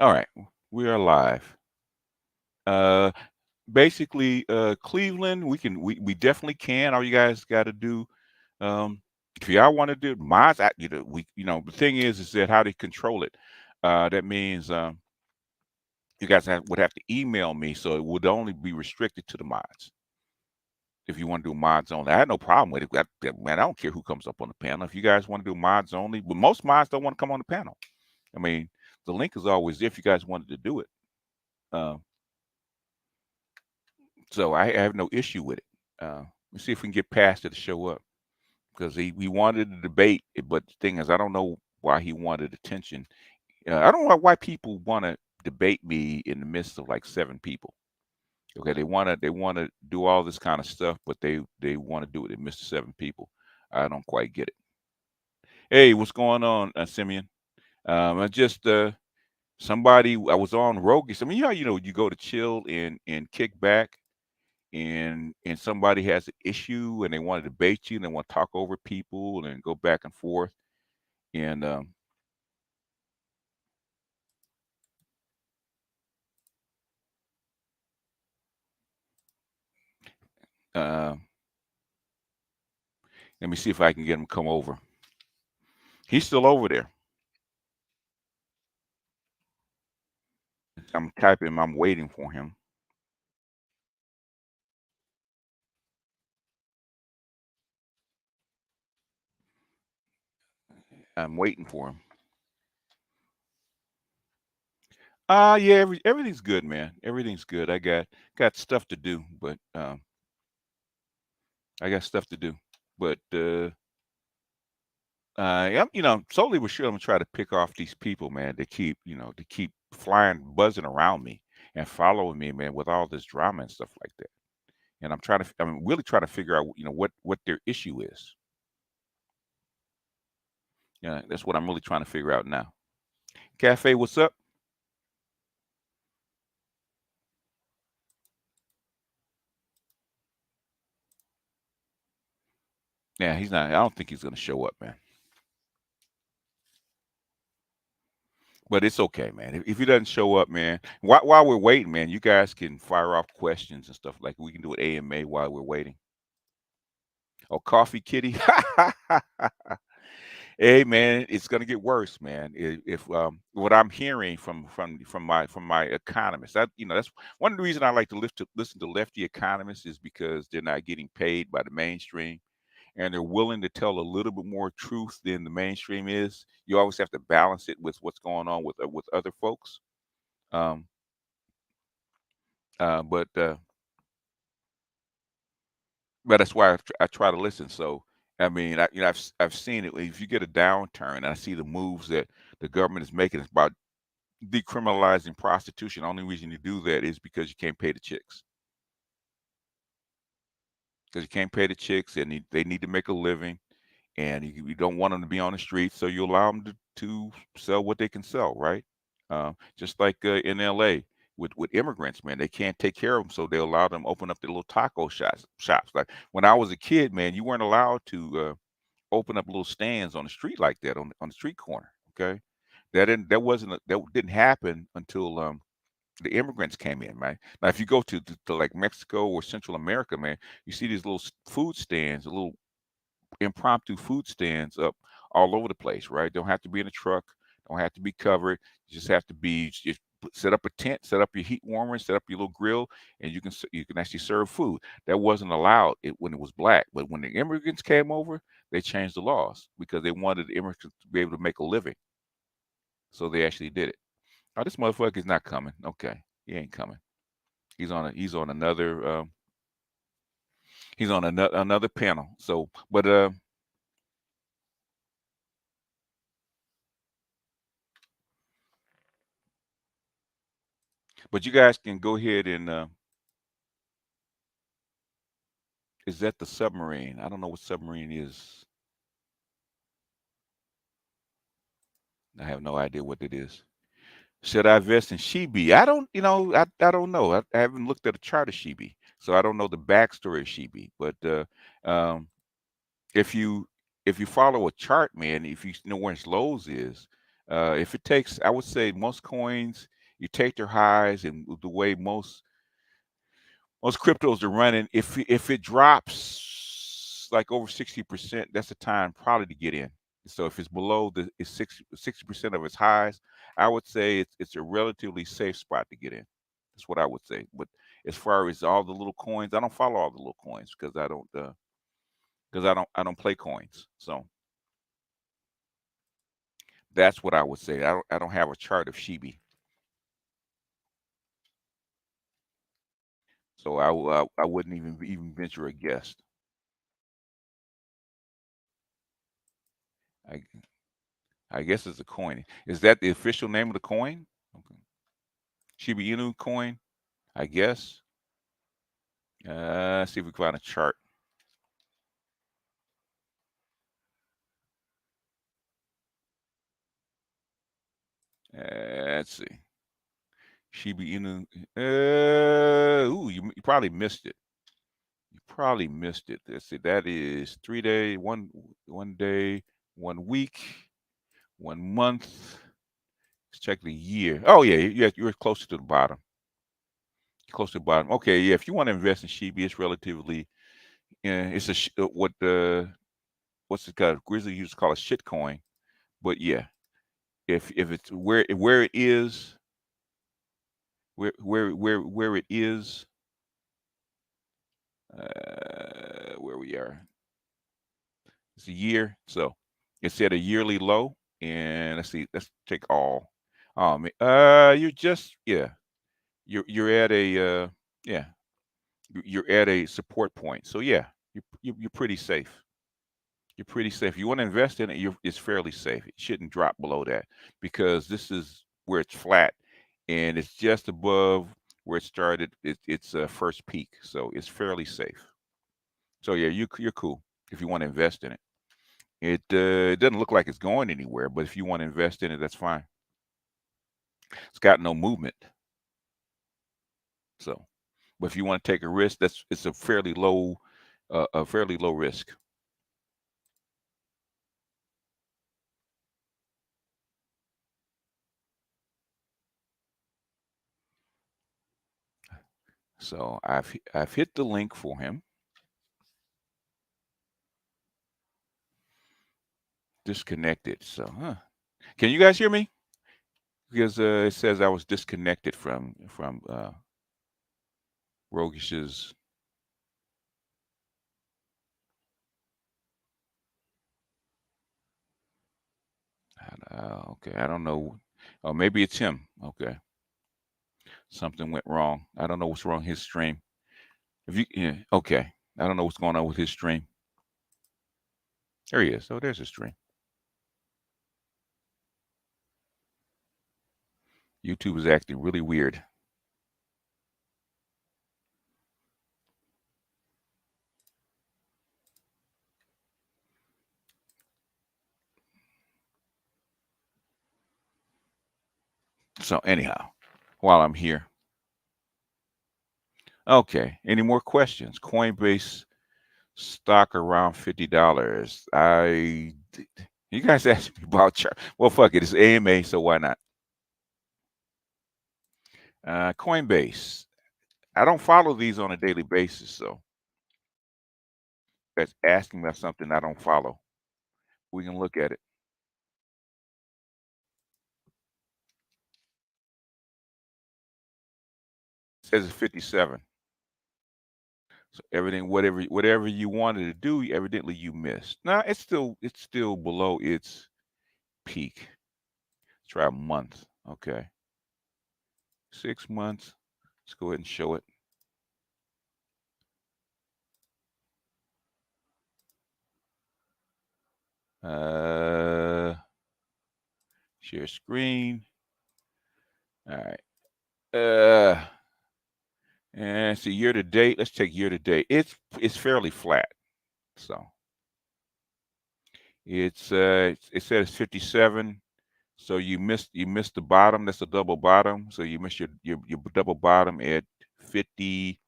All right, we are live. Uh, basically, Cleveland, we definitely can. All you guys got to do, um, if y'all want to do mods, the thing is that how they control it. That means you guys would have to email me, so it would only be restricted to the mods. If you want to do mods only, I had no problem with it. Man, I don't care who comes up on the panel. If you guys want to do mods only, but most mods don't want to come on the panel. I mean, the link is always there if you guys wanted to do it. Uh, So I have no issue with it. Let's see if we can get past it to show up because he wanted to debate, but the thing is, I don't know why he wanted attention. I don't know why people want to debate me in the midst of like seven people. Okay, they want to do all this kind of stuff, but they want to do it in midst of seven people. I don't quite get it. Hey, what's going on, Simeon? I just somebody I was on Rogue. I mean, you go to chill and kick back and somebody has an issue and they want to debate you and they want to talk over people and go back and forth and uh, let me see if I can get him to come over. He's still over there. I'm typing. I'm waiting for him. I'm waiting for him. Yeah, everything's good, man. Everything's good. I got stuff to do, but I got stuff to do. But slowly but sure, I'm gonna try to pick off these people, man. They keep flying, buzzing around me and following me, man, with all this drama and stuff like that. And I'm really trying to figure out, what their issue is. Yeah, that's what I'm really trying to figure out now. Cafe, what's up? Yeah, he's not. I don't think he's gonna show up, man. But it's okay, man. If he doesn't show up, man, while we're waiting, man, you guys can fire off questions and stuff like we can do an AMA while we're waiting. Oh, coffee kitty. Hey man, it's gonna get worse, man. If what I'm hearing from my economists, that's one of the reasons I like to listen to lefty economists is because they're not getting paid by the mainstream, and they're willing to tell a little bit more truth than the mainstream is. You always have to balance it with what's going on with other folks. Um, but that's why I try to listen. So I mean, I've seen it. If you get a downturn, and I see the moves that the government is making. It's about decriminalizing prostitution. The only reason you do that is because you can't pay the chicks. Because you can't pay the chicks, and they need to make a living, and you don't want them to be on the streets, so you allow them to sell what they can sell, right? Just like in L.A. with immigrants, man, they can't take care of them, so they allow them to open up their little taco shops. Like when I was a kid, man, you weren't allowed to open up little stands on the street like that on the street corner. Okay, that didn't happen until the immigrants came in, man. Now, if you go to like Mexico or Central America, man, you see these little food stands, little impromptu food stands up all over the place, right? Don't have to be in a truck, don't have to be covered. You just have to be just set up a tent, set up your heat warmer, set up your little grill, and you can actually serve food. That wasn't allowed when it was black, but when the immigrants came over, they changed the laws because they wanted the immigrants to be able to make a living, so they actually did it. Oh, this motherfucker's not coming. Okay, he ain't coming. He's on another panel. So, but you guys can go ahead and is that the submarine? I don't know what submarine is. I have no idea what it is. Should I invest in Shibi? I don't, I don't know. I haven't looked at a chart of Shibi, so I don't know the backstory of Shibi. But um, if you if you follow a chart, man, if you know where its lows is, If it takes, I would say most coins, you take their highs, and the way most cryptos are running, if it drops like over 60%, that's the time probably to get in. So if it's below the it's 60% of its highs, I would say it's a relatively safe spot to get in. That's what I would say. But as far as all the little coins, I don't follow all the little coins because I don't play coins. So that's what I would say. I don't have a chart of Shibi, so I wouldn't even venture a guess. I I guess it's a coin. Is that the official name of the coin? Okay. Shiba Inu coin, I guess. See if we can find a chart. Let's see. Shiba Inu. Ooh, you probably missed it. You probably missed it. Let's see. That is 3 day, one day, 1 week, 1 month. Let's check the year. Oh yeah, you're closer to the bottom. Close to the bottom. Okay, yeah. If you want to invest in Shiba, it's relatively. It's what the what's it called? Grizzly used to call a shit coin. But yeah, if it's where it is, where it is, where we are, it's a year. So it's at a yearly low, and let's see. Let's take all. You're just yeah. You're at a yeah. You're at a support point. So yeah, you're pretty safe. You're pretty safe. You want to invest in it, it's fairly safe. It shouldn't drop below that because this is where it's flat and it's just above where it started its first peak. So it's fairly safe. So yeah, you're cool if you want to invest in it. It doesn't look like it's going anywhere, but if you want to invest in it, that's fine. It's got no movement. So, but if you want to take a risk, it's a fairly low risk. So I've hit the link for him. Disconnected. So, can you guys hear me? Because it says I was disconnected from Rogish's. Okay, I don't know. Oh, maybe it's him. Okay, something went wrong. I don't know what's wrong with his stream. If you, yeah, okay, I don't know what's going on with his stream. There he is. Oh, there's his stream. YouTube is acting really weird. So anyhow, while I'm here, okay. Any more questions? Coinbase stock around $50. You guys asked me about chart. Well, fuck it. It's AMA, so why not? Coinbase. I don't follow these on a daily basis, so that's asking about something I don't follow. We can look at it. It says it's 57. So everything, whatever you wanted to do, evidently you missed. Now it's still below its peak. Let's try a month. Okay. 6 months. Let's go ahead and show it. Uh Share screen. All right. And see year to date. Let's take year to date. It's fairly flat. So it says 57. So you missed the bottom. That's a double bottom. So you missed your double bottom at 50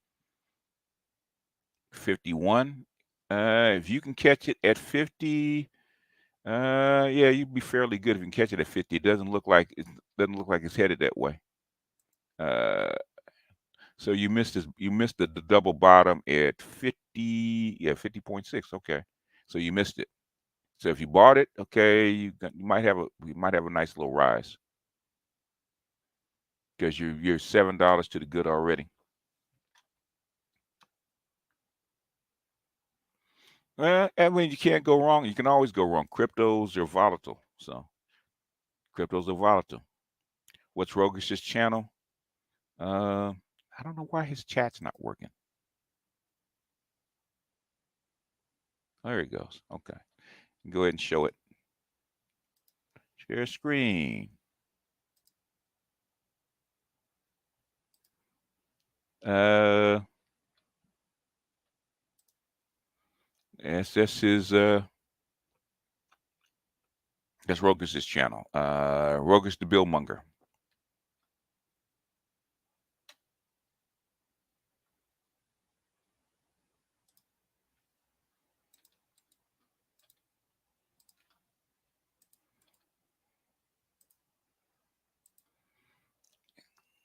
51. If you can catch it at 50, Yeah, you'd be fairly good if you can catch it at 50. It doesn't look like it's headed that way. Uh, so you missed the double bottom at 50, yeah, 50.6. Okay. So you missed it. So if you bought it, okay, you might have a nice little rise because you're $7 to the good already. I mean, you can't go wrong. You can always go wrong. Cryptos are volatile. So cryptos are volatile. What's Rogish's channel? Uh, I don't know why his chat's not working. There he goes. Okay. Go ahead and show it. Share screen. Uh, that's his. That's Rogish's channel. Rogish the Billmonger.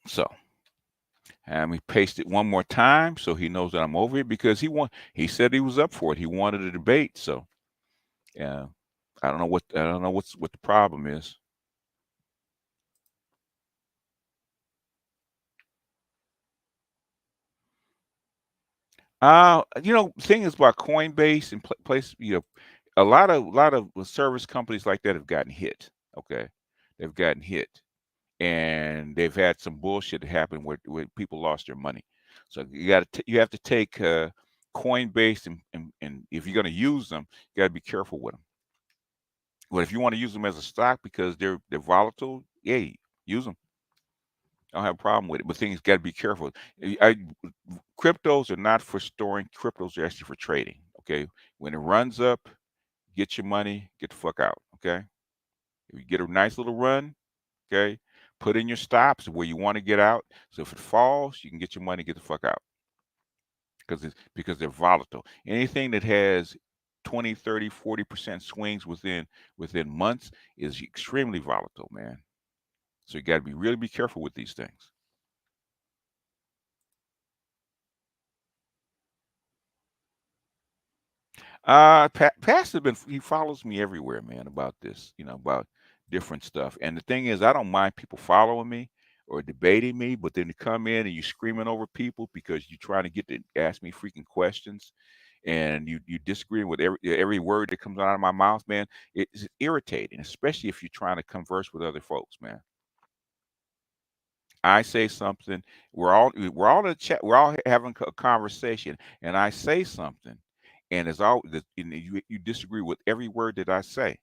So, and we paste it one more time so he knows that I'm over it because he said he was up for it. He wanted a debate. So, yeah, I don't know what the problem is. Thing is about Coinbase and place, a lot of service companies like that have gotten hit. Okay, they've gotten hit, and they've had some bullshit happen where people lost their money. So you have to take Coinbase and if you're going to use them, you got to be careful with them. But if you want to use them as a stock because they're volatile, yeah, use them. I don't have a problem with it. But things got to be careful. Cryptos are not for storing. Cryptos are actually for trading. Okay, when it runs up, get your money, get the fuck out. Okay, if you get a nice little run, okay, put in your stops where you want to get out. So if it falls, you can get your money, get the fuck out because they're volatile. Anything that has 20, 30, 40% swings within months is extremely volatile, man. So you got to be really be careful with these things. Pastor been he follows me everywhere, man, about this, about different stuff. And the thing is, I don't mind people following me or debating me, but then to come in and you screaming over people because you're trying to get to ask me freaking questions and you disagree with every word that comes out of my mouth, man, it's irritating, especially if you're trying to converse with other folks, man. I say something, we're all in a chat, we're all having a conversation, and I say something, and it's all you disagree with every word that I say,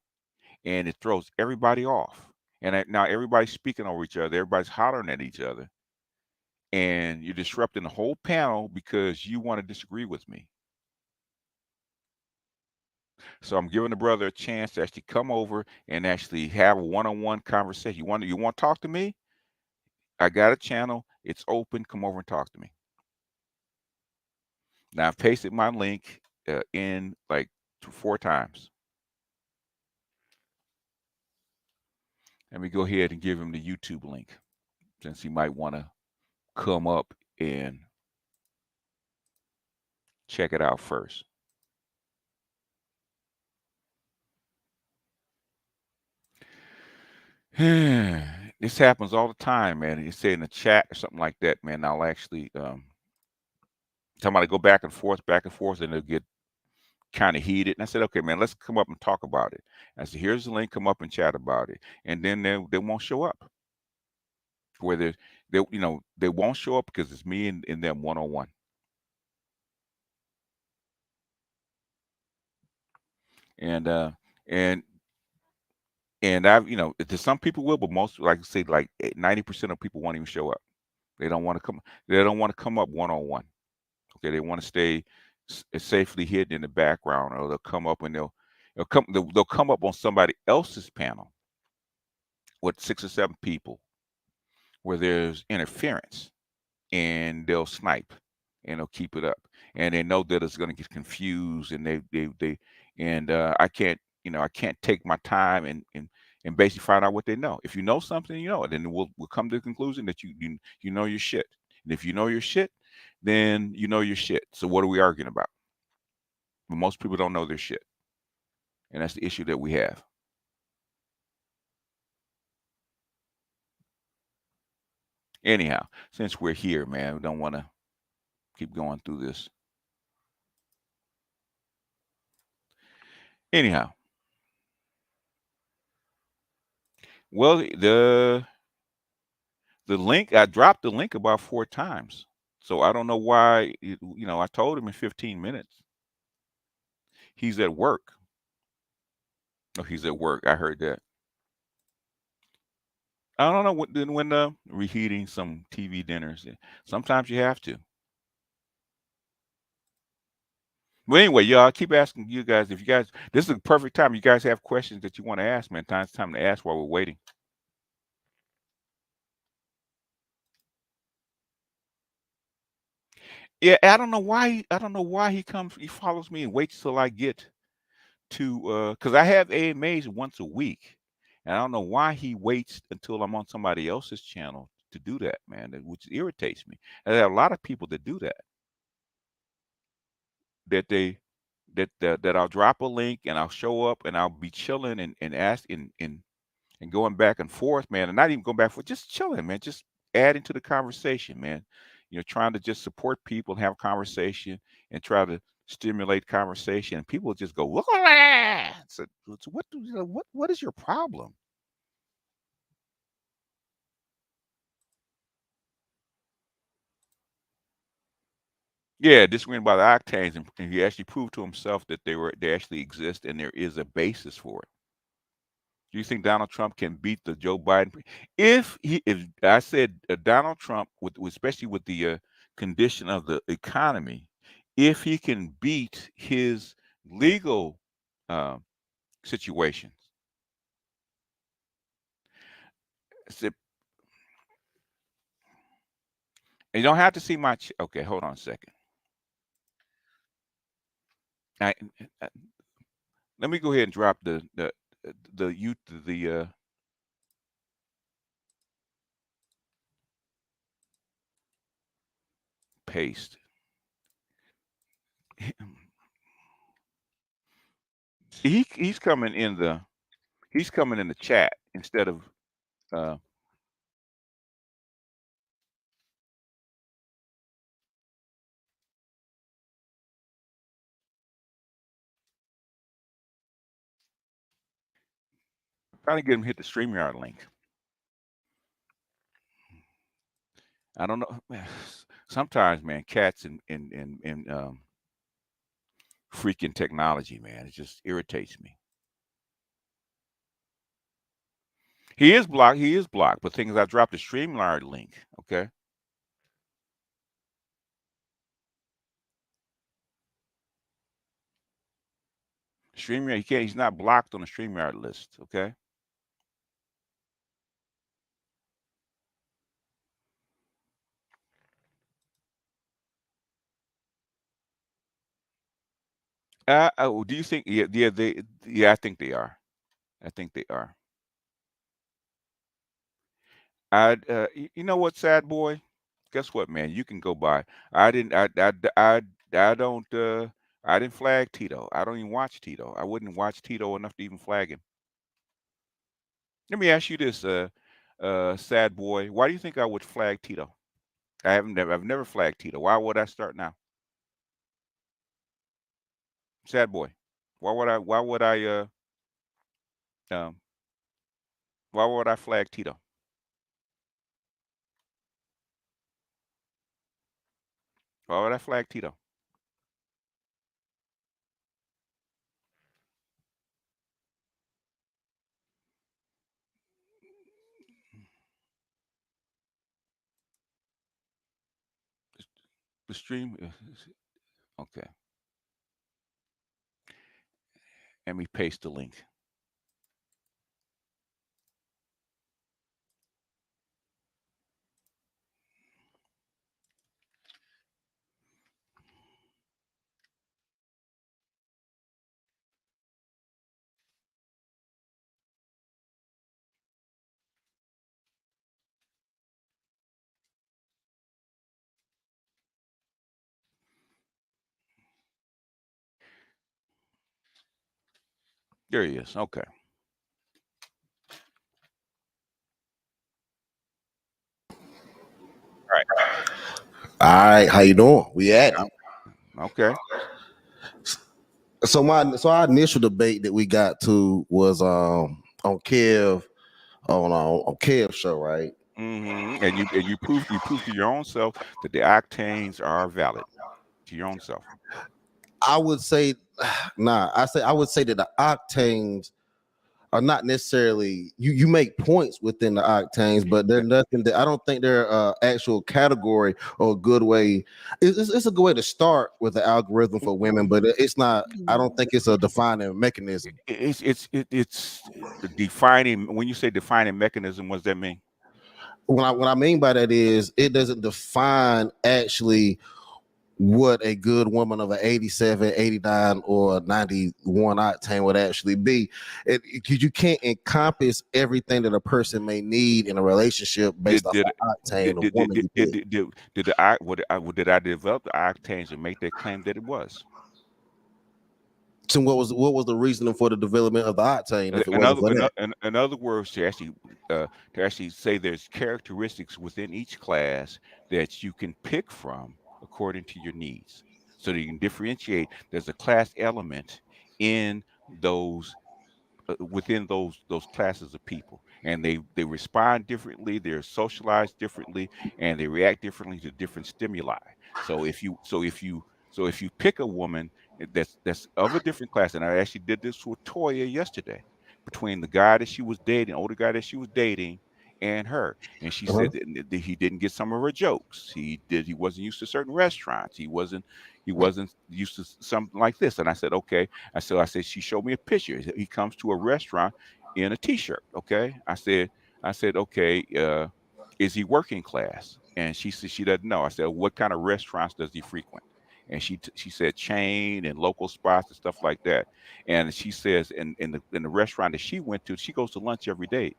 and it throws everybody off. And now everybody's speaking over each other, everybody's hollering at each other, and you're disrupting the whole panel because you want to disagree with me. So I'm giving the brother a chance to actually come over and actually have a one-on-one conversation. You want to talk to me? I got a channel. It's open. Come over and talk to me. Now I've pasted my link in like 4 times. Let me go ahead and give him the YouTube link since he might want to come up and check it out first. This happens all the time, man. You say in the chat or something like that, man. I'll actually somebody go back and forth, and they'll get kind of heated. And I said, okay, man, let's come up and talk about it. I said, here's the link. Come up and chat about it. And then they won't show up. Where they won't show up because it's me and them one on one. And and I've to some people will, but most like I say like 90% of people won't even show up. They don't want to come. They don't want to come up one on one. Okay, they want to stay safely hidden in the background, or they'll come up and they'll come up on somebody else's panel with 6 or 7 people where there's interference, and they'll snipe and they'll keep it up, and they know that it's going to get confused, and they and I can't. I can't take my time and basically find out what they know. If you know something, you know it, then we'll come to the conclusion that you know your shit. And if you know your shit, then you know your shit. So what are we arguing about? But most people don't know their shit, and that's the issue that we have. Anyhow, since we're here, man, we don't want to keep going through this. Anyhow, well, the link, I dropped the link about 4 times. So I don't know why. I told him in 15 minutes. He's at work. Oh, he's at work. I heard that. I don't know when reheating some TV dinners. Sometimes you have to. But anyway, y'all, I keep asking you guys if you guys. This is the perfect time. You guys have questions that you want to ask, man. It's time to ask while we're waiting. Yeah, I don't know why. I don't know why he comes. He follows me and waits till I get to because I have AMAs once a week, and I don't know why he waits until I'm on somebody else's channel to do that, man. Which irritates me. And there are a lot of people that do that. That they that I'll drop a link and I'll show up and I'll be chilling and ask and going back and forth, man, and not even going back for just chilling, man, just adding to the conversation, man. Trying to just support people, have conversation, and try to stimulate conversation. And people just go, look at that. So what is your problem? Yeah, disagreeing about the octanes, and he actually proved to himself that they actually exist and there is a basis for it. Do you think Donald Trump can beat the Joe Biden? If I said Donald Trump, especially with the condition of the economy, if he can beat his legal uh, situations, so- and you don't have to see my. Okay, hold on a second. I, uh, Let me go ahead and drop the you the paste. He's coming in the chat instead of uh, trying to get him to hit the StreamYard link. I don't know. Man, sometimes, man, cats and freaking technology, man, it just irritates me. He is blocked. He is blocked. But things I dropped the StreamYard link. Okay, StreamYard. He can't. He's not blocked on the StreamYard list. Okay. Do you think? Yeah, yeah, yeah. I think they are. I think they are. You know what, sad boy? Guess what, man? You can go by. I didn't. I don't. I didn't flag Tito. I don't even watch Tito. I wouldn't watch Tito enough to even flag him. Let me ask you this, sad boy. Why do you think I would flag Tito? I've never flagged Tito. Why would I start now? Sad boy. Um, why would I flag Tito? Why would I flag Tito? The stream. Okay. Let me paste the link. There he is. Okay. Right. All right, how you doing? We at it. Yeah. Okay. So our initial debate that we got to was on Kev on Kev's show, right? And you proved to your own self that the octanes are valid to your own self. I would say I would say that the octanes are not necessarily you make points within the octanes, but they're nothing that I don't think they're actual category or a good way. It's a good way to start with the algorithm for women, but it's not. I don't think it's a defining mechanism. It's defining. When you say defining mechanism, what does that mean? What I mean by that is it doesn't define actually what a good woman of an 87, 89, or 91 octane would actually be. You can't encompass everything that a person may need in a relationship based Did off did the octane did of did did woman did, you did, pick. did, did, did the I what I did I develop the octanes and make that claim that it was? So what was the reasoning for the development of the octane if it wasn't for that? In other words, to actually say there's characteristics within each class that you can pick from according to your needs, so that you can differentiate. There's a class element in those within those classes of people, and they respond differently, they're socialized differently, and they react differently to different stimuli. So if you pick a woman that's of a different class, and I actually did this with Toya yesterday, between the guy that she was dating, older guy that she was dating, and her, and she Uh-huh. said that he didn't get some of her jokes. He wasn't used to certain restaurants. He wasn't used to something like this. And I said, okay. I said, she showed me a picture. He comes to a restaurant in a t-shirt. Okay. I said, okay, is he working class? And she said she doesn't know. I said, what kind of restaurants does he frequent? And she said chain and local spots and stuff like that. And she says in the restaurant that she went to, she goes to lunch every day,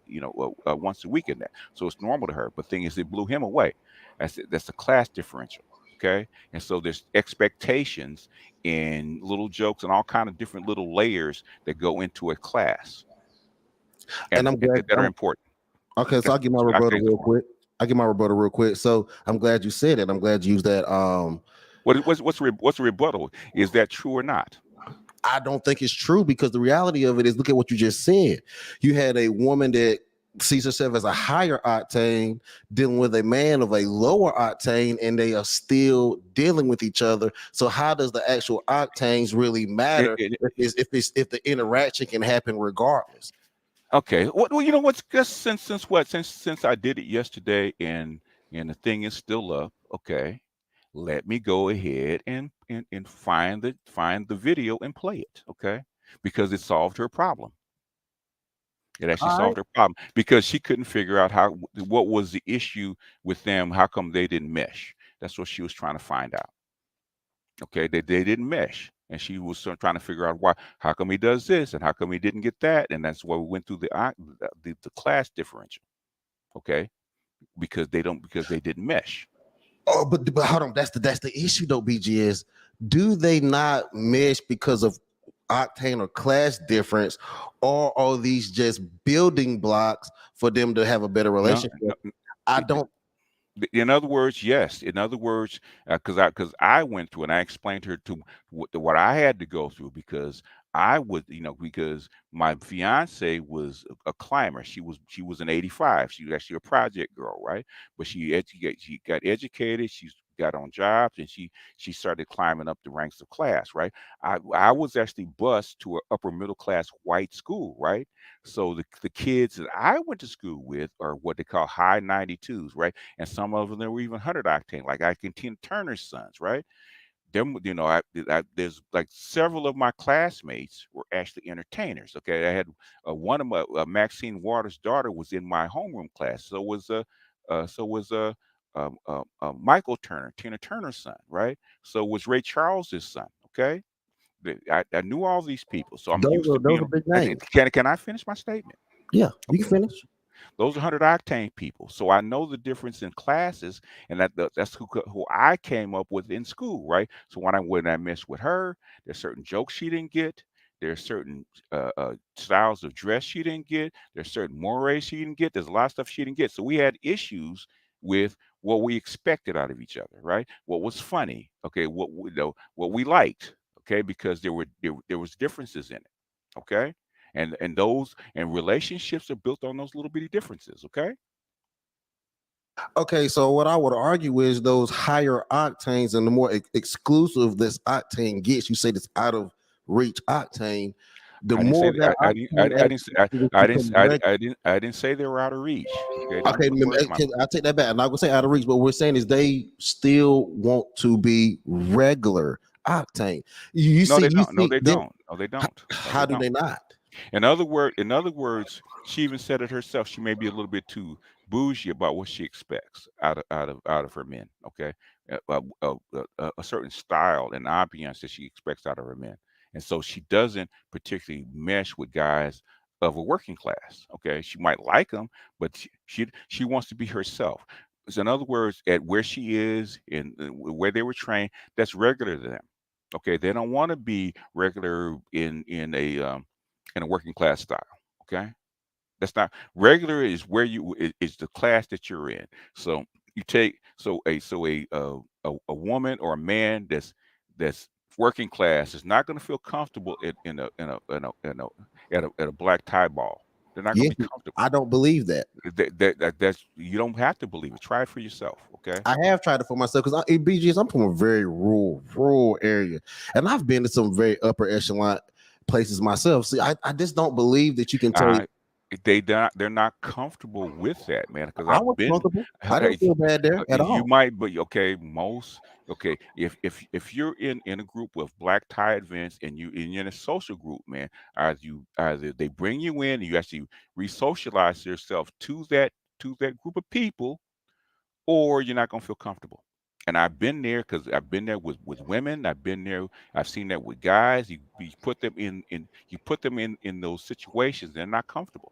once a week in that. So it's normal to her. But thing is, it blew him away. That's a class differential. Okay. And so there's expectations and little jokes and all kind of different little layers that go into a class And and I'm glad that are I'm important. okay, so That's I'll give my that's what rebuttal octanes are real for. quick. I give my rebuttal real quick. So I'm glad you said it. I'm glad you used that. What's a rebuttal? Is that true or not? I don't think it's true because the reality of it is look at what you just said. You had a woman that sees herself as a higher octane dealing with a man of a lower octane, and they are still dealing with each other. So how does the actual octanes really It, matter it, if the interaction can happen regardless? okay. Well, you know what's just since I did it yesterday and the thing is still up. Okay. Let me go ahead and find the video and play it. Okay. Because it solved her problem. It actually All right. solved her problem because she couldn't figure out what was the issue with them. How come they didn't mesh? That's what she was trying to find out. Okay, they didn't mesh, and she was sort of trying to figure out why. How come he does this, and how come he didn't get that? And that's why we went through the class differential. Okay, because they didn't mesh. Oh, but hold on, that's the issue though, BG is do they not mesh because of octane or class difference, or are these just building blocks for them to have a better No, relationship? no, I don't. in other words, yes. In other words, because I went through and I explained to her to what I had to go through because I would, because my fiance was a climber. She was an 85. She was actually a project girl, right? But she got educated. She got on jobs and she started climbing up the ranks of class, right? I was actually bused to an upper middle class white school, right? So the kids that I went to school with are what they call high 92s, right? And some of them were even 100 octane, like I can Tina Turner's sons, right? Them, there's like several of my classmates were actually entertainers. Okay, I had one of my Maxine Waters' daughter was in my homeroom class. Michael Turner, Tina Turner's son, right? So was Ray Charles's son. Okay, I knew all these people, so I'm used to Those being. are big names. Can I finish my statement? Yeah, you can Okay. finish. Those are 100 octane people. So I know the difference in classes, and that's who I came up with in school, right? So when I mess with her, there's certain jokes she didn't get. There are certain styles of dress she didn't get. There's certain mores she didn't get. There's a lot of stuff she didn't get. So we had issues with what we expected out of each other, right? What was funny, okay? What we liked, okay? Because there was differences in it, okay? And relationships are built on those little bitty differences, okay? Okay, so what I would argue is those higher octanes and the more exclusive this octane gets, you say this out of reach octane, the I didn't say more that, that I octane didn't say, actually become I didn't say they were out of reach. Okay, don't okay, put words in my mouth. I take that back. I'm not gonna say out of reach, but what we're saying is they still want to be regular octane. No, they You don't. No, see they them. don't. No, they don't. No, How they do they don't. not? In other words, she even said it herself. She may be a little bit too bougie about what she expects out of her men. Okay, a certain style and ambiance that she expects out of her men, and so she doesn't particularly mesh with guys of a working class. Okay, she might like them, but she wants to be herself. So in other words, at where she is and where they were trained, that's regular to them. Okay, they don't want to be regular in a working class style. Okay, that's not regular. Is where is the class that you're in. So you take a woman or a man that's working class is not going to feel comfortable at a black tie ball. They're not going Yes, to be comfortable. I don't believe that. That's you don't have to believe it. Try it for yourself. Okay. I have tried it for myself because in BGS, I'm from a very rural area, and I've been to some very upper echelon places myself. See, I just don't believe that you can take. Uh, they're not comfortable with that, man. Because I I've was been, comfortable. I didn't feel bad there at you all. might, but okay, if you're in a group with black tie events and you're in a social group, man, either they bring you in and you actually re-socialize yourself to that group of people, or you're not gonna feel comfortable. And I've been there because I've been there with women. I've been there. I've seen that with guys. You put them you put them in those situations. They're not comfortable.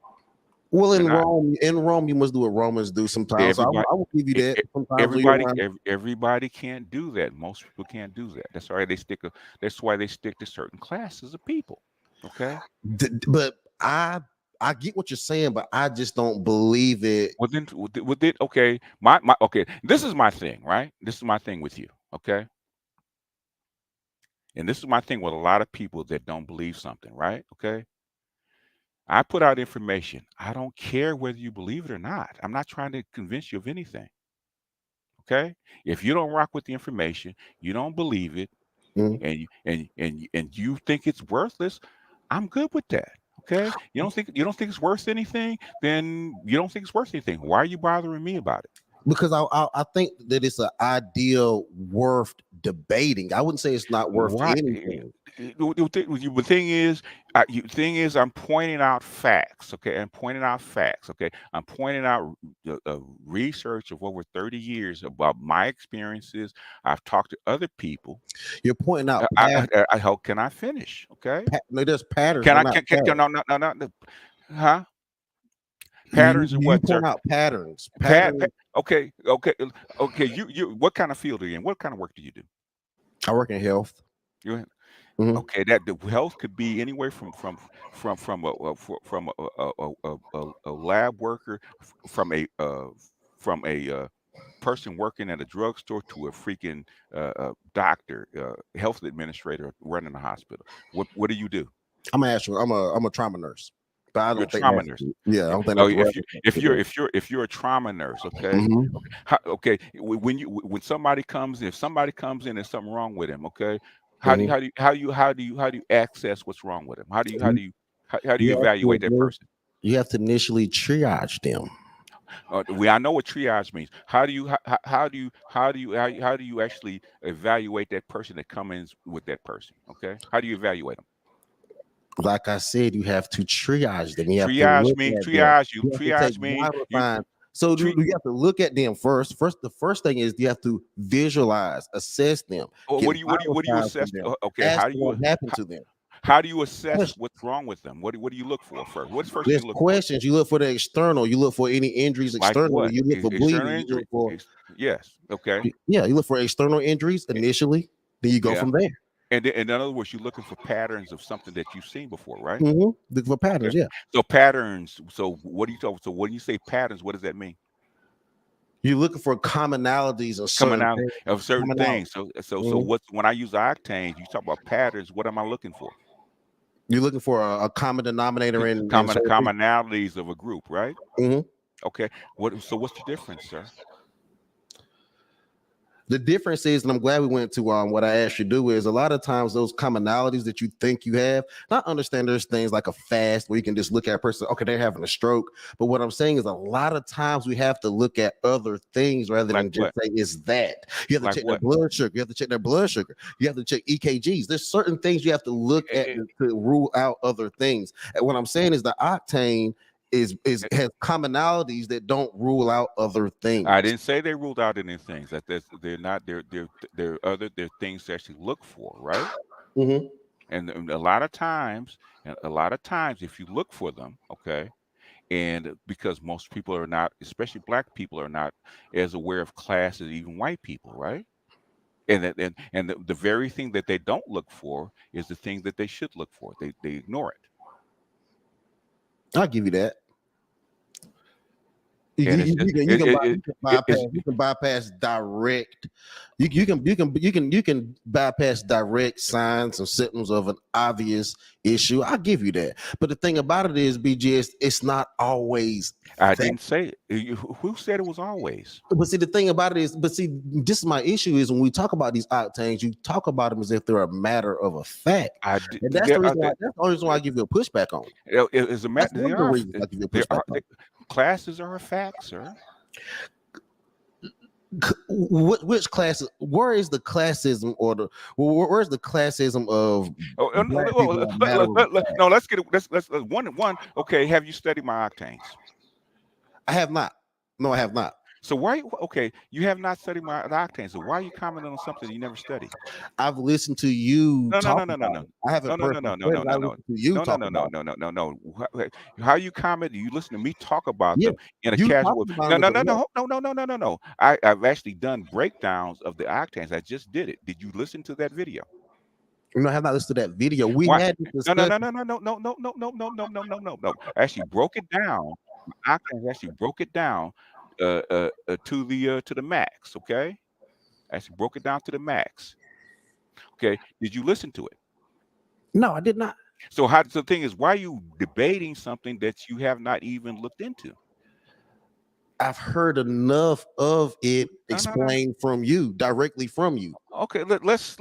Well, They're not. In Rome, you must do what Romans do sometimes. So Everybody, I will give you that. Sometimes when you're everybody, around, everybody can't do that. Most people can't do that. That's why they stick to certain classes of people. Okay. but I get what you're saying, but I just don't believe it. Okay. My okay. This is my thing, right? This is my thing with you. Okay. And this is my thing with a lot of people that don't believe something, right? Okay. I put out information. I don't care whether you believe it or not. I'm not trying to convince you of anything. Okay. If you don't rock with the information, you don't believe it, Mm. and you think it's worthless, I'm good with that. Okay. You don't think it's worth anything, then you don't think it's worth anything. Why are you bothering me about it? Because I think that it's an ideal worth debating. I wouldn't say it's not worth Why? anything. The thing is, I'm pointing out facts. Okay, I'm pointing out facts. Okay, I'm pointing out research of over 30 years about my experiences. I've talked to other people. You're pointing out How can I finish? Okay, no, there's patterns. can They're I? not Can patterns. no, huh? Patterns of You what, point sir? out patterns. Pat, Patterns. okay, okay. You. What kind of field are you in? What kind of work do you do? I work in health. You Mhm. Okay, that the health could be anywhere from a lab worker, from a person working at a drugstore to a freaking doctor, health administrator running a hospital. What do you do? I'm a trauma nurse, but I You're a don't think trauma that's nurse. yeah. I Yeah. don't think Oh, that's relevant to that. if you're a trauma nurse, okay, Mhm. okay. When somebody comes in, if somebody comes in, there's something wrong with him. Okay, Mhm. how do you access what's wrong with him? You How do you you have evaluate that to person? you have to initially triage them. I know what triage means. How do you actually evaluate that person that comes in with that person? Okay, how do you evaluate them? Like I said, you have to triage them. You have to Triage look means at them. triage. You You have to take triage means vital you signs. So treat. you have to look at them first. The first thing is you have to visualize, assess them, Or get what vital do you signs from assess? them, Okay, ask what happened to them. how do you assess Question. what's wrong with them? What do you look for first? What's first thing There's you look for? questions. You look for the external. You look for any injuries Like externally. what? You look for External bleeding. You injury. look for Yes. Okay. yeah. You look for external injuries Eh, initially. Then you go Yeah. from there. And in other words, you're looking for patterns of something that you've seen before, right? Look for Okay. patterns. Yeah, So patterns. So what do you talk? So when you say patterns, what does that mean? you're looking for commonalities of Coming certain out things. of certain Commonality. things. So Mhm. what's when I use octanes, you talk about patterns. What am I looking for? You're looking for a common denominator in certain things. Commonalities of a group, right? Mhm. Okay. What? So what's the difference, sir? The difference is, and I'm glad we went to what I asked you to do is a lot of times those commonalities that you think you have, not understand there's things like a fast where you can just look at a person, okay, they're having a stroke. But what I'm saying is a lot of times we have to look at other things rather Like than just what? say is that. You have to Like check their what? blood sugar, you have to check their blood sugar, you have to check EKGs. There's certain things you have to look Eh, at eh, to rule out other things. And what I'm saying is the octane is eh, has commonalities that don't rule out other I things. didn't say they ruled out any things. That they're not. They're things to actually look for, right? Mhm. And a lot of times, if you look for them, okay, and because most people are not, especially black people, are not as aware of class as even white people, right? And the very thing that they don't look for is the thing that they should look for. They ignore it, I'll give you that. You, and it's you, just you can you can buy, you can it bypass is. you can bypass direct you can bypass direct signs and symptoms of an obvious issue. I'll give you that. But the thing about it is, BGS, it's not always I that. didn't say it. Who said it was always? But see, the thing about it is, but see, this is my issue is when we talk about these octanes, you talk about them as if they're a matter of a fact, I did. and that's the reason why. That's the only reason why I give you a pushback on it. As a That's matter, one of the reasons I give you a there pushback are on classes are a fact, sir. which classes, where is the classism or the where's the classism of No, black people a matter of no, fact? let's get it. Let's one and one. Okay, have you studied my octanes? I have not. No, I have not. So okay, you have not studied my octanes. So why are you commenting on something you never studied? I've listened to you No, no, talk no, no, no, about no. it. I No, haven't no, no, personally no, no, no, studied. I no, no, listened to you no, no, talk no, no, about it. no, no, no, no. How you comment? You listen to me talk about Yeah, them in a you casual. talking about No, it, no, but no, yeah, no, no, no, no, no, no, no. I've actually done breakdowns of the octanes. I just did it. Did you listen to that video? I have not listened to that video. We Why? had this No, no, no, discussion. no, no, no, no, no, no, no, no, no, no, no, no, no. I actually broke it down. I actually broke it down to the max. Okay, I actually broke it down to the max. Okay, did you listen to it? No, I did not. So how? So the thing is, why are you debating something that you have not even looked into? I've heard enough of it No, no, no. explained from you, directly from you. Okay, let's.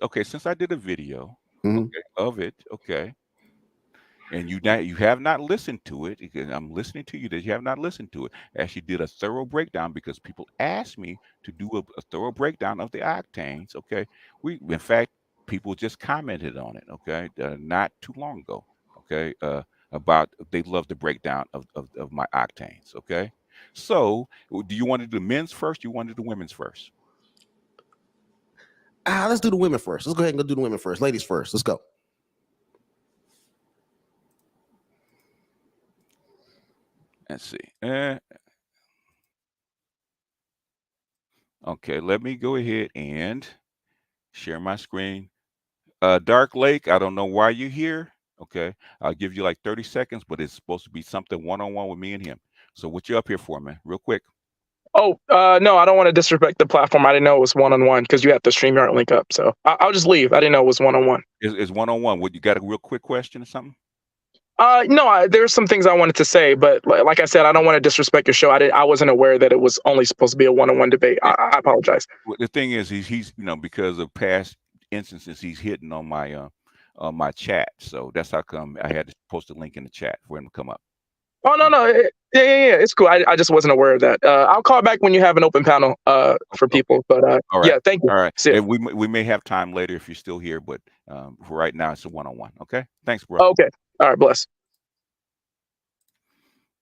Okay, since I did a video, Mhm. okay, of it, okay, and you have not listened to it. Because I'm listening to you that you have not listened to it. I actually did a thorough breakdown because people asked me to do a thorough breakdown of the octanes. Okay, in fact, people just commented on it. Okay, not too long ago. Okay, about they love the breakdown of my octanes. Okay, so do you want to do the men's first? You want to do the women's first? Let's do the women first. Let's go ahead and go do the women first. Ladies first. Let's go. Let's see. Okay, let me go ahead and share my screen. Dark Lake, I don't know why you're here. Okay, I'll give you like 30 seconds, but it's supposed to be something one on one with me and him. So what you up here for, man? Real quick. Oh, no, I don't want to disrespect the platform. I didn't know it was one on one because you have the StreamYard link up. So I'll just leave. I didn't know it was one on one. Is one on one? What you got a real quick question or something? No, there's some things I wanted to say, but like I said, I don't want to disrespect your show. I wasn't aware that it was only supposed to be a one on one debate. Eh, I apologize. well, the thing is, he's because of past instances, he's hitting on my chat. So that's how come I had to post a link in the chat for him to come up. Oh no, no, yeah, it's cool. I just wasn't aware of that. I'll call back when you have an open panel for Okay. people. But All right. yeah, thank you. All right. See ya. And we may have time later if you're still here, but for right now, it's a one on one. Okay. Thanks, bro. Okay, all right, bless.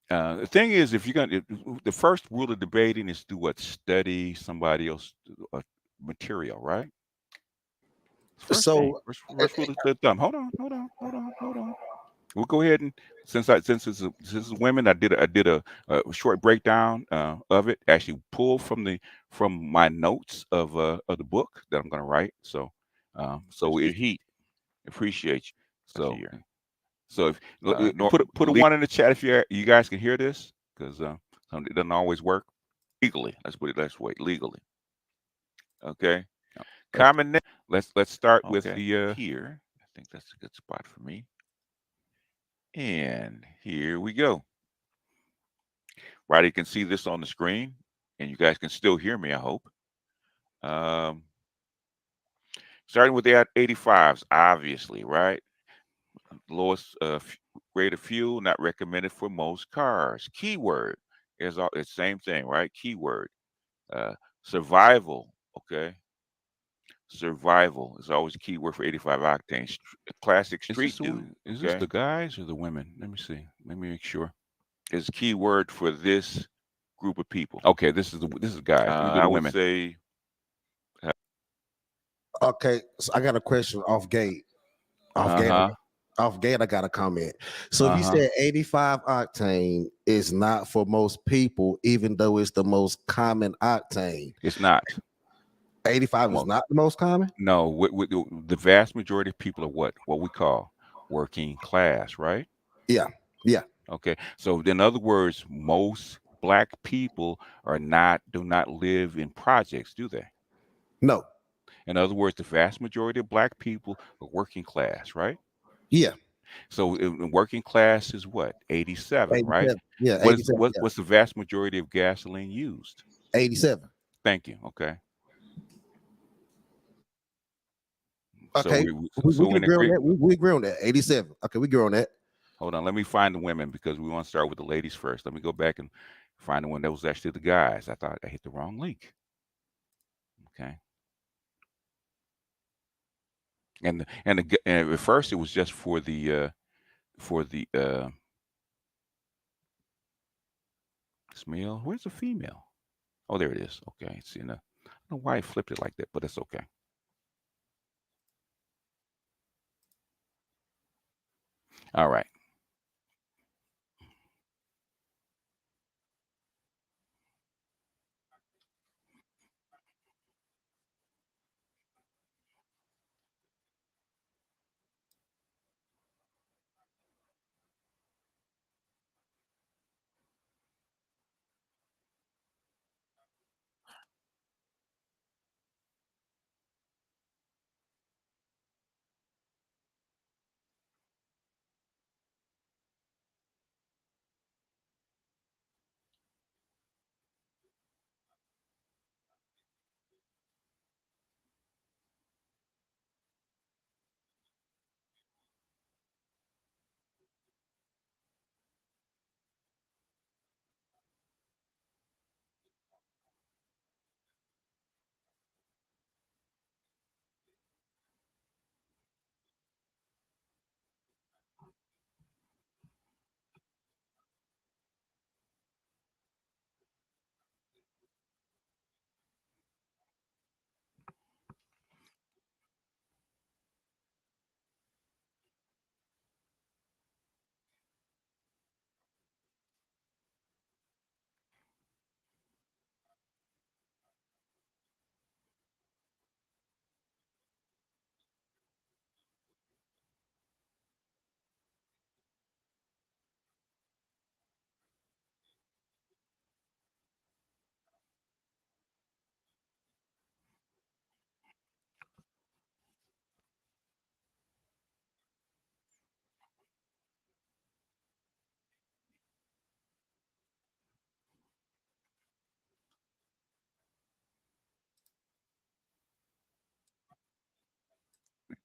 The thing is, if you're gonna, the first rule of debating is to what study somebody else material, right? First thing, So, first rule of the thumb. Hold on. We'll go ahead and since it's women, I did a short breakdown of it. Actually, pulled from my notes of the book that I'm gonna write. So So Mr. it Heat, appreciate you. I see So your so if no, put a one in the chat if you guys can hear this, because it doesn't always work legally. Let's put it this way, legally. Okay. let's Common name. Let's start with okay the here. I think that's a good spot for me. And here we go. Right, you can see this on the screen, and you guys can still hear me, I hope. Um, Starting with the 85s, obviously, right? Lowest rate of fuel, not recommended for most cars. Keyword is all it's same thing, right? Keyword. Uh, Survival, okay? Survival is always a keyword for 85 octane. Classic Is this street the dude, one? Is this okay? the guys or the women? Let me see. Let me make sure. Is a keyword for this group of people. Okay, this is guys. Let me go to I would women. say, Okay, so I got a question off gate. Off uh gate, huh, off gate, I got a comment. So if uh you huh. said 85 octane is not for most people, even though it's the most common octane, It's not. 85 is Mo- not the most common? No, the vast majority of people are what we call working class, right? Yeah, yeah, Okay, so in other words, most black people do not live in projects, do they? no, In other words, the vast majority of black people are working class, right? yeah, So working class is what 87, right? 87. Yeah, 87. Yeah, What's the vast majority of gasoline used? 87. Thank you. Okay, so Okay, we so can we in agree on agree. that. We agree on that. 87. Okay, we agree on that. Hold on, let me find the women because we want to start with the ladies first. Let me go back and find the one that was actually the guys. I thought I hit the wrong link. Okay, and at first it was just for the it's male. Where's the female? Oh, there it is. Okay, it's in a. I don't know why I flipped it like that, but it's okay. All right.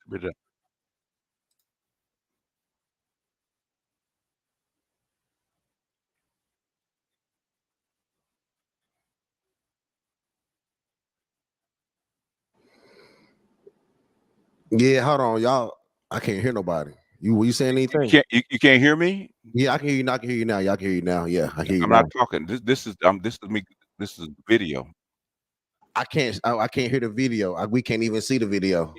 But, Yeah, hold on, y'all. I can't hear nobody. You saying anything? you can't hear me. Yeah, I can hear you. Now. I can hear you now. Y'all can hear you now. Yeah, I can hear you I'm not now. talking. This is me. This is video. I can't hear the video. We can't even see the video.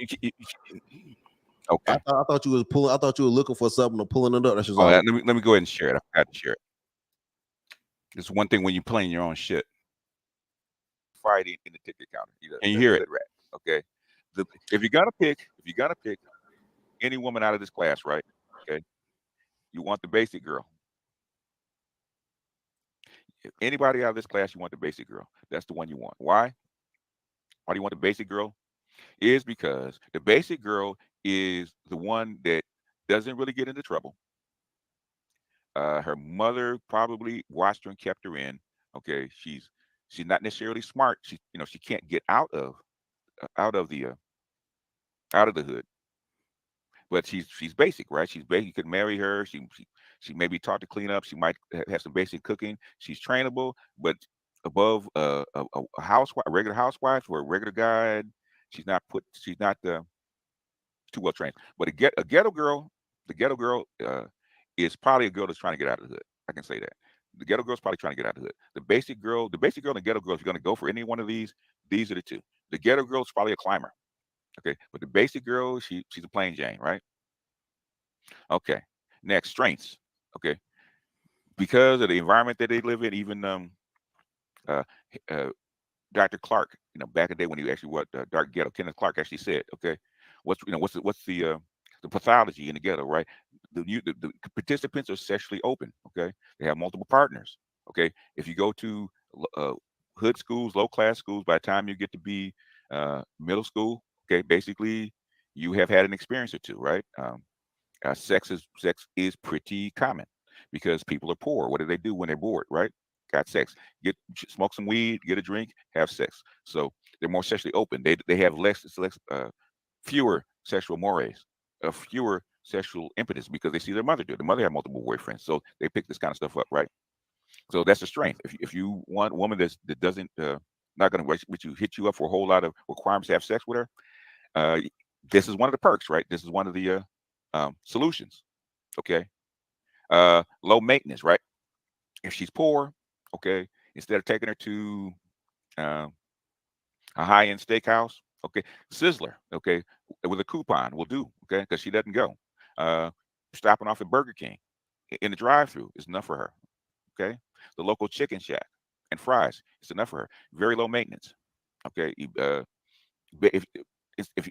Okay. I thought you was pulling. I thought you were looking for something or pulling it up. That's just Oh, all. let me go ahead and share it. I forgot to share it. It's one thing when you're playing your own shit. Friday in the ticket counter. Can you hear it? Okay. if you gotta pick any woman out of this class, right? Okay, you want the basic girl. If anybody out of this class, you want the basic girl. That's the one you want. Why? Why do you want the basic girl? Is because the basic girl is the one that doesn't really get into trouble. Her mother probably watched her and kept her in. Okay, she's not necessarily smart. She can't get out of the out of the hood, but she's basic, right? She's basic. You could marry her. She may be taught to clean up. She might have some basic cooking. She's trainable, but above a housewife, a regular housewife or a regular guy, She's not too well trained. But a ghetto girl, the ghetto girl is probably a girl that's trying to get out of the hood. I can say that. The ghetto girl's probably trying to get out of the hood. The basic girl and the ghetto girl, if you're going to go for any one of these are the two. The ghetto girl is probably a climber. Okay, but the basic girl, she's a plain Jane, right? Okay. Next, strengths. Okay, because of the environment that they live in, even uh, uh, Dr. Clark, back in the day when he actually what Dark Ghetto, Kenneth Clark actually said, okay, what's the pathology in the ghetto, right? The participants are sexually open, okay? They have multiple partners, okay? If you go to uh, hood schools, low class schools, by the time you get to be middle school, okay, basically you have had an experience or two, right? Sex is pretty common because people are poor. What do they do when they're bored, right? Got sex. Smoke some weed, get a drink, have sex. So they're more sexually open. They have fewer sexual mores, fewer sexual impetus because they see their mother do it. The mother had multiple boyfriends, so they pick this kind of stuff up, right? So that's a strength. If you want a woman that doesn't not going to hit you up for a whole lot of requirements to have sex with her, uh, this is one of the perks, right? This is one of the solutions. Okay, low maintenance, right? If she's poor, okay, instead of taking her to uh, a high-end steakhouse, okay, Sizzler, okay, with a coupon will do, okay, because she doesn't go. Uh, Stopping off at Burger King in the drive-through is enough for her. Okay, the local chicken shack and fries, it's enough for her. Very low maintenance. Okay, if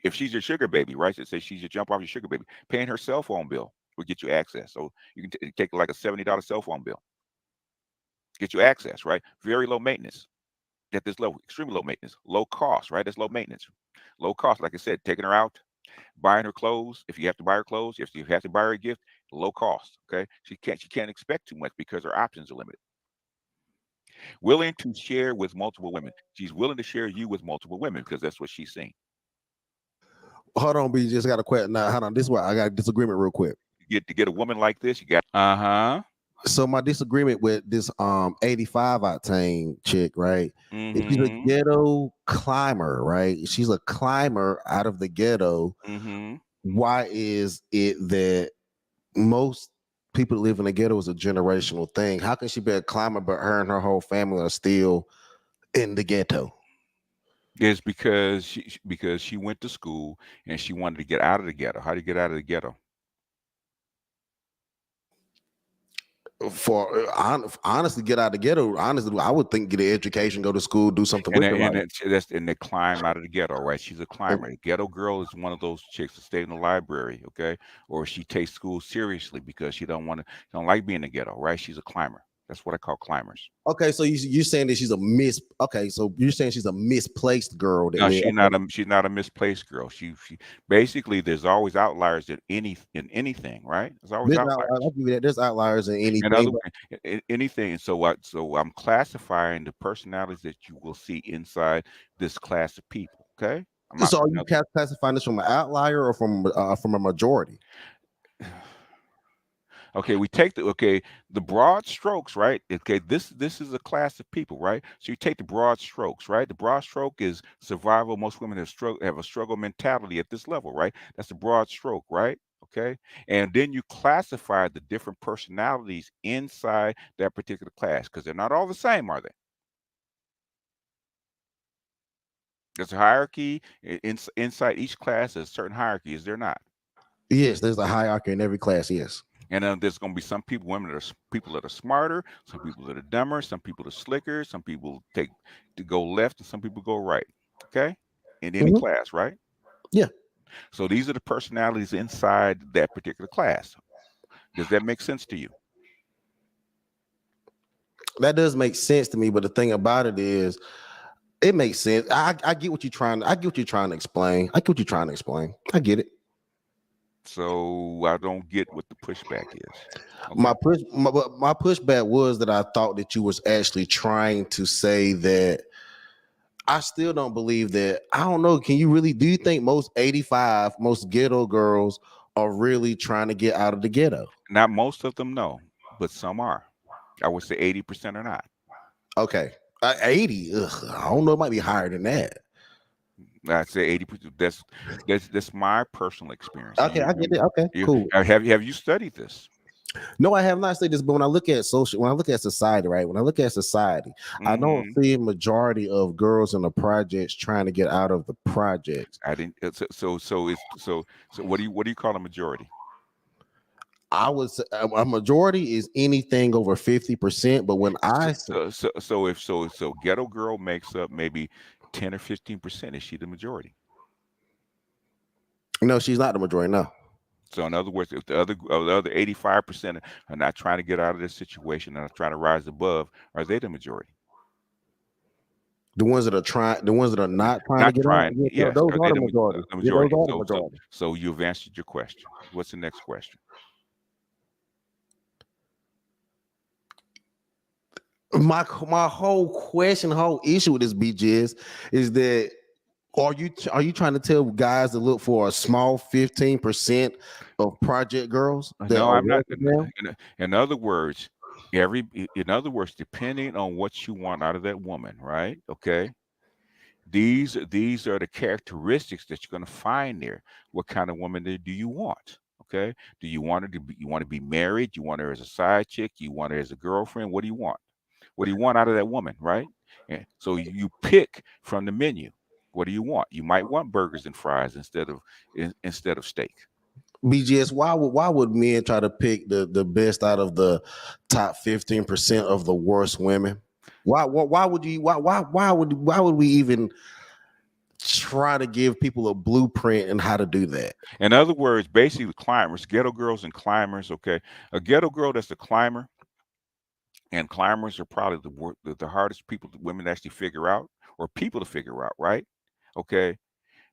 if she's your sugar baby, right? So say she's your jump off your sugar baby, paying her cell phone bill will get you access. So you can take like a $70 cell phone bill, get you access, right? Very low maintenance at this level, extremely low maintenance, low cost, right? That's low maintenance, low cost. Like I said, taking her out, buying her clothes. If you have to buy her clothes, if you have to buy her a gift, low cost. Okay, she can't expect too much because her options are limited. Willing to share with multiple women. She's willing to share you with multiple women because that's what she's seen. Hold on, B. Just got a question. Now, hold on. This is why I got a disagreement real quick. To get a woman like this, you got Uh-huh. So my disagreement with this 85 octane chick, right? If she's a mm-hmm, ghetto climber, right? She's a climber out of the ghetto. mm-hmm. Why is it that most people that live in the ghetto is a generational thing? How can she be a climber, but her and her whole family are still in the ghetto? Is because she went to school and she wanted to get out of the ghetto. How do you get out of the ghetto? Honestly, get out of the ghetto. Honestly, I would think get an education, go to school, do something And with then, your and life. then they climb out of the ghetto, right? She's a climber. The ghetto girl is one of those chicks that stay in the library, okay, or she takes school seriously because she don't like being in the ghetto, right? She's a climber. That's what I call climbers. Okay, so you're saying that she's a miss. Okay, so you're saying she's a misplaced girl that No, live. Okay. she's not a misplaced girl. She basically there's always outliers in anything, right? There's always I'll outliers. give you that. There's outliers in And anything, other but anything. And so I'm classifying the personalities that you will see inside this class of people. Okay, I'm not so are putting you up. classifying this from an outlier or from a majority? Okay, the broad strokes, right? Okay, this is a class of people, right? So you take the broad strokes, right? The broad stroke is survival. Most women have a struggle mentality at this level, right? That's the broad stroke, right? Okay, and then you classify the different personalities inside that particular class because they're not all the same, are they? There's a hierarchy inside each class. There's a certain hierarchy, is there not? Yes, there's a hierarchy in every class. Yes. And there's going to be some people that are smarter, some people that are dumber, some people that are slicker, some people take to go left, and some people go right. Okay, in any Mhm. class, right? Yeah, So these are the personalities inside that particular class. Does that make sense to you? that does make sense to me. But the thing about it is, it makes sense. I get what you're trying. I get what you're trying to explain. I get what you're trying to explain. I get it. So I don't get what the pushback is. Okay. My pushback was that I thought that you was actually trying to say that I still don't believe that. I don't know. Can you really do you think most 85, most ghetto girls are really trying to get out of the ghetto? Not most of them, no, but some are. I would say 80% are not. Okay. 80. Ugh, I don't know. It might be higher than that. I'd say 80%. That's my personal experience. And Okay, I get it. Okay, you cool. have you studied this? No, I have not said this, but when I look at society, right? When I look at society, I don't Hmm. see a majority of girls in the projects trying to get out of the projects. I didn't. So what do you call a majority? I would say a majority is anything over 50%. But when So I so ghetto girl makes up maybe 10 or 15%. Is she the majority? no, she's not the majority. No, So in other words, if the other 85% are not trying to get out of this situation and are trying to rise above, are they the majority? the ones that are not trying to Not get out, trying. yeah, Yes, those are are they the majority. the Yeah, those majority? are the So majority. so you've answered your question. What's the next question? My whole question, whole issue with this BG is that are you trying to tell guys to look for a small 15% of project girls that No, are I'm not. working now? In other words, in other words, depending on what you want out of that woman, right? Okay. These are the characteristics that you're going to find there. What kind of woman do you want? Okay. Do you want her to be, you want to be married? You want her as a side chick? You want her as a girlfriend? What do you want? What do you want out of that woman, right? And so you pick from the menu. What do you want? You might want burgers and fries instead of steak. BGS, why would men try to pick the best out of the top 15% of the worst women? Why would you why would we even try to give people a blueprint and how to do that? In other words, basically climbers, ghetto girls and climbers. Okay, a ghetto girl that's a climber, and climbers are probably the hardest people women actually figure out, or people to figure out, right? Okay,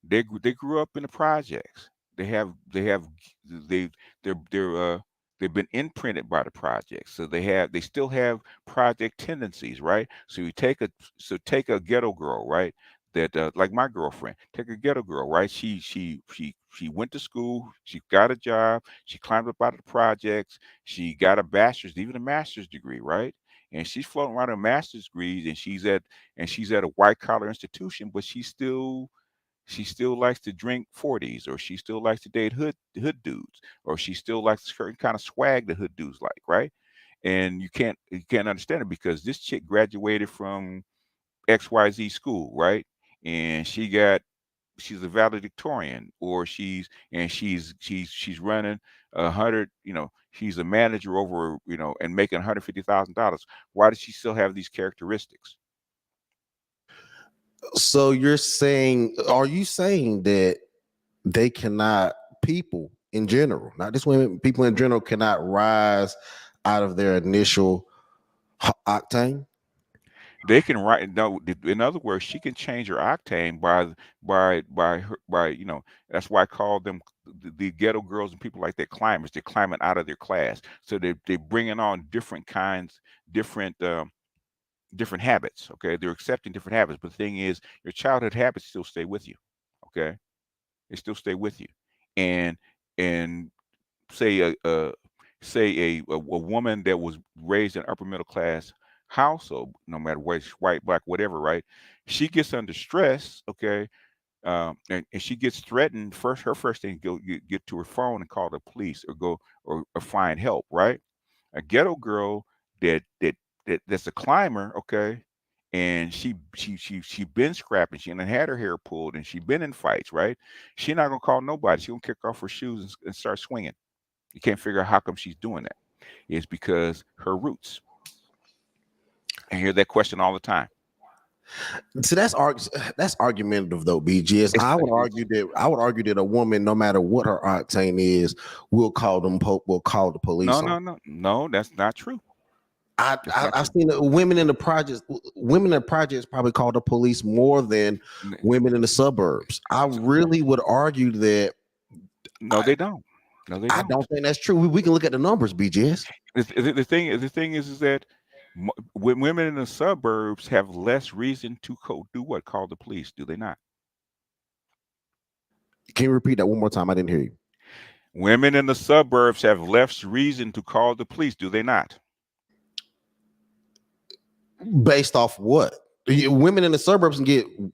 they grew up in the projects. They they've been imprinted by the projects, so they still have project tendencies, right? So take a ghetto girl, right? That like my girlfriend, take a ghetto girl, right? She went to school, she got a job, she climbed up out of the projects, she got a bachelor's, even a master's degree, right? And she's floating around her master's degrees, and she's at a white collar institution, but she still likes to drink 40s, or she still likes to date hood dudes, or she still likes a certain kind of swag that hood dudes like, right? And you can't understand it because this chick graduated from XYZ school, right? And she's a valedictorian, or she's running 100, she's a manager over, and making $150,000. Why does she still have these characteristics? So are you saying that they cannot people in general, not just women, people in general cannot rise out of their initial octane? They can write no. In other words, she can change her octane by that's why I call them the ghetto girls and people like that climbers. They're climbing out of their class, so they bringing on different kinds, different different habits. Okay, they're accepting different habits. But the thing is, your childhood habits still stay with you. Okay, they still stay with you, and and say a woman that was raised in upper middle class household, no matter what, white, black, whatever, right? She gets under stress, okay, and she gets threatened. Her first thing go get to her phone and call the police, or go or find help, right? A ghetto girl that's a climber, okay, and she been scrapping, she done had her hair pulled, and she been in fights, right? She not gonna call nobody. She gonna kick off her shoes and start swinging. You can't figure out how come she's doing that. It's because her roots. I hear that question all the time. See, that's argumentative though, BGS. I would argue that a woman, no matter what her octane is, will call the police No, on. no, no, no. That's not true. That's not I've true. seen women in the projects. Women in the projects probably call the police more than N- women in the suburbs. I so- really would argue that. No, I, they don't. No, they I don't. don't think that's true. We can look at the numbers, BGS. The thing is that when women in the suburbs have less reason to do what? Call the police, do they not? Can you repeat that one more time? I didn't hear you. Women in the suburbs have less reason to call the police, do they not? Based off what? Women in the suburbs can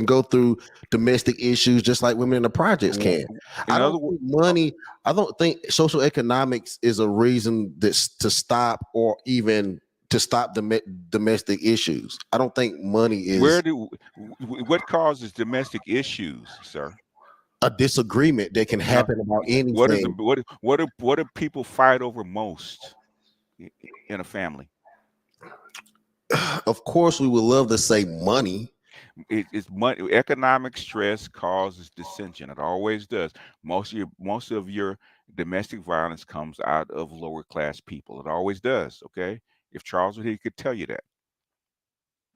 go through domestic issues just like women in the projects W- can. In I other don't words, think money. I don't think social economics is a reason to stop or even to stop domestic issues. I don't think money where is do what causes domestic issues, sir? a disagreement that can No. happen about What is the anything. what do people fight over most in a family? Of course, we would love to say money. It's money. Economic stress causes dissension. It always does. Most of your domestic violence comes out of lower class people. It always does. Okay. If Charles were here, he could tell you that.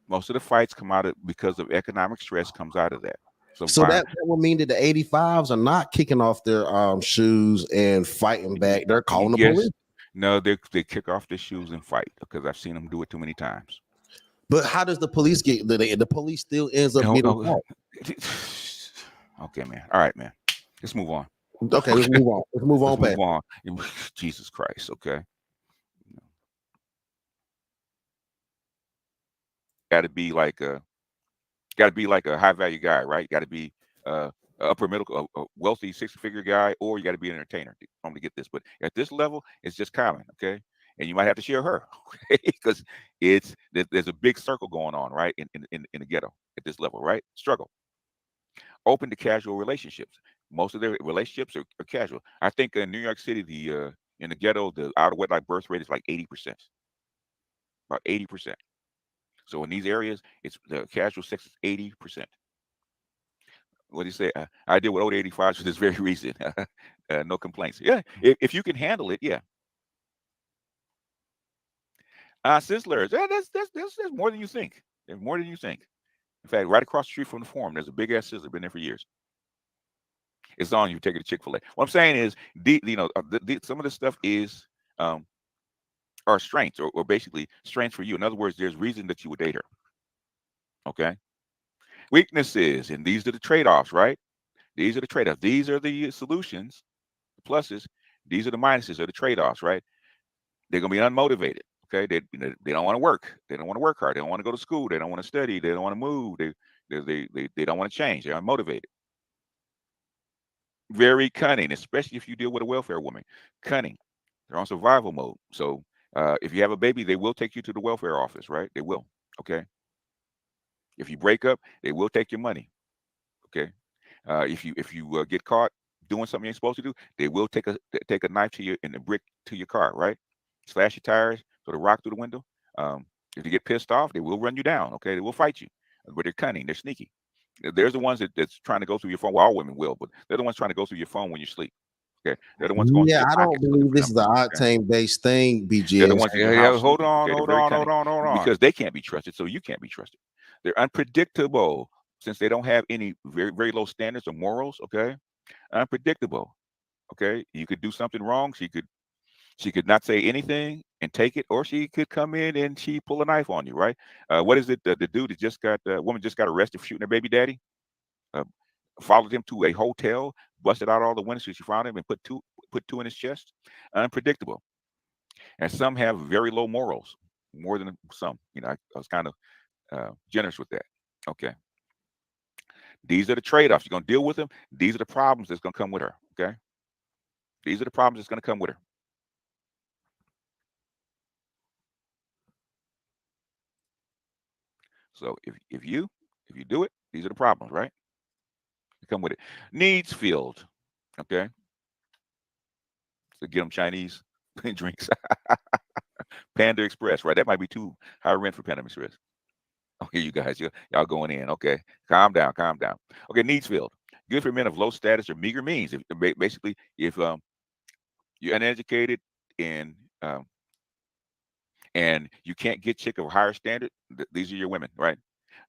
Most of the fights come out of because of economic stress comes out of that. So So that would mean that the 85s are not kicking off their shoes and fighting back. They're calling the yes, police. no, they kick off their shoes and fight because I've seen them do it too many times. But how does the police get the police still ends up Oh, getting oh, caught? okay, man. All right, man. Let's move on. Okay, let's move on. Let's move Let's on move past. on. Jesus Christ. Okay. Got to be like a high value guy, right? Got to be upper middle, wealthy 6-figure guy, or you got to be an entertainer to get this. But at this level, it's just common, okay? And you might have to share her, okay? Because there's a big circle going on, right? In the ghetto at this level, right? Struggle. Open to casual relationships. Most of their relationships are casual. I think in New York City, the in the ghetto, the out of wedlock birth rate is like 80%, about 80%. So in these areas, it's the casual sex is 80%. What do you say? I did with old 85 for this very reason. No complaints. Yeah, if you can handle it, yeah. Sizzlers, yeah, that's more than you think. There's more than you think. In fact, right across the street from the forum, there's a big ass Sizzler, been there for years. It's on you. Take it to Chick-fil-A. What I'm saying is, some of this stuff is um, are strengths or basically strengths for you. In other words, there's reason that you would date her. Okay. Weaknesses, and these are the trade-offs, right? These are the trade-offs. These are the solutions, the pluses. These are the minuses or the trade-offs, right? They're gonna be unmotivated. Okay, they don't want to work. They don't want to work hard. They don't want to go to school. They don't want to study. They don't want to move. They don't want to change. They're unmotivated. Very cunning, especially if you deal with a welfare woman. Cunning. They're on survival mode. So if you have a baby, they will take you to the welfare office, right? They will. Okay. If you break up, they will take your money. Okay. If you get caught doing something you ain't supposed to do, they will take a knife to you and a brick to your car, right? Slash your tires, throw the rock through the window. If you get pissed off, they will run you down. Okay, they will fight you, but they're cunning, they're sneaky. There's the ones that's trying to go through your phone. Well, all women will, but they're the ones trying to go through your phone when you sleep. Okay, they're the ones going through Yeah, your I don't pockets looking believe for this is numbers. an Okay, octane based thing, they're the BGS. ones in Yeah, your yeah. house Hold sleeping. on, Okay, they're hold very on, hold cunning on, hold on. because they can't be trusted, so you can't be trusted. They're unpredictable since they don't have any very low standards or morals. Okay, unpredictable. Okay, you could do something wrong. She could not say anything and take it, or she could come in and she pull a knife on you, right? What is it? The dude that just got woman just got arrested for shooting her baby daddy. Uh, Followed him to a hotel, busted out all the windows. She found him and put two in his chest. Unpredictable, and some have very low morals, more than some. I was kind of generous with that. Okay, these are the trade-offs. You're gonna deal with them. These are the problems that's gonna come with her. Okay, these are the problems that's gonna come with her. So if you do it, these are the problems, right? You come with it. Needs field. Okay. So get them Chinese drinks. Panda Express, right? That might be too high rent for Panda Express. Okay, you guys, y'all going in. Okay, calm down, calm down. Okay, needs field. Good for men of low status or meager means. If basically, if you're uneducated and um, and you can't get chick of a higher standard, these are your women, right?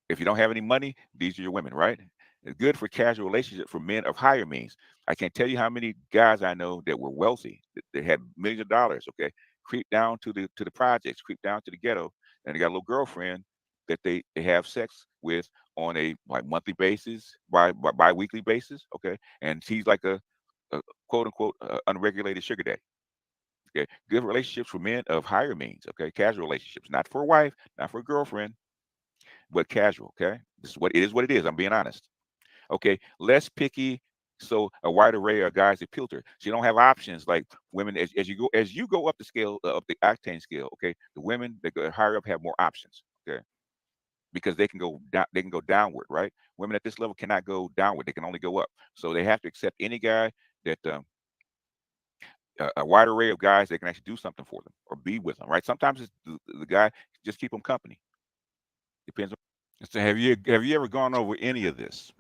If you don't have any money, these are your women, right? It's good for casual relationships for men of higher means. I can't tell you how many guys I know that were wealthy, that had millions of dollars. Okay, creep down to the projects, creep down to the ghetto, and they got a little girlfriend that they have sex with on a like monthly basis, bi weekly basis. Okay, and she's like a quote unquote unregulated sugar daddy. Okay, good relationships for men of higher means. Okay, casual relationships, not for a wife, not for a girlfriend, but casual. Okay, this is what it is. What it is. I'm being honest. Okay, less picky. So a wide array of guys appeal to her. So you don't have options like women as you go up the scale up the octane scale. Okay, the women that go higher up have more options. Okay, because they can go down, they can go downward. Right, women at this level cannot go downward. They can only go up. So they have to accept any guy that a wide array of guys that can actually do something for them or be with them. Right, sometimes it's the guy just keep them company. Depends on. So have you ever gone over any of this?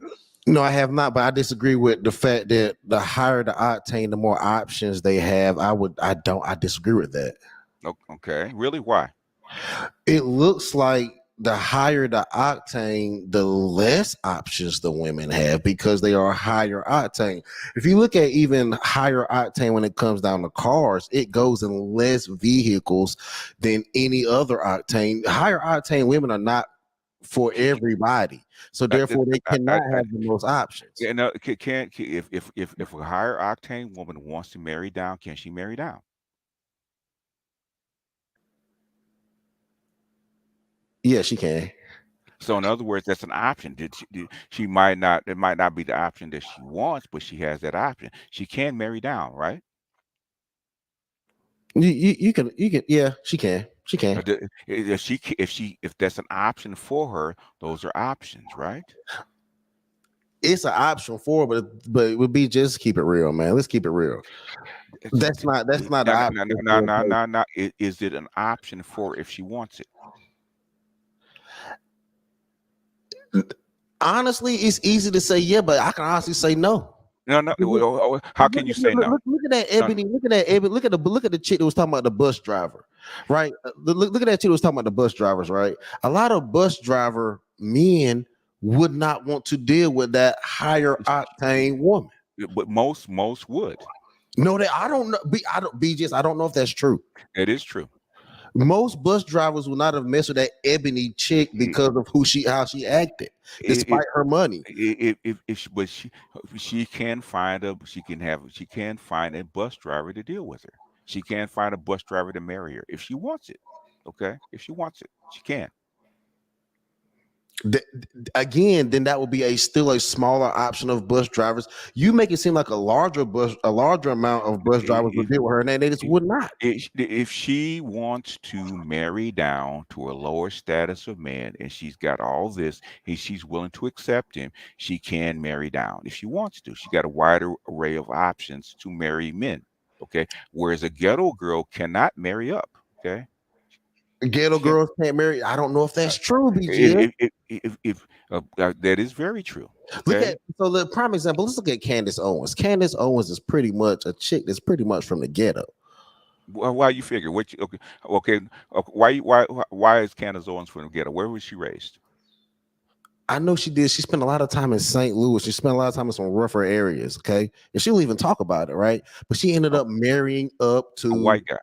No, I have not, but I disagree with the fact that the higher the octane, the more options they have. I disagree with that. Okay, really? Why? It looks like the higher the octane, the less options the women have because they are higher octane. If you look at even higher octane when it comes down to cars, it goes in less vehicles than any other octane. Higher octane women are not for everybody, so I, therefore they cannot I, have the most options. yeah, no, if a higher octane woman wants to marry down, can she marry down? Yeah, she can. So in other words, that's an option. She might not, it might not be the option that she wants, but she has that option. She can marry down, right? You can yeah, she can. If that's an option for her, those are options, right? It's an option for her, but it would be just keep it real, man. Let's keep it real. That's not an No, no, no, option no, for no, her. no, no. Is it an option for her if she wants it? Honestly, it's easy to say yeah, but I can honestly say no. No, no. Look, How can you say no? look at that No, Ebony. Look at that Ebony. Look at the chick that was talking about the bus driver, right? Look at that chick that was talking about the bus drivers, right? A lot of bus driver men would not want to deal with that higher octane woman. but most would. No, that I don't know. I don't BGS. I don't know if that's true. It is true. Most bus drivers would not have messed with that Ebony chick I- because of how she acted, If despite her money. but she can find she can find a bus driver to deal with her. She can find a bus driver to marry her if she wants it. Okay, if she wants it, she can. Th- Again, then that would be a still a smaller option of bus drivers. You make it seem like a larger amount of bus drivers would If deal with her, and they just if would not. if she wants to marry down to a lower status of man and she's got all this and she's willing to accept him, she can marry down if she wants to. She got a wider array of options to marry men. Okay, whereas a ghetto girl cannot marry up. Okay, Ghetto she can. girls can't marry. I don't know if Uh, that's true, BGS. if that is very true. Look Okay, at so the prime example. Let's look at Candace Owens. Candace Owens is pretty much a chick that's pretty much from the ghetto. why you figure? What you, okay. Why is Candace Owens from the ghetto? Where was she raised? I know she did. She spent a lot of time in St. Louis. She spent a lot of time in some rougher areas. Okay, and she'll even talk about it, right? But she ended A, up marrying up a to white guy.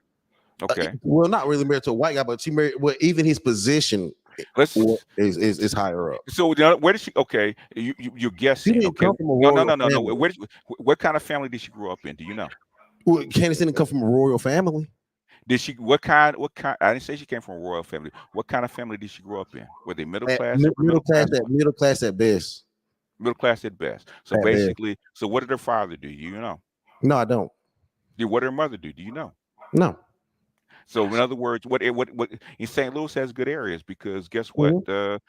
Okay, well, not really married to a white guy, but she married. Well, even his position let's. is higher up. So where did she? Okay, you're She guessing. didn't Okay, come from a no, no, royal no, no, no. family. What kind of family did she grow up in? Do you know? Well, Candace didn't come from a royal family. Did she? What kind? What kind? I didn't say she came from a royal family. What kind of family did she grow up in? Were they middle class, upper Middle middle class class, middle class at best. middle class at best? So At best. basically, so what did her father do? You know? No, I don't. What did her mother do? Do you know? No. So in other words, what in St. Louis has good areas because guess what? Mhm.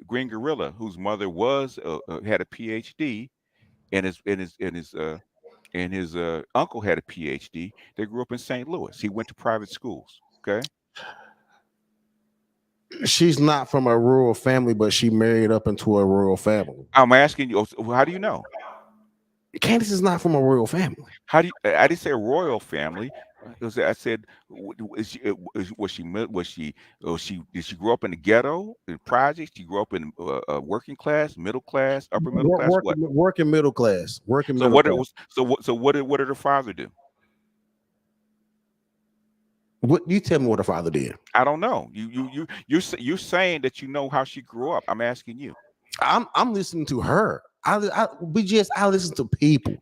Green Gorilla, whose mother was had a PhD, and his uncle had a PhD. They grew up in St. Louis. He went to private schools. Okay, She's not from a rural family, but she married up into a rural family. I'm asking you. How do you know? Candace is not from a royal family. How do you, I didn't say a royal family. I said, is she, was she, did she grow up in the ghetto, in projects? She grew up in working class, middle class, upper middle class? What? Working middle class. Working So middle what it class. was? So what did her father do? What you tell me what her father did? I don't know. You're saying that you know how she grew up. I'm asking you. I'm listening to her. I listen to people.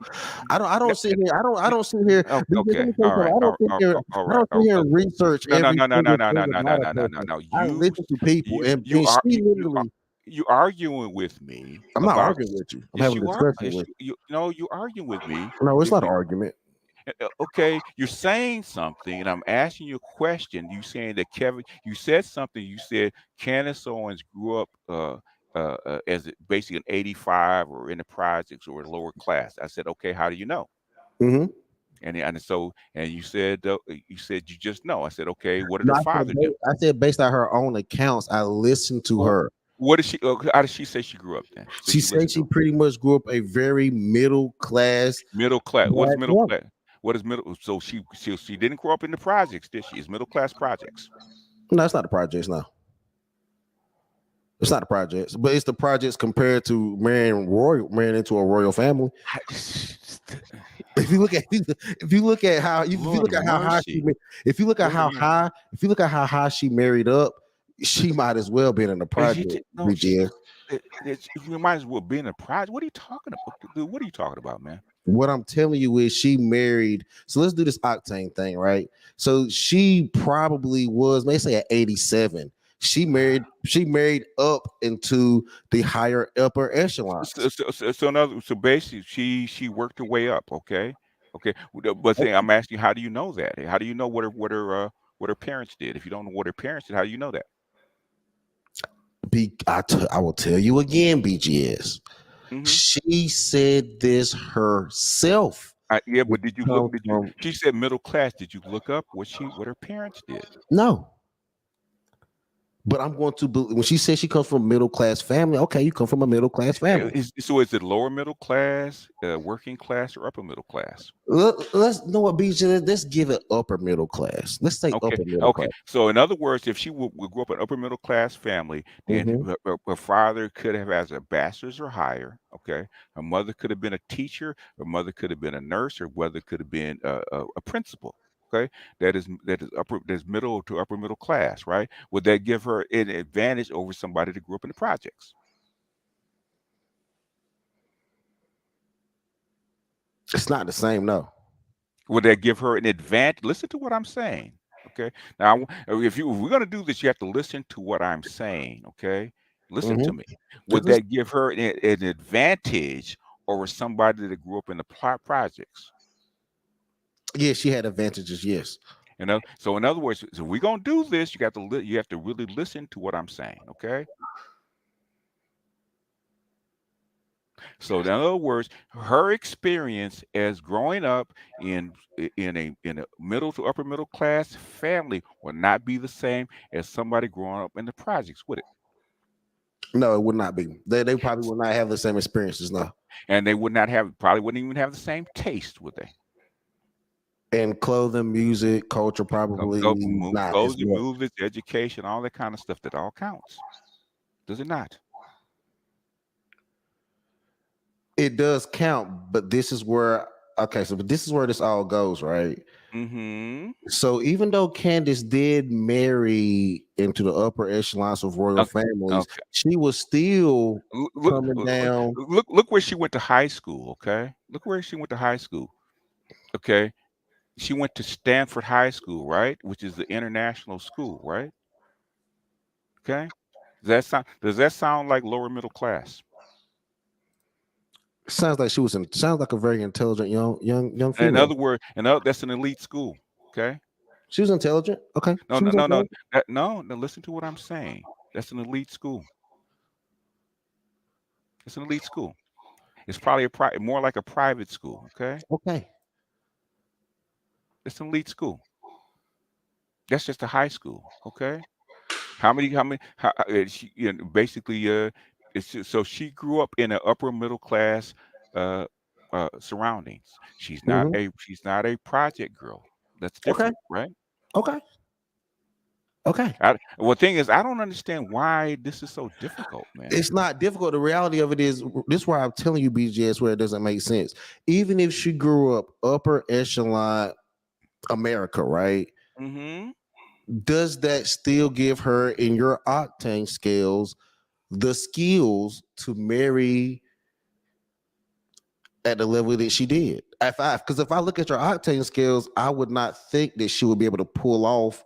I No, don't sit here. I don't sit here. Let okay. me tell you All something. right. I don't sit here. All I right. don't sit here and research No, no, every no, no, no, single no, thing no, no, no, about a no, no, no, person. no. I listen to people, and You she are literally. you arguing with me I'm not about. arguing with you. I'm Yes, having a you are. discussion Yes, with you no, you're arguing with me. you. No, it's You, not an you argument. okay? You're saying something, and I'm asking you a question. You saying that Kevin? You said something. You said Candace Owens grew up as basically an 85 or in the projects or lower class. I said, okay. How do you know? Mm-hmm. And you said you just know. I said, okay. What did No, her father do? I said based on her own accounts, I listened to Wh- her. What did she? How did she say she grew up then? She Since you said listened she to her. pretty much grew up a very middle class Middle class. What is black middle woman. class? What is middle? So she didn't grow up in the projects, did she? It's middle class projects. No, it's not the projects. No, it's not the projects, but it's the projects compared to marrying into a royal family. If you look at if you Lord look of at how high mercy. if you look at Lord of how mercy. high if you look at how high she married up, she might as well been in the And she project. did no. BGS. You might as well be in a project. What are you talking about, dude? What are you talking about, man? What I'm telling you is she married. So let's do this octane thing, right? So she probably was, may say at 87. She married up into the higher upper So, echelons. so, so, so, so basically, she worked her way up. Okay, okay. But saying, I'm asking you, how do you know that? How do you know what her parents did? If you don't know what her parents did, how do you know that? I will tell you again, BGS. Hmm. She said this herself. Yeah, It but did you look? comes Did you? from She said middle class. Did you look up what her parents did? no. But I'm going to when she says she comes from a middle class family. Okay, you come from a middle class family. So is it lower middle class, working class, or upper middle class? Let's know what BGS. Let's give it upper middle class. Let's say Okay, upper middle okay. class. So in other words, if she would grow up in an upper middle class family, then Mhm. her father could have as a bachelor's or higher. Okay, her mother could have been a teacher, her mother could have been a nurse, her mother could have been a principal. Okay, that is upper, that's middle to upper middle class, right? Would that give her an advantage over somebody that grew up in the projects? It's not the same, no. Would that give her an advantage? Listen to what I'm saying. Okay. Now, if we're going to do this, you have to listen to what I'm saying. Okay. Listen Hmm. to me. Would that give her an advantage over somebody that grew up in the projects? Yeah, she had advantages. Yes. You know. So in other words, so we're going to do this. You have to really listen to what I'm saying. Okay. So in other words, her experience as growing up in a middle to upper middle class family will not be the same as somebody growing up in the projects, would it? No, it would not be. They probably would not have the same experiences now. And they would not have probably wouldn't even have the same taste, would they? And clothing, music, culture, probably not as Clothes, much. movies, education, all that kind of stuff that all counts. Does it not? It does count, but this is where okay, so but this is where this all goes, right? Mm-hmm. So even though Candace did marry into the upper echelons of royal Okay. families, Okay. she was still Look, coming down. look where she went to high school. Okay. Look where she went to high school. Okay. She went to Stanford High School, right? Which is the international school, right? Okay. Does that sound like lower middle class? Sounds like sounds like a very intelligent young In female. other words, that's an elite school. Okay. She was intelligent. Okay, No, she no, was no, no. intelligent. No, listen to what I'm saying. That's an elite school. It's an elite school. It's probably more like a private school. Okay. Okay, It's an elite school. That's just a high school. Okay. She, basically, so she grew up in an upper middle class uh, surroundings. Mhm. She's not a project girl. That's Okay. different, right? Okay. Okay. Well, thing is, I don't understand why this is so difficult, man. It's not difficult. The reality of it is, this is why I'm telling you, BGS, where it doesn't make sense. Even if she grew up upper echelon America, right? Mm-hmm. Does that still give her in your octane scales the skills to marry at the level that she did at five? Because if I look at your octane scales, I would not think that she would be able to pull off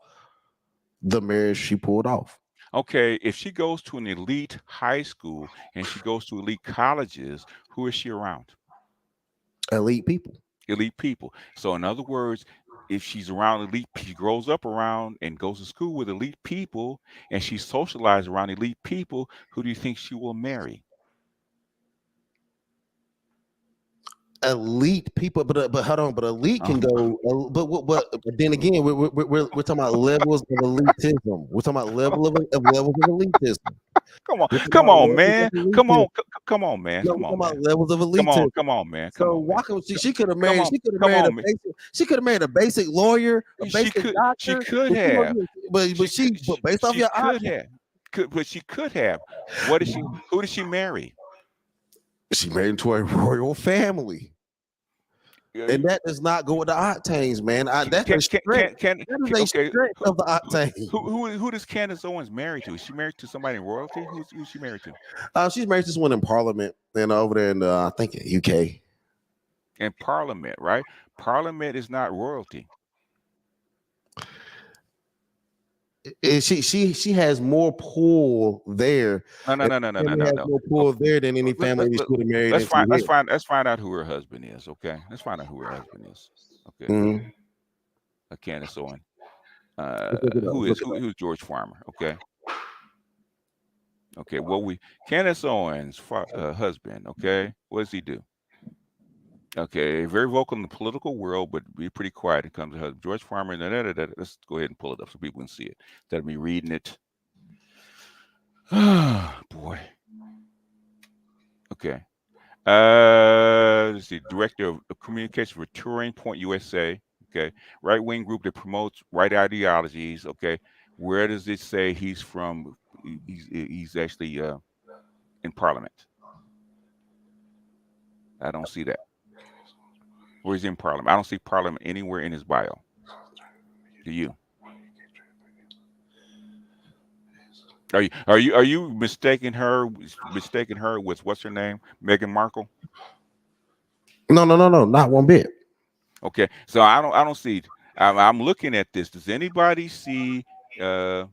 the marriage she pulled off. Okay, if she goes to an elite high school and she goes to elite colleges, who is she around? Elite people. Elite people. So, in other words, if she's around she grows up around and goes to school with elite people, and she's socialized around elite people, who do you think she will marry? Elite people, but hold on, but elite can Oh, go. But then again, we're talking about levels of elitism. We're talking about levels of elitism. We're talking come about on, levels of man. elitism. Come on, man. No, we're Come talking on, about man. levels of elitism. Come on, man. Come So on, man. why could she could have Come married? on, She could have come married a on, man. basic. She could have married a basic lawyer, a basic She doctor. could But you know, have. but based off She your could option, have. But she could have. What is she? Who did she marry? she married into a royal family. Uh, And that does not go with the octanes, man. That's a stretch. That is a Okay? stretch of the Who, octane. who does Candace Owens marry to? Is she married to somebody in royalty? Who's she married to? She's married to this one in Parliament and over there in I think UK. In Parliament, right? Parliament is not royalty. She has more pull there. No, no, And no, no, no, the no, family no, has no. more pull Okay, there than any family that she would have married into here. let's find out who her husband is. Okay, let's find out who her husband is. Okay, Mhm. Candace Owens. Let's look it up. Let's look it up. Who's George Farmer? Okay, okay. Candace Owens' husband. Okay, what does he do? Okay, very vocal in the political world, but be pretty quiet when it comes to husband. George Farmer. Da, da, da, da, let's go ahead and pull it up so people can see it. Instead of me reading it. Boy. Okay. Let's see. Director of Communication for Turing Point USA. Okay. Right wing group that promotes right ideologies. Okay. Where does it say he's from? He's actually in Parliament. I don't see that. Where he's in Parliament. I don't see Parliament anywhere in his bio. Do you? Are you mistaking her with what's her name? Meghan Markle? No, not one bit. Okay. So I don't see I'm looking at this. Does anybody see uh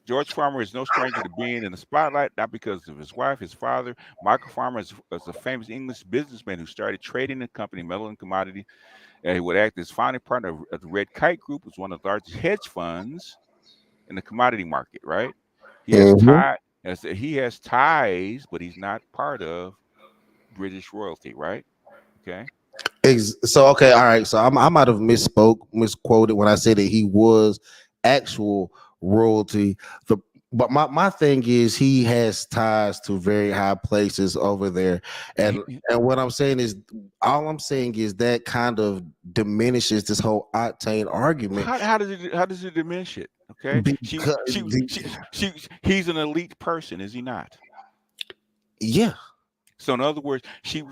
George Farmer is no stranger to being in the spotlight, not because of his wife, his father. Michael Farmer is a famous English businessman who started trading the company, metal and commodity. He would act as founding partner of the Red Kite Group, was one of the largest hedge funds in the commodity market, right? He has Mhm. tie, as he has ties, but he's not part of British royalty, right? Okay. So okay, all right. So I might have misquoted when I said that he was actual royalty. The but my thing is he has ties to very high places over there, and what I'm saying is all I'm saying is that kind of diminishes this whole octane argument How does it diminish it? Okay. because He's an elite person, is he not? yeah. So in other words, she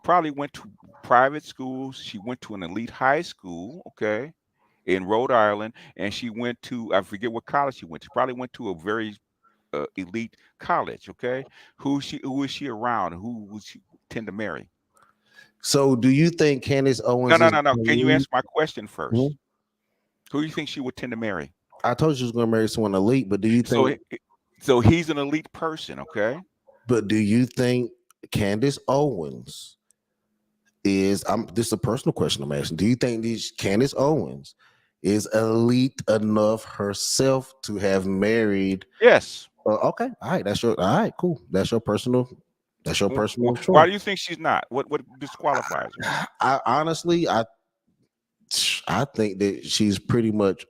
probably went to private schools. She went to an elite high school, okay, in Rhode Island, and she went to I forget what college she went to. Probably went to a very elite college, okay. Who is she around? Who would she tend to marry? So do you think Candace No, Owens no, is? no, no. Can you answer my question Mhm. first? Who do you think she would tend to marry? I told you she was going to marry someone elite, but do you So, think? so he's an elite person, okay? But do you think Candace Owens is? This is a personal question I'm asking. Do you think these Candace Owens is elite enough herself to have married? Yes. Okay, all right. All right. Cool. That's your personal. That's your personal Why choice. do you think she's not? What disqualifies her? I honestly, I think that she's pretty much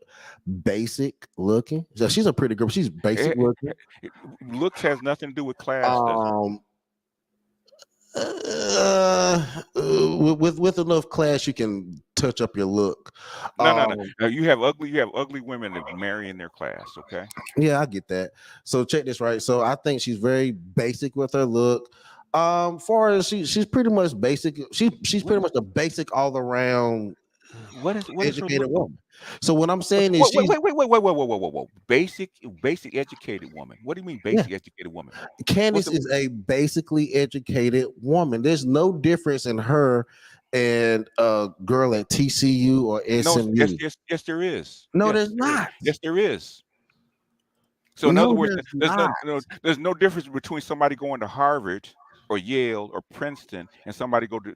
basic looking. So she's a pretty girl. She's basic Eh, looking. eh, looks has nothing to do with class, does it? Um, with enough class, you can touch up your look. No, no, no. Um, You have ugly women that marry in their class. Okay. yeah, I get that. So check this right. So I think she's very basic with her look. Far as she's pretty much basic. She's What pretty much a basic all around what is her educated look? woman. So what I'm saying is she's Whoa. Basic educated woman. What do you mean yeah. basic educated woman? What's Candace the is a basically educated woman. There's no difference in her and a girl at TCU or no? SMU. Yes, there is. No, Yes, there's there is. not. Yes, there is. So in other No, words, there's not. there's no difference between somebody going to Harvard or Yale or Princeton and somebody going to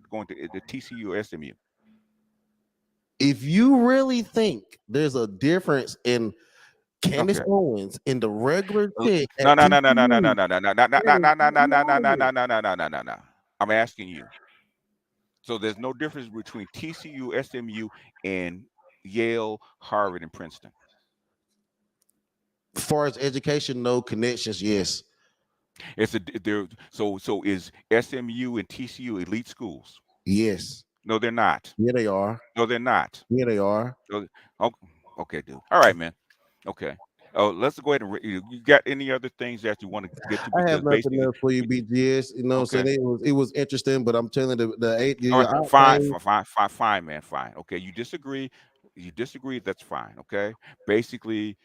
the TCU or SMU. If you really think there's a difference in Candace Okay. Owens and the regular chick No, at no, no, no, no, no, no, TCU, no, no, no, no, no, there no, is no, no, no, no, no, no, no. no, no, no, no, no, no. I'm asking you. So there's no difference between TCU, SMU, and Yale, Harvard, and Princeton. As far as education, no connections. Yes, It's a there. So is SMU and TCU elite schools? yes, No, they're not. yeah, they are. No, they're not. Yeah, they are. So, oh, okay, dude. All right, man. Okay. Oh, let's go ahead and you got any other things that you want to get to I because have nothing basically, else for you, BGS. You know what I'm okay. saying? It was interesting, but I'm telling the eight All your right, fine, octane. fine, man, fine. Okay, you disagree. You disagree. That's fine. Okay. Basically,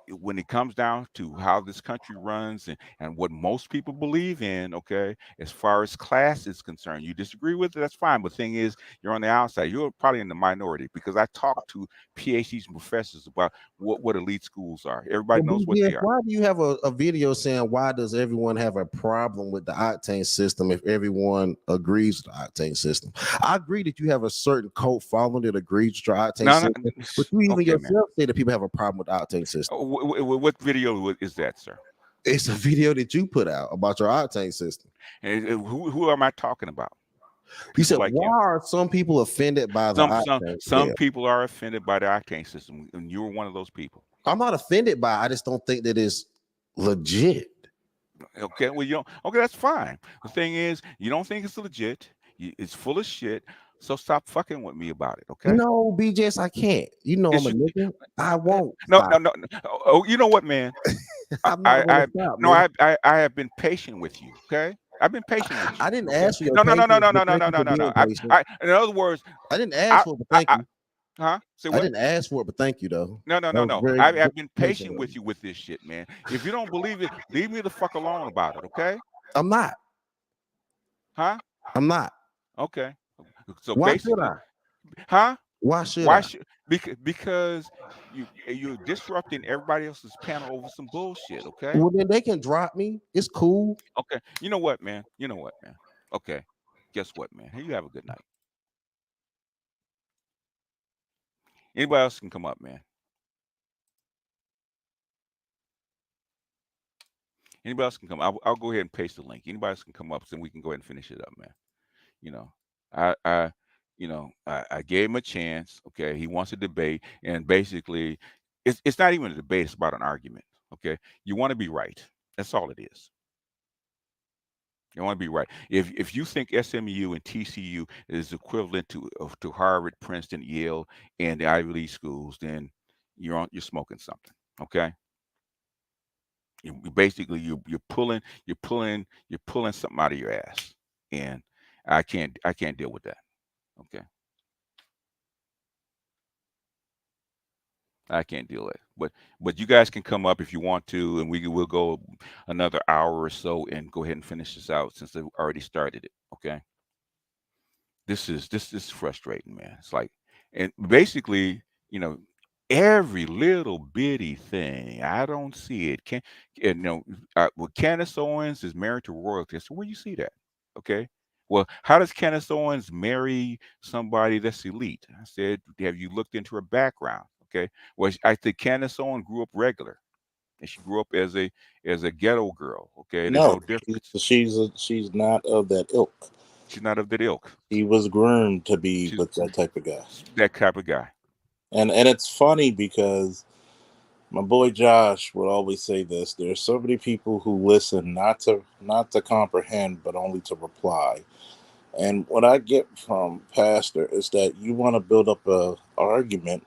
when it comes down to how this country runs and what most people believe in, okay, as far as class is concerned, you disagree with it. That's fine. But the thing is, you're on the outside. You're probably in the minority because I talked to PhDs and professors about what elite schools are. Everybody Well, knows what BGS, they are. why do you have a video saying why does everyone have a problem with the octane system if everyone agrees with the octane system? I agree that you have a certain cult following that agrees with your octane No, no. system, but you even Okay, man. yourself say that people have a problem with the octane system. What video is that, sir? It's a video that you put out about your octane system. And who am I talking about? You People said, like why you. are some people offended by the octane Some scale? people are offended by the octane system, and you were one of those people. I'm not offended by it. I just don't think that it's legit. Okay, well you don't. Okay, that's fine. The thing is, you don't think it's legit. It's full of shit. So stop fucking with me about it. Okay? No, BJS, I can't. You know I'm Yes, a you. nigga. I won't No, stop. no, no. No. Oh, you know what, man? I'm not gonna I stop, no, nigga. I have been patient with you. Okay, I've been patient with I you. didn't Okay. ask for your No, no, no, no, patience, no, but no, no, thank no, you no, for no, being no. patient. In other words, I didn't ask for it, but thank you. huh? Say I what? didn't ask for it, but thank you though. No, no, That no, was no. very I've been patient patient of with you. you with this shit, man. If you don't believe it, leave me the fuck alone about it, okay? I'm not. Huh? I'm not. Okay. So Why should basically, I? huh? Why should Why I? should because you're disrupting everybody else's panel over some bullshit, okay? Well, then they can drop me. It's cool. Okay. You know what, man? You know what, man? Okay. Guess what, man? You have a good night. Anybody else can come up, man. Anybody else can come. I'll go ahead and paste the link. Anybody else can come up, so we can go ahead and finish it up, man. You know, I I gave him a chance. Okay, he wants a debate, and basically, it's not even a debate. It's about an argument. Okay, you want to be right. That's all it is. You want to be right. If you think SMU and TCU is equivalent to Harvard, Princeton, Yale, and the Ivy League schools, then you're smoking something. Okay, basically you're pulling something out of your ass, and I can't deal with that. Okay. I can't deal it. But you guys can come up if you want to, and we'll go another hour or so and go ahead and finish this out since they already started it. Okay. This is frustrating, man. It's like, and basically, you know, every little bitty thing. I don't see it. Can and, well, Candace Owens is married to royalty. So where you see that? Okay. Well, how does Candace Owens marry somebody that's elite? I said, have you looked into her background? Okay. Well, I think Candace Owens grew up regular, and she grew up as a ghetto girl. Okay. There's no No, difference. she's not of that ilk. She's not of that ilk. She was groomed to be She's with that type of guy. that type of guy. And it's funny because my boy Josh would always say this: there's so many people who listen not to comprehend, but only to reply. And what I get from Pastor is that you want to build up a argument,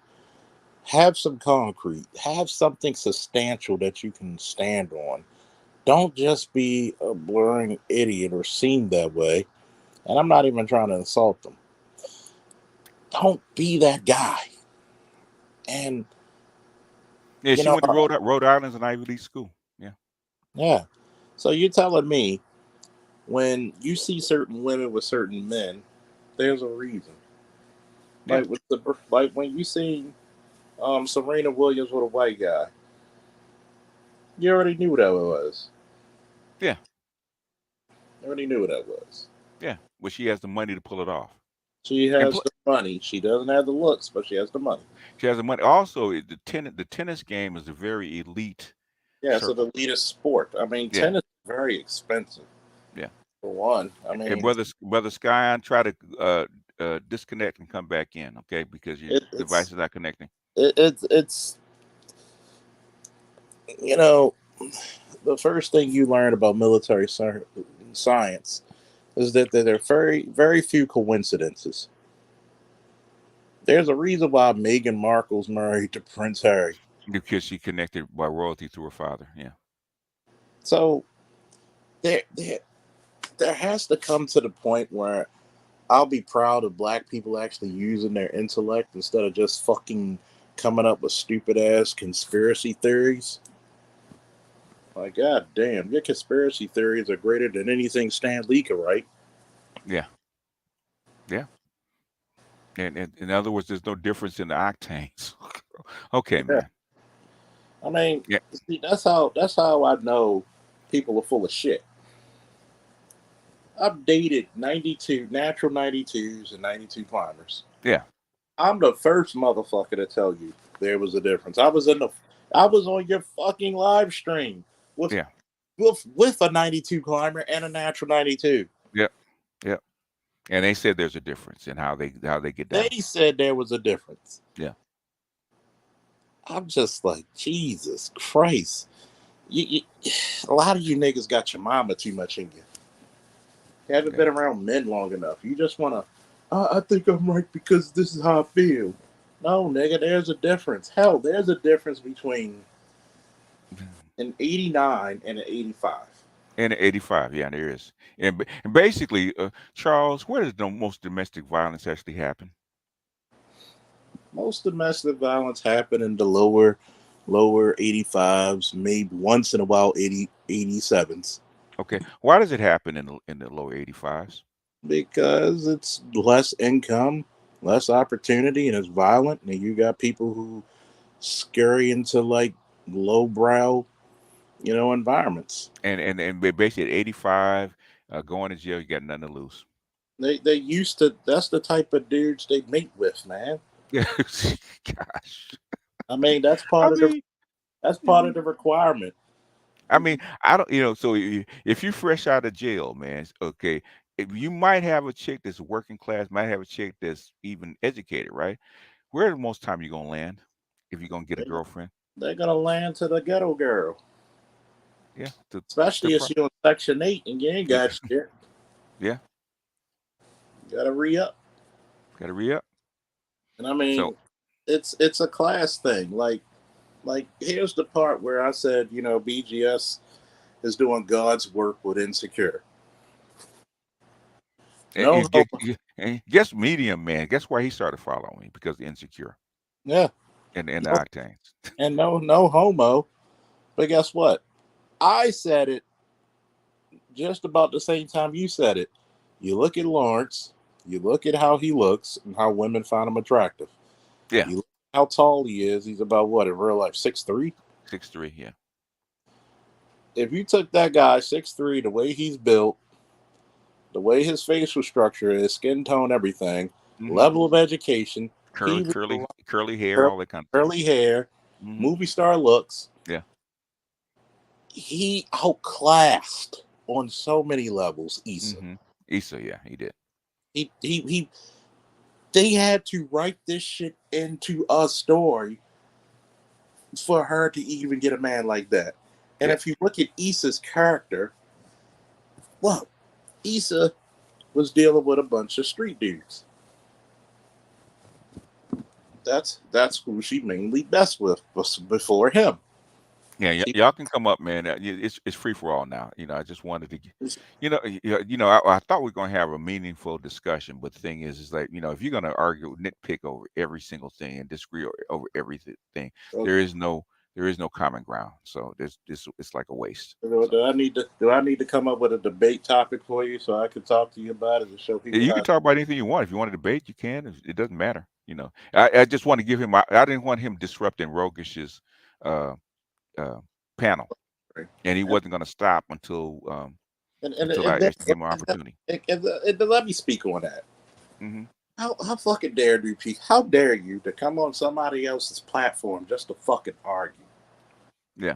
have some concrete, have something substantial that you can stand on. Don't just be a blurring idiot or seem that way. And I'm not even trying to insult them. Don't be that guy. And Yeah, you she know, went to Rhode Island's an Ivy League school. Yeah. yeah. So you're telling me when you see certain women with certain men, there's a reason. Yeah. Like when you see Serena Williams with a white guy, you already knew what that was. Yeah. You already knew what that was. Yeah. Well, she has the money to pull it off. She And has the money. She doesn't have the looks, but she has the money. she has the money. Also, the tennis game is a very elite Yeah, it's an circle. elitist sport. I mean, Yeah. tennis is very expensive Yeah. for one. I And mean, brother Skyon, try to disconnect and come back in, okay? Because your it, device it's is not connecting. it's you know the first thing you learn about science is that there are very few coincidences. There's a reason why Meghan Markle's married to Prince Harry. Because she connected by royalty through her father. Yeah. So there, there, there has to come to the point where I'll be proud of black people actually using their intellect instead of just fucking coming up with stupid ass conspiracy theories. Like, god damn, your conspiracy theories are greater than anything Stan Lee could write. Yeah. Yeah. And in other words, there's no difference in the octanes. Okay, Yeah. man. I mean, Yeah. see, that's how I know people are full of shit. I've dated 92 natural 92s and 92 climbers. Yeah. I'm the first motherfucker to tell you there was a difference. I was on your fucking live stream with Yeah. with a 92 climber and a natural 92. Yep. Yep. And they said there's a difference in how they get They down. said there was a difference. Yeah. I'm just like, Jesus Christ. A lot of you niggas got your mama too much in you. You haven't Yeah. been around men long enough. You just want to, I think I'm right because this is how I feel. No, nigga, there's a difference. Hell, there's a difference between an 89 and an 85. And 85, yeah, there is. And basically, Charles, where does the most domestic violence actually happen? Most domestic violence happen in the lower 85s, maybe once in a while 87s. Okay, why does it happen in the lower 85s? Because it's less income, less opportunity, and it's violent. And you got people who scurry into like lowbrow, environments. And basically at 85, going to jail, you got nothing to lose. They used to. That's the type of dudes they mate with, man. Yeah, gosh. I mean, that's I part of the mean, that's part of the requirement. I mean, I don't, so if you fresh out of jail, man, okay, if you might have a chick that's working class, might have a chick that's even educated, right? Where the most time you gonna land if you're gonna get a They- girlfriend? They're gonna land to the ghetto girl, Yeah, the especially if pro- she on Section 8 and you ain't yeah, got shit. yeah, You gotta re up. gotta re up. And I So mean, it's a class thing. Like here's the part where I said, BGS is doing God's work with Insecure. and, No and get, homo. and guess Medium Man. Guess why he started following me because of Insecure Yeah. and the No, Octanes. and no homo. But guess what? I said it just about the same time you said it. You look at Lawrence, you look at how he looks and how women find him attractive. Yeah, You look at how tall he is. He's about what in real life 6'3". 6'3". Yeah. If you took that guy 6'3", the way he's built, the way his facial structure is, skin tone, everything, Hmm. level of education, Curly, TV, curly, curly hair, cur- all that kind of stuff. curly hair, Hmm. movie star looks, Yeah. he outclassed on so many levels. Issa. Hmm. Issa, yeah, he did. He They had to write this shit into a story for her to even get a man like that. And Yeah, if you look at Issa's character, well, Issa was dealing with a bunch of street dudes. That's who she mainly messed with before him. yeah, She y'all can come up, man. It's free for all now. I just wanted to, I thought we were gonna have a meaningful discussion, but the thing is like, if you're gonna argue, nitpick over every single thing and disagree over everything, there is no there is no common ground. So there's this it's like a waste. So do I need to come up with a debate topic for you so I can talk to you about it and show people you can how? talk about anything you want. If you want to debate, you can. It doesn't matter. I just want to give him. I didn't want him disrupting Rogish's uh, uh, panel, and he wasn't going to stop until I actually gave him an opportunity. And let me speak on that. Hmm. How fucking dare you, Pete? How dare you to come on somebody else's platform just to fucking argue? Yeah.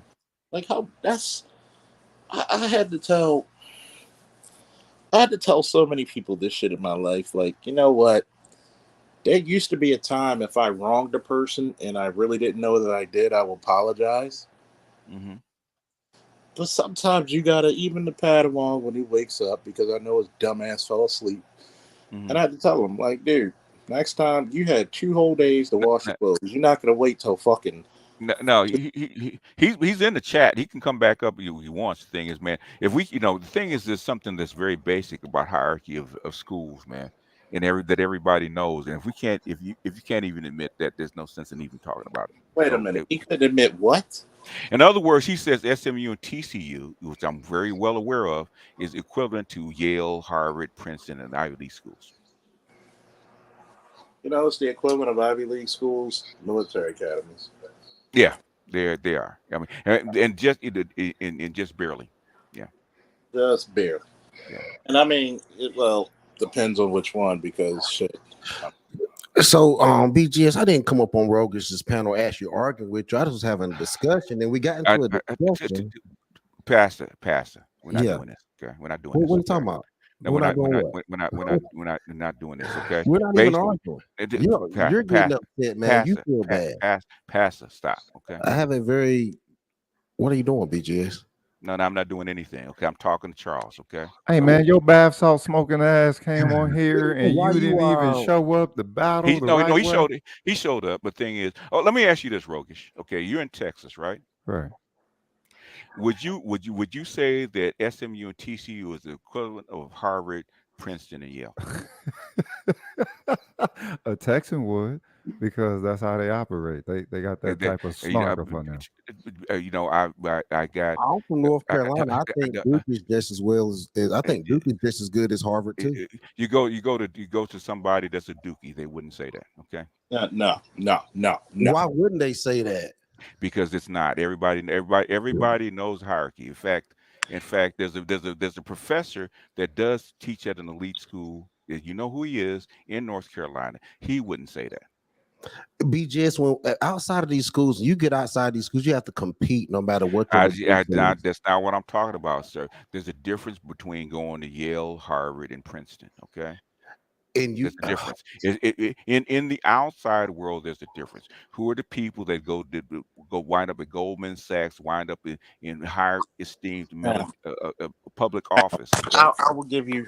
Like how that's I had to tell so many people this shit in my life. Like, you know what? There used to be a time if I wronged a person and I really didn't know that I did, I would apologize. Hmm. But sometimes you gotta even the Padawan when he wakes up because I know his dumbass fell asleep. Hmm. And I had to tell him, like, dude, next time you had 2 whole days to No, wash no, your clothes. You're not gonna wait till fucking. no, he's in the chat. He can come back up if he wants. The thing is, man, if we, the thing is, there's something that's very basic about hierarchy of schools, man, and that everybody knows. And if you can't even admit that, there's no sense in even talking about it. Wait a So minute. He could admit what? in other words, he says SMU and TCU, which I'm very well aware of, is equivalent to Yale, Harvard, Princeton, and Ivy League schools. You know, it's the equivalent of Ivy League schools, military academies. Yeah, they are. I mean, and just barely. Yeah, Just barely. yeah. And I mean, well, depends on which one because shit. So, BGS, I didn't come up on Rogish's panel actually arguing with you. I just was having a discussion, and we got I, into a I, discussion. Pastor. We're not Yeah. doing this. Okay, we're not doing What this. are you Okay. talking about? No, We're not doing what? we're not doing this. Okay. We're not even Based, arguing. Pastor, You're getting upset, man. You feel bad. Pastor, stop. Okay. I have a very. What are you doing, BGS? No, I'm not doing anything. Okay, I'm talking to Charles. Okay. Hey So man, your bath salt smoking ass came on here and Why you you didn't even show up the battle he the no right no way. he showed up. But thing is, let me ask you this, Rogish. Okay, you're in Texas, right? Right. Would you say that SMU and TCU is the equivalent of Harvard, Princeton, and Yale? A Texan would, because that's how they operate. They got that That, type of you know, snark up on them. I got I'm from North I, Carolina. I think Duke is just as well as I think Duke is just as good as Harvard too. you go to somebody that's a Dookie, they wouldn't say that, okay? No. Why wouldn't they say that? Because it's not. Everybody knows hierarchy. In fact, there's a professor that does teach at an elite school. You know who he is in North Carolina. He wouldn't say that. BGS, when outside of these schools, you get outside these schools, you have to compete no matter what the That's not what I'm talking about, sir. There's a difference between going to Yale, Harvard, and Princeton. Okay. and you There's a difference. In the outside world, there's a difference. Who are the people that go wind up at Goldman Sachs, wind up in higher esteemed public office? Okay, I will give you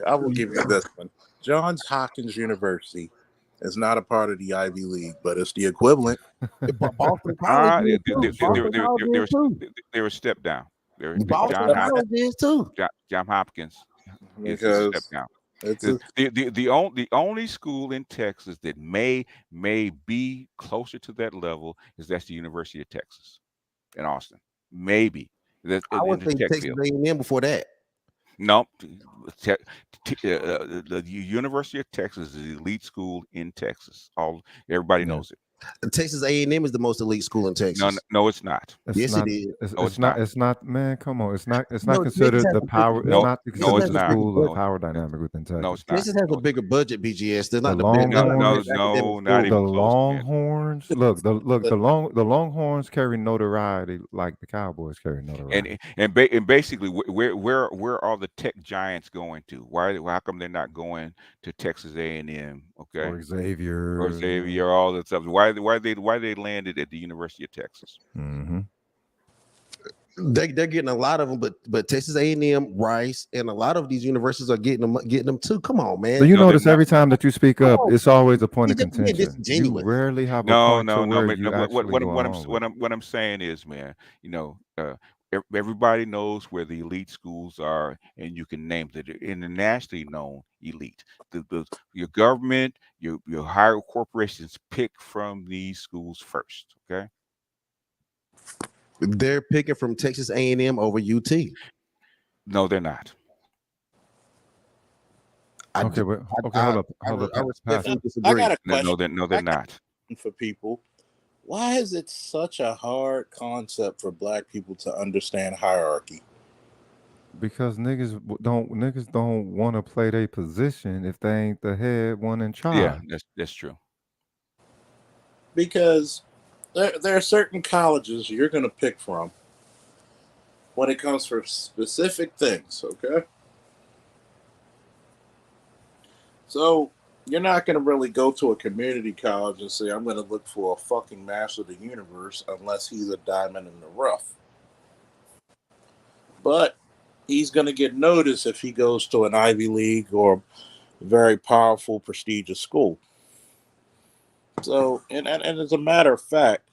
this one. Johns Hopkins University is not a part of the Ivy League, but it's the equivalent. Boston College is too. Boston College is too. they're a step down. Boston College is too. John Hopkins is a step Because down. it's The only school in Texas that may be closer to that level that's the University of Texas in Austin. Maybe that's I in would the think tech Texas field. A&M before that. No, the University of Texas is the elite school in Texas. Everybody Yeah. knows it. Texas A&M is the most elite school in No, Texas. no, it's not. It's Yes, not. it is. It's, No, it's it's not. not. It's not. Man, come on. It's not No, Texas considered has the a bigger power. It's No, budget. not Texas no, considered it's has the a not. bigger school of budget. No, power dynamic within no, Texas. it's not. Texas has No, a bigger budget. BGS. They're The not the best. They're not the no, best Longhorns, academic no, not school. the even close, man. Longhorns. Look, the Longhorns carry notoriety like the Cowboys carry notoriety. And basically, where are the tech giants going to? How come they're not going to Texas A&M? Okay, Or or Xavier. Xavier, all that stuff. Why they landed at the University of Texas? Mm-hmm. They're getting a lot of them, but Texas A&M, Rice, and a lot of these universities are getting them too. Come on, So man. you No, they're notice not. every time that you speak Come up, on. it's always a point He's of just being contention. You disingenuous. rarely have a No, point to no, no. where But no, you actually go along with. what I'm saying is, man, everybody knows where the elite schools are, and you can name the internationally known elite. Your government, your higher corporations pick from these schools first. Okay. They're picking from Texas A&M over UT. No, they're not. Okay, but okay, hold up, I Pastor. respectfully I disagree. got a No, question. they're I got not. a question for people. Why is it such a hard concept for black people to understand hierarchy? Because niggas don't want to play their position if they ain't the head one in Yeah, charge. that's true. Because there are certain colleges you're going to pick from when it comes for specific things, okay? So you're not going to really go to a community college and say, I'm going to look for a fucking master of the universe unless he's a diamond in the rough. But he's going to get noticed if he goes to an Ivy League or very powerful, prestigious school. So, and as a matter of fact,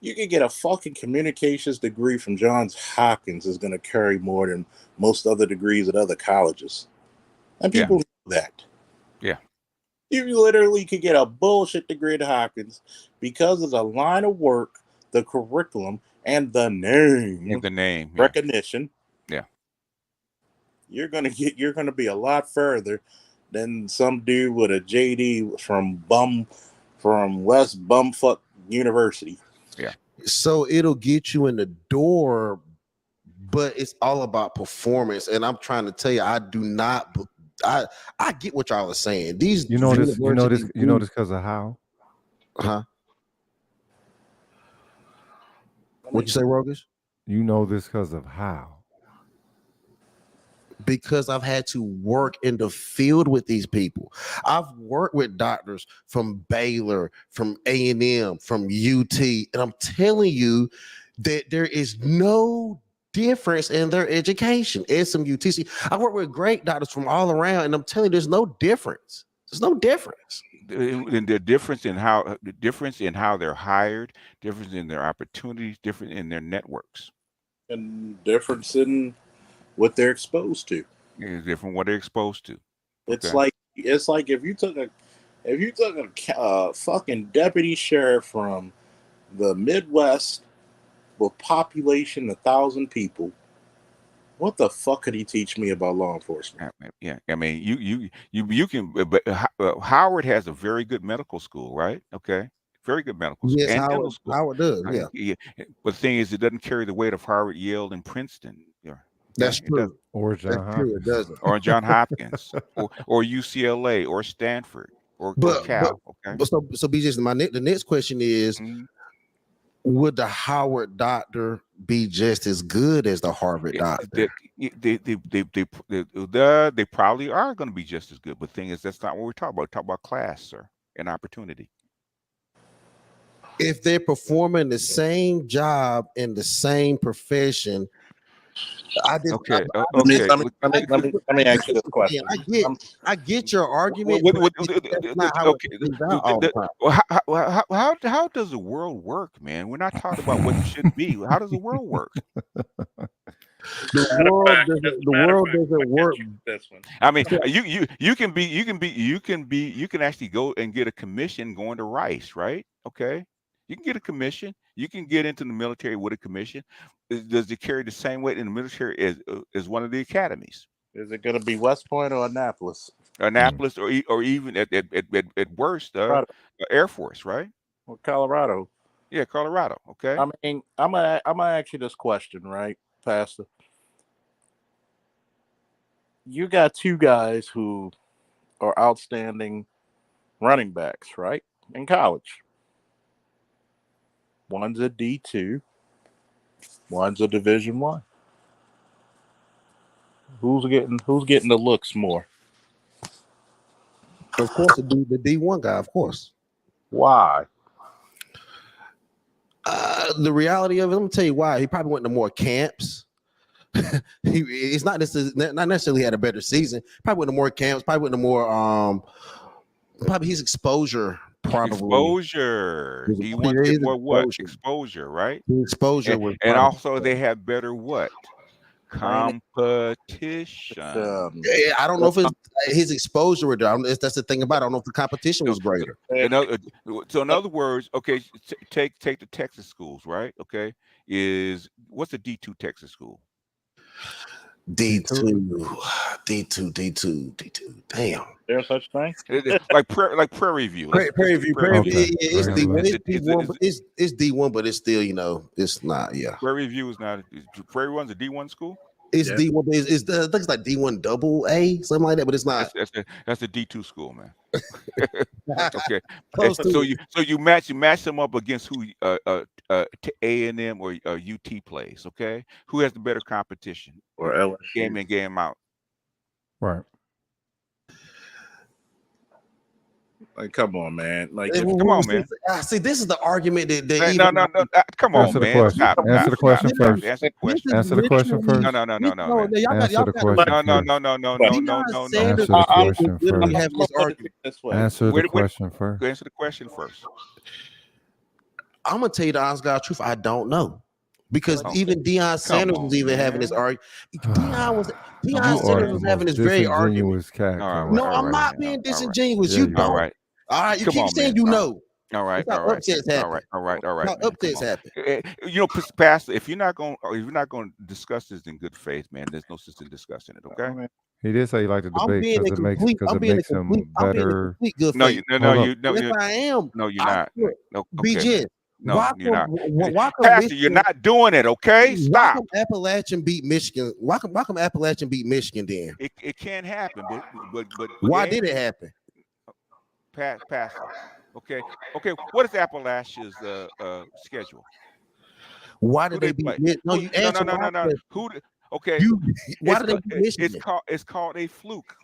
you can get a fucking communications degree from Johns Hopkins is going to carry more than most other degrees at other colleges. And Yeah, people know that. yeah. You literally could get a bullshit degree at Hopkins because of the line of work, the curriculum, and the name And the name. Yeah, recognition. yeah. You're gonna be a lot further than some dude with a JD from West Bumfuck University. Yeah. So it'll get you in the door, but it's all about performance. And I'm trying to tell you, I do not. I get what y'all are saying. These You know this. You know this. universities, You know this because of how. huh? I What mean, you say, Rogish? You know this because of how. Because I've had to work in the field with these people. I've worked with doctors from Baylor, from A&M, from UT, and I'm telling you that there is no difference in their education. SMUTC. I work with great doctors from all around, and I'm telling you, there's no difference. There's no difference. And the difference in how they're hired, difference in their opportunities, different in their networks. and difference in what they're exposed to. It's different what they're exposed to. It's Okay. like if you took a fucking deputy sheriff from the Midwest with population 1,000 people. What the fuck could he teach me about law enforcement? Yeah. I mean, you can, but Howard has a very good medical school, right? Okay, very good medical school Yes, and dental school. Howard does. Yeah, Yeah. But the thing is, it doesn't carry the weight of Harvard, Yale, and Princeton. Yeah. that's Okay, it doesn't. true. Or That's John true. It Hopkins. doesn't. Or John Hopkins, or UCLA, or Stanford, or But Cal. Okay. so BJ, the next question is, Mhm. would the Howard doctor be just as good as the Harvard doctor? They probably are going to be just as good. But the thing is, that's not what we're talking about. We're talking about class, sir, and opportunity. If they're performing the same job in the same profession, I did. Okay. Let me Okay. let me let me let me, let me ask you this question. I get your argument, What, but what, that's not how okay. it plays out all the time. How does the world work, man? We're not talking about what should be. How does the world work? The world doesn't work. This one. I mean, you can actually go and get a commission going to Rice, right? Okay, you can get a commission. You can get into the military with a commission. Does it carry the same weight in the military as one of the academies? Is it going to be West Point or Annapolis? Annapolis, or even at worst, Colorado. Air Force, right? Or Colorado. Yeah, Colorado. Okay. I mean, I'm gonna ask you this question, right, Pastor? You got two guys who are outstanding running backs, right? In college. One's a D2, one's a Division One. Who's getting the looks more? Of course, the D1 guy, of course. Why? The reality of it, let me tell you why. He probably went to more camps. It's not necessarily had a better season. Probably went to more camps. Probably went to more probably his exposure. Probably Exposure. his, D1s get his more what? exposure. Exposure, right? His exposure was And probably also they have better what? Training. Competition. yeah, I don't know if it's his exposure or that's the thing about it. I don't know if the competition was greater. In other words, okay, take the Texas schools, right? Okay, what's the D2 Texas school? D2, D2. Damn. There's such thing. Like Prairie View. Prairie View. Okay. It's D1. Right. It's D1, but it's D1, but it's still, it's not. Yeah, Prairie View is not. Prairie One's a D1 school. it's Yeah. D1. But I think it's like D1 double A, something like that. But it's not. That's a D2 school, man. Okay. Close to it. So you match them up against who A&M or UT plays. Okay, who has the better competition? Or LSU. Game in, game out. Right. Like, come on, man. Like, Come on, man. See, this is the argument that Hey, even no. Come Answer on, the man. question. Stop. Answer the question first. Answer the question. Answer the question first. No, man. Answer the question No. Answer the question literally first. having this argument. this way. Answer the Wait. question first. Answer the question first. I'm gonna tell you the honest God truth. I don't know. Because Oh, even Deion Sanders on, was even having this man. argument. Deion You Sanders are was the having most this very argument. disingenuous cat. All right, Carl. No, all I'm right, not man. being All right. disingenuous. Yeah, You you don't. All right. All right, you Come keep on, saying man. you All know. right. That's how upsets happen. All right. How Man. upsets Come on. happen. You know, Pastor, if you're not going to discuss this in good faith, man, there's no sense in discussing it. Okay. I mean, He did say he liked the I'm debate being because a complete. it makes him I'm being a better. complete good No, faith. Yes, I am. no, you're not. No, okay, BJ. man. No, you're not. Why come Pastor, you're not doing it. Okay, Why stop. come Appalachian beat Michigan? Why come Appalachian beat Michigan then? It can't happen, but Why it did it happen? Pastor? Okay. What is Appalachia's schedule? Why Who did they they beat play? Michigan? No, you answer my No. question. Okay. Why did they beat Michigan? It's called a fluke.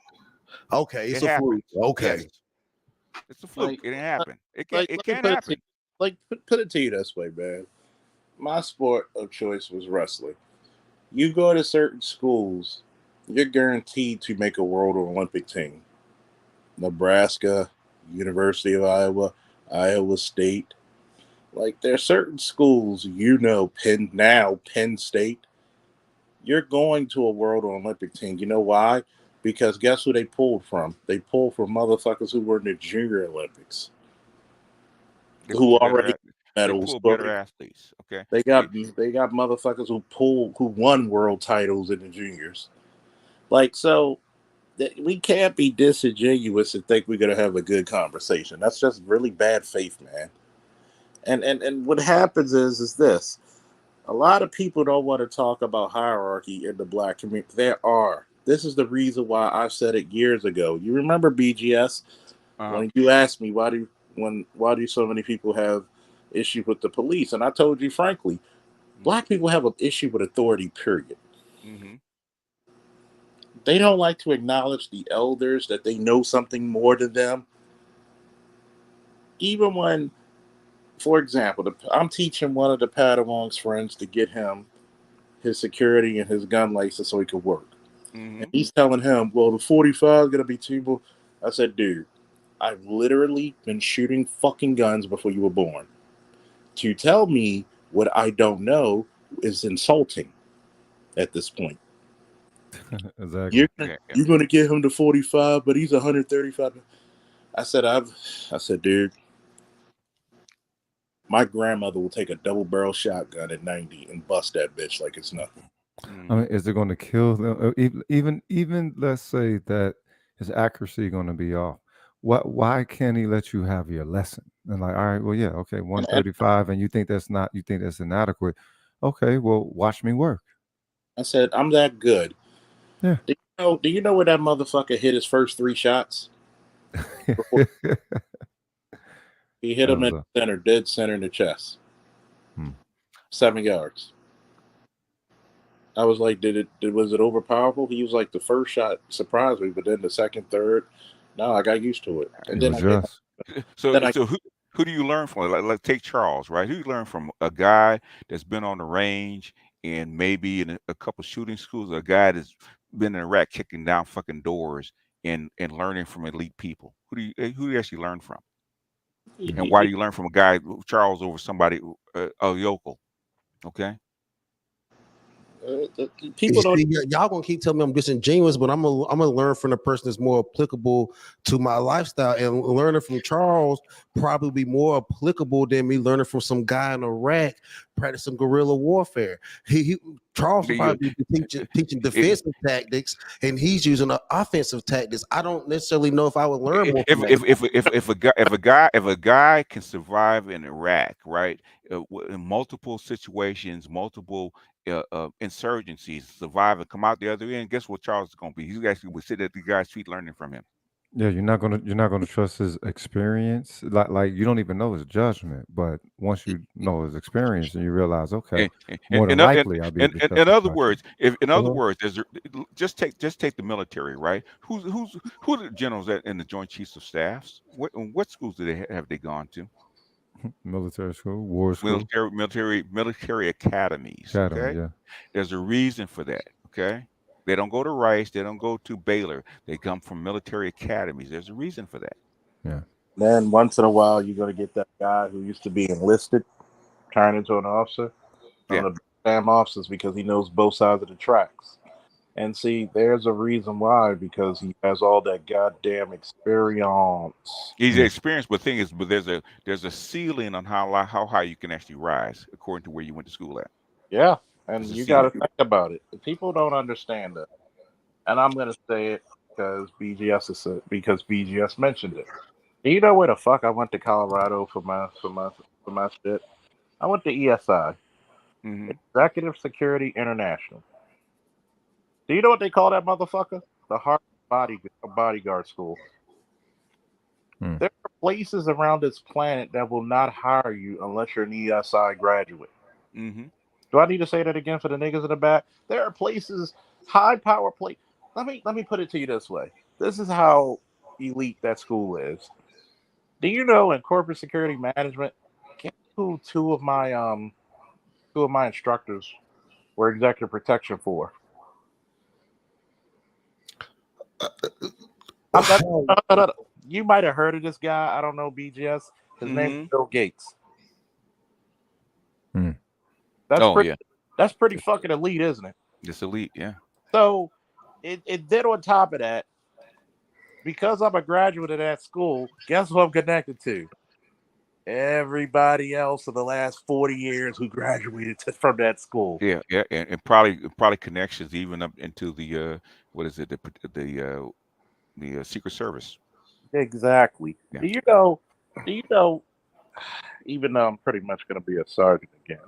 Okay, it's It a happens. fluke. Okay. Yes. It's a fluke. Like, It didn't happen. It let can't me put happen. put it to you this way, man. My sport of choice was wrestling. You go to certain schools, you're guaranteed to make a world or Olympic team. Nebraska, University of Iowa, Iowa State. Like, there are certain schools, Penn State. You're going to a world or Olympic team. You know why? Because guess who they pulled from? They pulled from motherfuckers who were in the Junior Olympics, They who pull better already ath- they medals. pull better athletes. Okay. They got motherfuckers who won world titles in the juniors. Like, so we can't be disingenuous and think we're gonna have a good conversation. That's just really bad faith, man. And what happens is this: a lot of people don't want to talk about hierarchy in the black community. There are. This is the reason why I said it years ago. You remember BGS when you asked me why do so many people have issue with the police? And I told you frankly, black people have an issue with authority, period. Mm-hmm. They don't like to acknowledge the elders, that they know something more than them. Even when, for example, I'm teaching one of the Padawans' friends to get him his security and his gun license so he could work. Mm-hmm. And he's telling him, well, the 45 is going to be too. I said, dude, I've literally been shooting fucking guns before you were born. To tell me what I don't know is insulting at this point. Exactly. You're going to get him to 45, but he's 135. I said, dude, my grandmother will take a double barrel shotgun at 90 and bust that bitch like it's nothing. I mean, is it going to kill them? Even let's say that his accuracy going to be off. Why can't he let you have your lesson? And like, all right, well, yeah, okay, And 135, and you think that's inadequate. Okay, well, watch me work. I said, I'm that good. Yeah. Do you know where that motherfucker hit his first 3 shots? Before he hit That him was in a the center, dead center in the chest. hmm. 7 yards. I was like, was it overpowerful? He was like, the first shot surprised me, but then the second, third, no, I got used to it. It And was just. So then I so who do you learn from? Like take Charles, right? Who you learn from? A guy that's been on the range and maybe in a couple shooting schools, a guy that's been in Iraq kicking down fucking doors and learning from elite people. Who do you actually learn from? And why do you learn from a guy Charles over somebody a yokel? Okay. people don't. See, y'all gonna keep telling me I'm disingenuous, but I'm gonna learn from the person that's more applicable to my lifestyle. And learning from Charles probably be more applicable than me learning from some guy in Iraq practicing guerrilla warfare. He Charles will Do you- probably be teaching it- defensive tactics, and he's using the offensive tactics. I don't necessarily know if I would learn more from if that. if a guy can survive in Iraq, right, in multiple situations, multiple insurgencies, survive and come out the other end, guess what Charles is going to be? He's actually would sit at the guy's feet learning from him. Yeah, you're not gonna trust his experience. Like you don't even know his judgment, but once you know his experience and you realize, okay, In, more than in, o- in, likely I'll be able to in trust this other person. words, if in other Uh-huh. words, just take the military, right? Who are the generals in the Joint Chiefs of Staffs? What schools have they gone to? Military school, war school, Military academies. academy. Okay, Yeah, there's a reason for that. Okay, they don't go to Rice, they don't go to Baylor. They come from military academies. There's a reason for that. yeah. Then once in a while, you're going to get that guy who used to be enlisted turn into an officer. One Yeah. of the damn officers because he knows both sides of the tracks. And see, there's a reason why because he has all that goddamn experience. He's Yeah. experienced, but thing is, but there's a ceiling on how high you can actually rise according to where you went to school at. Yeah, There's and a you got to ceiling. think about it. People don't understand that, and I'm gonna say it because BGS mentioned it. Do you know where the fuck I went to Colorado for my shit? I went to ESI, Hmm. Executive Security International. Do you know what they call that motherfucker? The Harvard Bodyguard School. Hmm. There are places around this planet that will not hire you unless you're an ESI graduate. Hmm. Do I need to say that again for the niggas in the back? There are places, high power place. Let me put it to you this way. This is how elite that school is. Do you know in corporate security management, guess who two of my instructors were executive protection for? I'm not, no. You might have heard of this guy. I don't know BGS. His name is Hmm. Bill Gates. Hmm. That's Oh pretty. yeah, That's pretty fucking elite, isn't it? it's elite. Yeah. So, it did on top of that because I'm a graduate of that school. Guess who I'm connected to? Everybody else in the last 40 years who graduated from that school. Yeah, yeah, and probably connections even up into the what is it the Secret Service. Exactly. Yeah. Do you know? Do you know? Even though I'm pretty much going to be a sergeant again,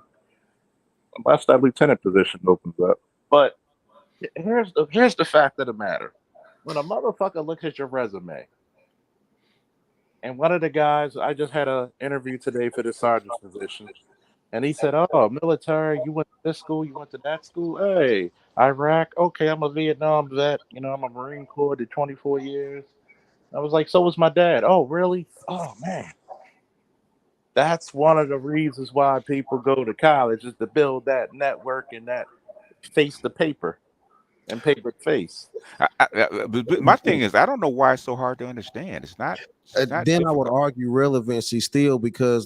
unless that lieutenant position opens up. But here's the fact of the matter: when a motherfucker looks at your resume, and one of the guys I just had an interview today for the sergeant's position, and he said, "Oh, military, you went to this school, you went to that school. Hey, Iraq. Okay, I'm a Vietnam vet. I'm a Marine Corps, did 24 years." I was like, "So was my dad." "Oh, really? Oh man." That's one of the reasons why people go to college is to build that network and that face to paper and paper to face. But my thing is, I don't know why it's so hard to understand. It's not Then I would difficult. argue relevancy still because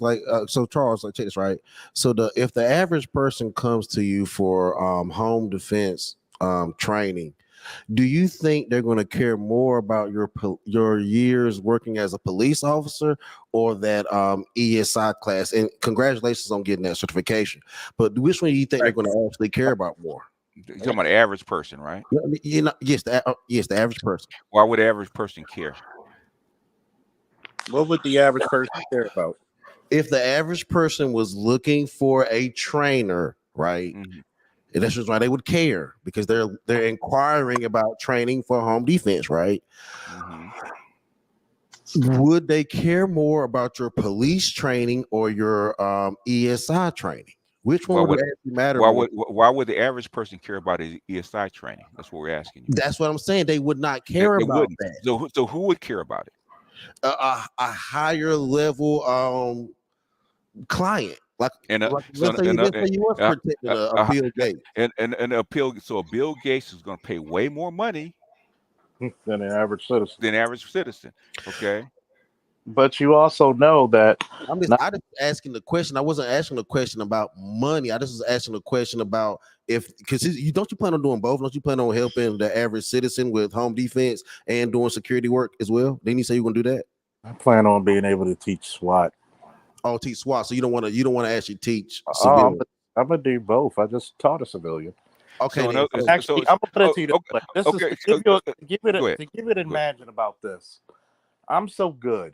so Charles, like take this right. So if the average person comes to you for home defense training, do you think they're going to care more about your years working as a police officer or that ESI class? And congratulations on getting that certification. But which one do you think they're Right. going to actually care about more? You're talking about the average person, right? You know, yes, the average person. Why would the average person care? What would the average person care about? If the average person was looking for a trainer, right? Mhm. And that's just why they would care because they're inquiring about training for home defense, right? Mhm. Would they care more about your police training or your ESI training? Which Why one would would it actually matter more? why would the average person care about his ESI training? That's what we're asking you. That's what I'm saying. They would not They, care they about wouldn't. that. So who would care about it? A higher level client, And let's say you was protecting a Bill Gates. and appeal. So a Bill Gates is going to pay way more money Than the average citizen. than average citizen. Okay. But you also know that I just asking the question. I wasn't asking the question about money. I just was asking the question about because you plan on doing both. Don't you plan on helping the average citizen with home defense and doing security work as well? Didn't you say you're gonna do that? I plan on being able to teach SWAT. Oh, teach SWAT. So you don't want to actually teach Oh, civilian. I'm gonna do both. I just taught a civilian. Okay, So, then. Actually, I'm gonna put it to you this way. This okay. is to Go give it ahead. imagine about this. I'm so good.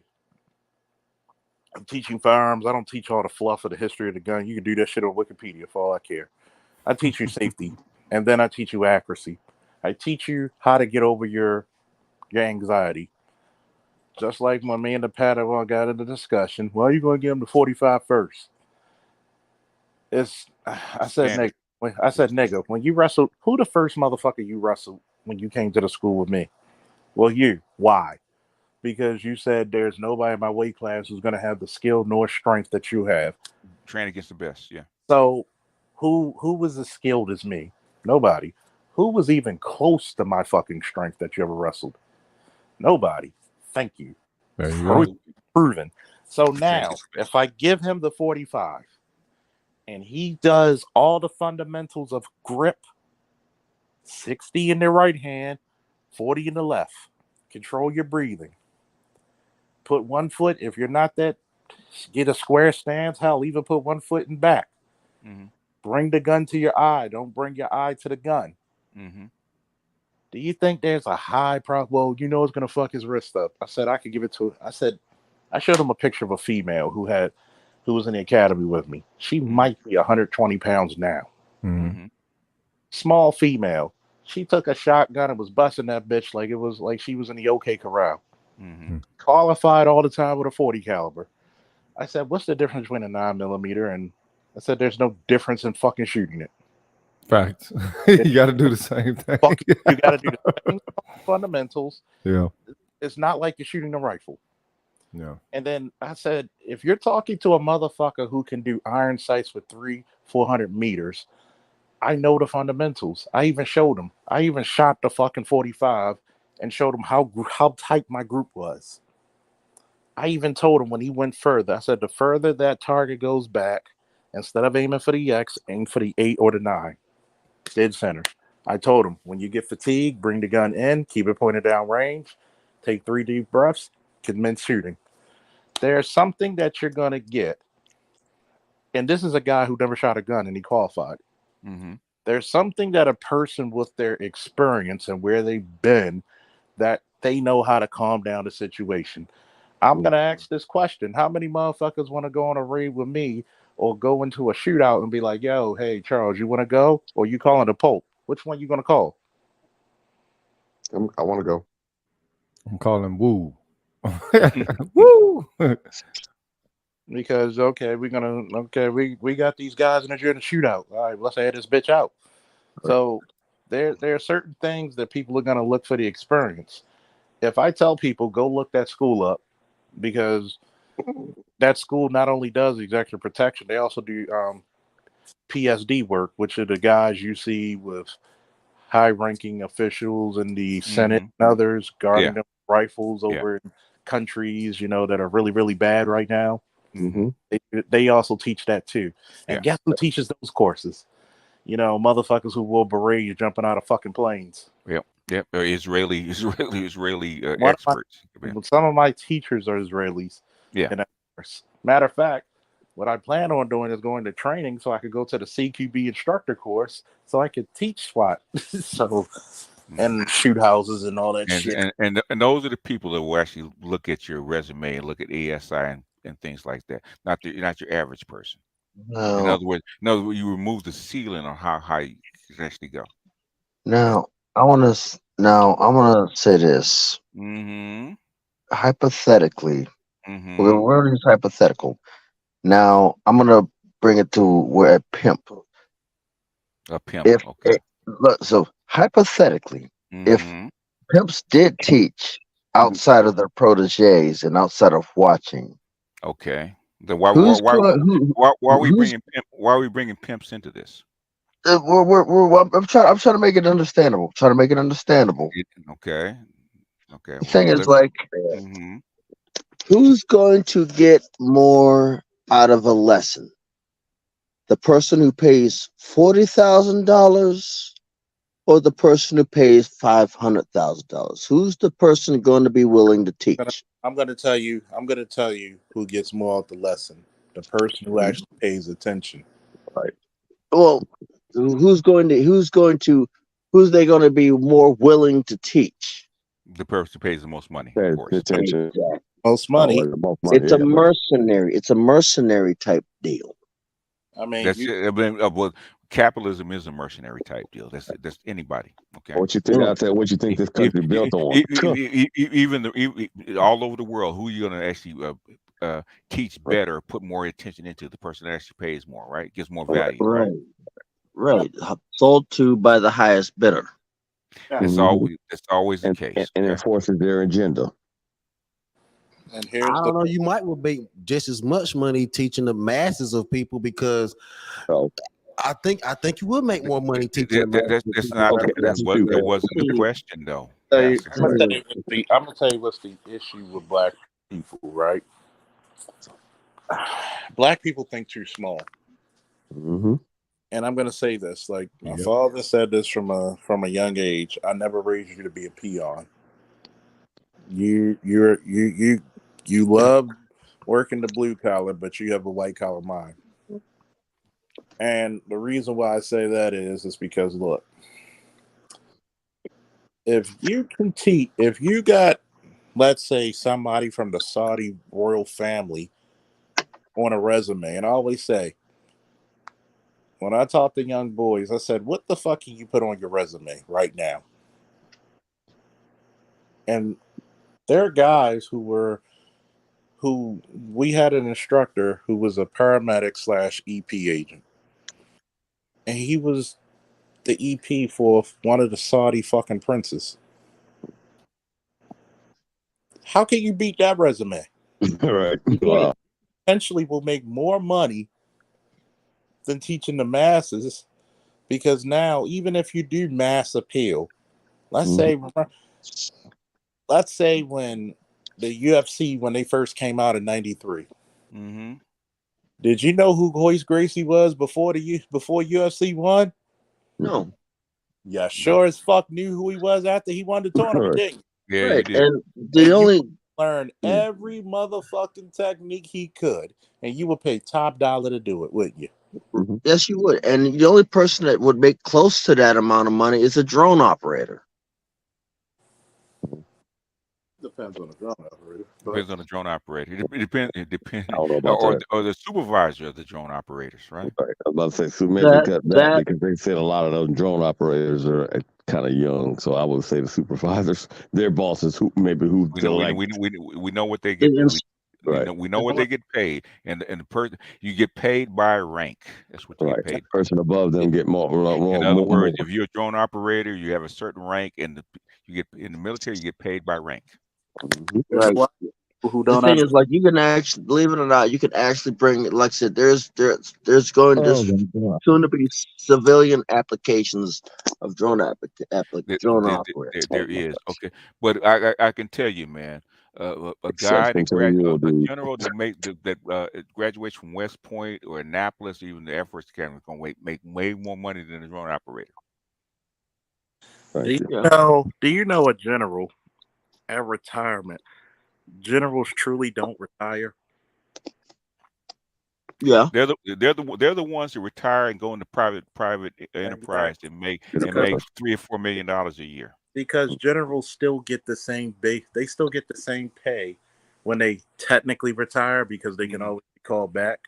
I'm teaching firearms. I don't teach all the fluff of the history of the gun. You can do that shit on Wikipedia for all I care. I teach you safety, and then I teach you accuracy. I teach you how to get over your anxiety. Just like when me and the Padawan got into discussion, well, you're going to give him the 45 first. I said, Standard. nigga, when you wrestled, who the first motherfucker you wrestled when you came to the school with me? Well, you. Why? Because you said there's nobody in my weight class who's going to have the skill nor strength that you have. Train against the best. Yeah. So who was as skilled as me? Nobody. Who was even close to my fucking strength that you ever wrestled? Nobody. Thank you. There you go. Proven. So now, if I give him the 45 and he does all the fundamentals of grip, 60 in the right hand, 40 in the left, control your breathing. Put one foot, if you're not that, get a square stance. Hell, even put one foot in back. Mm-hmm. Bring the gun to your eye. Don't bring your eye to the gun. Mm-hmm. Do you think there's a high well, you know it's going to fuck his wrist up. I said I could give it to. I showed him a picture of a female who was in the academy with me. She might be 120 pounds now. Mm-hmm. Small female. She took a shotgun and was busting that bitch like it was like she was in the OK Corral. Mm-hmm. Qualified all the time with a 40 caliber. I said, what's the difference between a 9mm? And I said, there's no difference in fucking shooting it. Facts. You got to do the same thing. You got to do the same fundamentals. Yeah. It's not like you're shooting a rifle. Yeah. And then I said, if you're talking to a motherfucker who can do iron sights with 400 meters, I know the fundamentals. I even showed him. I even shot the fucking 45 and showed him how tight my group was. I even told him when he went further, I said, the further that target goes back, instead of aiming for the X, aim for the 8 or the 9. Dead center. I told him, when you get fatigued, bring the gun in, keep it pointed down range, take 3 deep breaths, commence shooting. There's something that you're going to get. And this is a guy who never shot a gun and he qualified. Mm-hmm. There's something that a person with their experience and where they've been, that they know how to calm down the situation. I'm going to ask this question. How many motherfuckers want to go on a raid with me or go into a shootout and be like, yo, hey, Charles, you want to go? Or you calling the Pope? Which one you going to call? I want to go. I'm calling Woo. Woo. Because, we got these guys in the shootout. All right, let's add this bitch out. So there are certain things that people are going to look for the experience. If I tell people, go look that school up, because that school not only does executive protection, they also do PSD work, which are the guys you see with high-ranking officials in the Senate and others guarding them rifles over in countries, that are really, really bad right now. Mm-hmm. They also teach that too. And guess who teaches those courses? Motherfuckers who wore berets jumping out of fucking planes. Yep. Israeli experts. Some of my teachers are Israelis. Yeah. Matter of fact, what I plan on doing is going to training so I could go to the CQB instructor course so I could teach SWAT. So and shoot houses and all that And shit. and those are the people that will actually look at your resume and look at ASI and things like that. Not your average person. Now, In other words, you remove the ceiling on how high you can actually go. now I'm gonna say this Mm-hmm. hypothetically. Mm-hmm. We're just hypothetical. Now I'm gonna bring it to where a pimp. A pimp. If Okay. it, look, so hypothetically, if Mm-hmm. pimps did teach outside of their proteges and outside of watching, Okay. Then who's going? Who's? why are we bringing pimps into this? I'm trying to make it understandable. Trying to make it understandable. Okay. Okay. The thing is, Let's. like, Mm-hmm. who's going to get more out of a lesson? The person who pays $40,000 or the person who pays $500,000? Who's the person going to be willing to teach? I'm gonna tell you. I'm gonna tell you who gets more of the lesson. The person who actually pays attention. Right. Well, who's they going to be more willing to teach? The person who pays the most money, of Pay course. attention. Exactly. Most Oh, money. like both money. It's a Yeah, right. mercenary. It's a mercenary type deal. I mean, That's it. I mean, well, capitalism is a mercenary type deal. That's anybody. Okay. What you think Mm. out there? What you think this If, country built on? even all over the world, who you gonna actually teach better, put more attention into? The person that actually pays more, right? Gets more Right. value, right? Right. Right. Sold to by the highest bidder. That's Mhm. always the And, case. and Okay. enforces their agenda. and I here's the don't know. You might would make just as much money teaching the masses of people because So I think you would make more money teaching the masses of That's people. not okay, that that's was true. that wasn't the See, question though, I'm Pastor. gonna Right. tell you I'm gonna tell you what's the issue with black people, right? Black people think too small. Mm-hmm. And I'm gonna say this, like my Yep. father said this from a young age. I never raised you to be a peon. You love working the blue collar, but you have a white collar mind. And the reason why I say that is because look, if you got, let's say, somebody from the Saudi royal family on a resume, and I always say, when I talk to young boys, I said, what the fuck can you put on your resume right now? And there are guys who we had an instructor who was a paramedic slash EP agent. And he was the EP for one of the Saudi fucking princes. How can you beat that resume? Right. you can't. Wow. Potentially will make more money than teaching the masses because now, even if you do mass appeal, let's Mhm. say let's say when the UFC when they first came out in '93. Mm-hmm. Did you know who Royce Gracie was before UFC won? No. Yeah, sure as fuck knew who he was after he won the tournament, Right. didn't you? Yeah, you Right. did. And the And you only learned Mm. every motherfucking technique he could, and you would pay top dollar to do it, wouldn't you? Mm-hmm. yes, you would. And the only person that would make close to that amount of money is a drone operator. Depends on the drone operator, but Depends on the drone operator. It depends. It depends, I don't know about that. or the supervisor of the drone operators, right? Right. I was about to say, so maybe That cut that that because they said a lot of those drone operators are kind of young. So I would say the supervisors, their bosses, who select. We know what they get. is Right. We know what they get paid, and the person you get paid by rank. That's what you get Right. paid. Person above them get more. In other words, if you're a drone operator, you have a certain rank, and you get in the military, you get paid by rank. Mhm. there's a right. lot of people who The don't thing have. is, like, you can actually, believe it or not, you can actually bring, like I said, there's Oh, God. soon to be civilian applications of drone There operators. is okay, but I can tell you, man, a guy Exception that to the rule, a dude. general that graduates from West Point or Annapolis, or even the Air Force Academy, is gonna make way more money than a drone operator. Thank you. Yeah. Do you know a general at retirement? Generals truly don't retire. Yeah. They're the ones that retire and go into private enterprise and make $3 or $4 million a year. Because generals still get the same base. They still get the same pay when they technically retire because they can always be called back.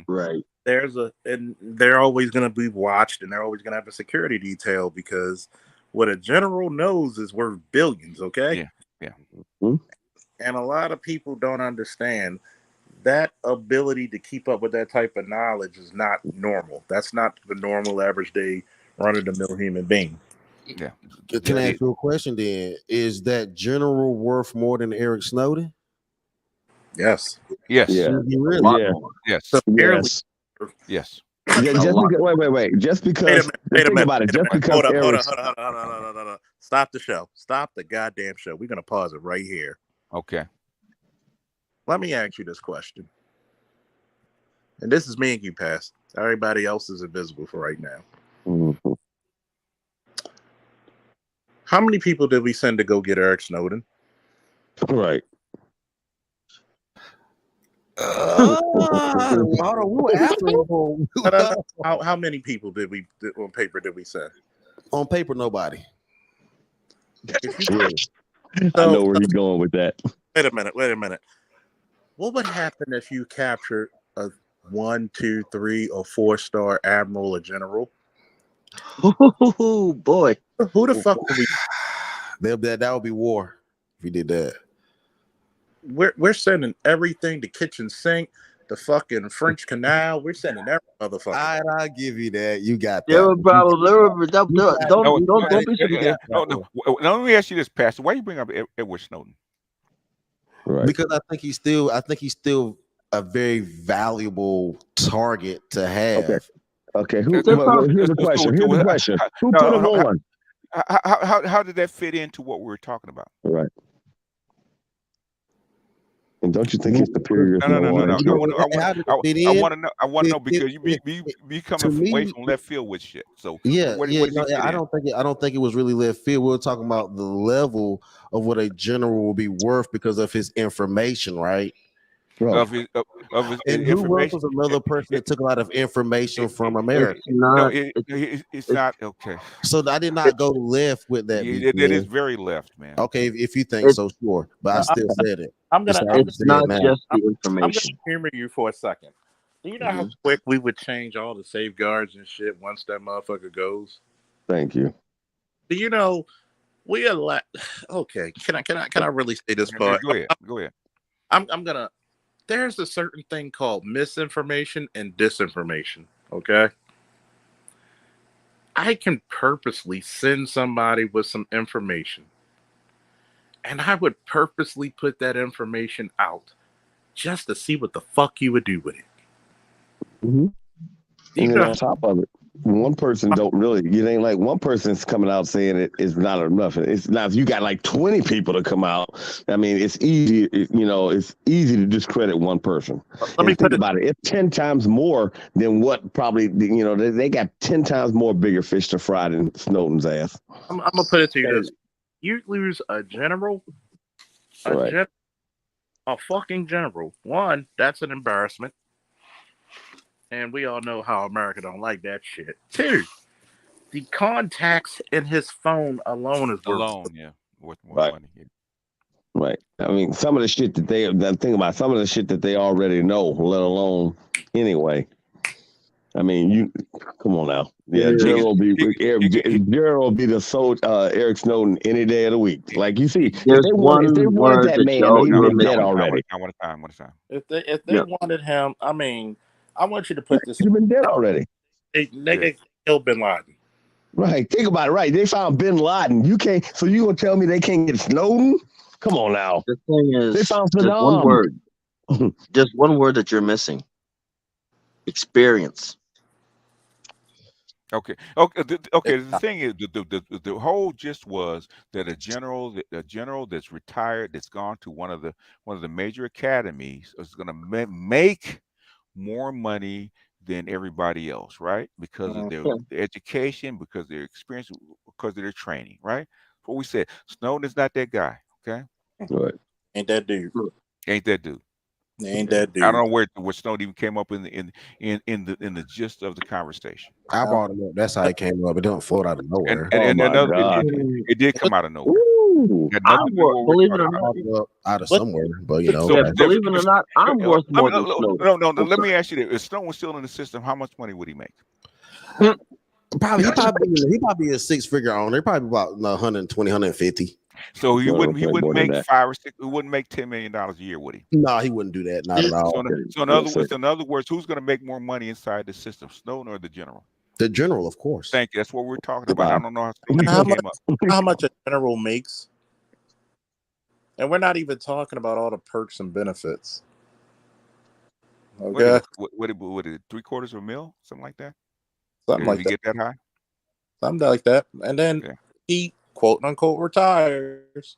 Right. And they're always going to be watched, and they're always going to have a security detail because what a general knows is worth billions. Okay. Yeah. And a lot of people don't understand that ability to keep up with that type of knowledge is not normal. That's not the normal average day run-of-the-mill human being. Yeah. Can I ask you a question then? Is that general worth more than Eric Snowden? Yes. Yes. Yeah. Really? Yeah. Yes. Yes. Yes. Just because, wait. Just because. Wait a Think minute. about it. Just because Hold Eric's. on. Stop the show. Stop the goddamn show. We're gonna pause it right here. Okay. Let me ask you this question. And this is me and you, Pass. Everybody else is invisible for right now. Mhm. How many people did we send to go get Eric Snowden? Right. Hold on, we were after him. How many people on paper did we send? On paper, nobody. I know where he's going with that. Wait a minute. What would happen if you captured a 1, 2, 3, or 4-star admiral or general? Oh boy. Who the fuck would we? That would be war if we did that. We're sending everything, the kitchen sink, the fucking French Canal. We're sending every motherfucker. I'll give you that. You got There that. were problems. Don't be No, let me ask you this, Pastor. Why you bring up Edward Snowden? Right. Because I think he's still a very valuable target to have. Okay. Here's the question. Who put him on? How did that fit into what we were talking about? Right. And don't you think his superior? No. I want to know because you be coming from way from left field with shit. So I don't think it was really left field. We were talking about the level of what a general will be worth because of his information, right? Of his and who was another person that took a lot of information from America? It's not okay. So I did not go left with that. That is very left, man. Okay, if you think so, sure. But I still said it. It's not just the information. I'm gonna humor you for a second. Do you know how quick we would change all the safeguards and shit once that motherfucker goes? Thank you. Do you know we elect? Okay, can I really say this part? Go ahead. I'm gonna. There's a certain thing called misinformation and disinformation. Okay. I can purposely send somebody with some information, and I would purposely put that information out just to see what the fuck you would do with it. Mm-hmm. And then on top of it, one person don't really. It ain't like one person's coming out saying it is not enough. It's not. If you got like 20 people to come out, I mean, it's easy. It's easy to discredit one person. Let me think about it. It's 10 times more than what probably. They got 10 times more bigger fish to fry than Snowden's ass. I'm gonna put it to you this: you lose a general, a fucking general. One, that's an embarrassment. And we all know how America don't like that shit. Two, the contacts in his phone alone is worth more money. Yeah. Right. I mean, some of the shit that some of the shit that they already know, let alone anyway. I mean, come on now. Yeah, Gerald will be the Eric Snowden any day of the week. Like you see, if they wanted that man, he'd been dead already. One time. If they wanted him, I mean, I want you to put this. He's been dead already. They killed Bin Laden. Right. Think about it. Right. They found Bin Laden. You can't. So you gonna tell me they can't get Snowden? Come on now. The thing is, they found just one word. Just one word that you're missing. Experience. Okay. The thing is, the whole gist was that a general that's retired, that's gone to one of the major academies, is going to make more money than everybody else, right? Because of their education, because of their experience, because of their training, right? What we said, Snowden is not that guy, okay? Right. Ain't that dude. Ain't that dude. Ain't that I don't dude. know where Stone even came up in the gist of the conversation. I brought it up. That's how it came up. It don't float out of And nowhere. and, Oh and my another, God. it did come out of nowhere. Ooh. It had nothing to do with what we're Believe it talking or about. not, Popped up out of What? somewhere, but you know, So, yeah, that's, believe it or not, I'm worth I more mean, than Snowden. no. Let me ask you this: if Stone was still in the system, how much money would he make? Mm, he probably a six-figure owner. He probably about 120, 150. So he No, wouldn't he like wouldn't more than make that. 5 or 6. He wouldn't make $10 million a year, would he? No, he wouldn't do that. Not at So all. in, so in No, other sir. words, who's going to make more money inside the system, Snowden or the general? The general, of course. Thank you. That's what we're talking about. I don't know how Stone You know even how much? came up. How much a general makes? And we're not even talking about all the perks and benefits. What it Okay, was? What it? 3/4 of a mil, something like that. something Did like he that. get that high? Something like that. And then Yeah. he quote unquote retires.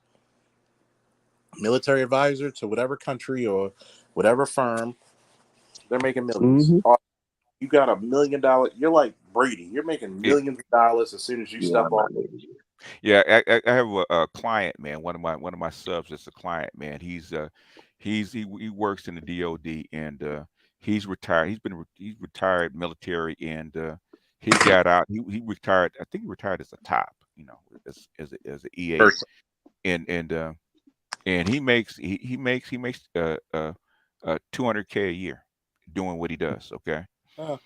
Military advisor to whatever country or whatever firm. They're making millions. Mm-hmm. You got $1 million. You're like Brady. You're making Yeah. millions of dollars as soon as you Yeah, step off. Yeah, I have a client, man. One of my subs is a client, man. He works in the DOD, and he's retired. He's retired military, and he got out. He retired. I think he retired as a top, as a EA, Person. and he makes 200K a year doing what he does. Okay. Uh,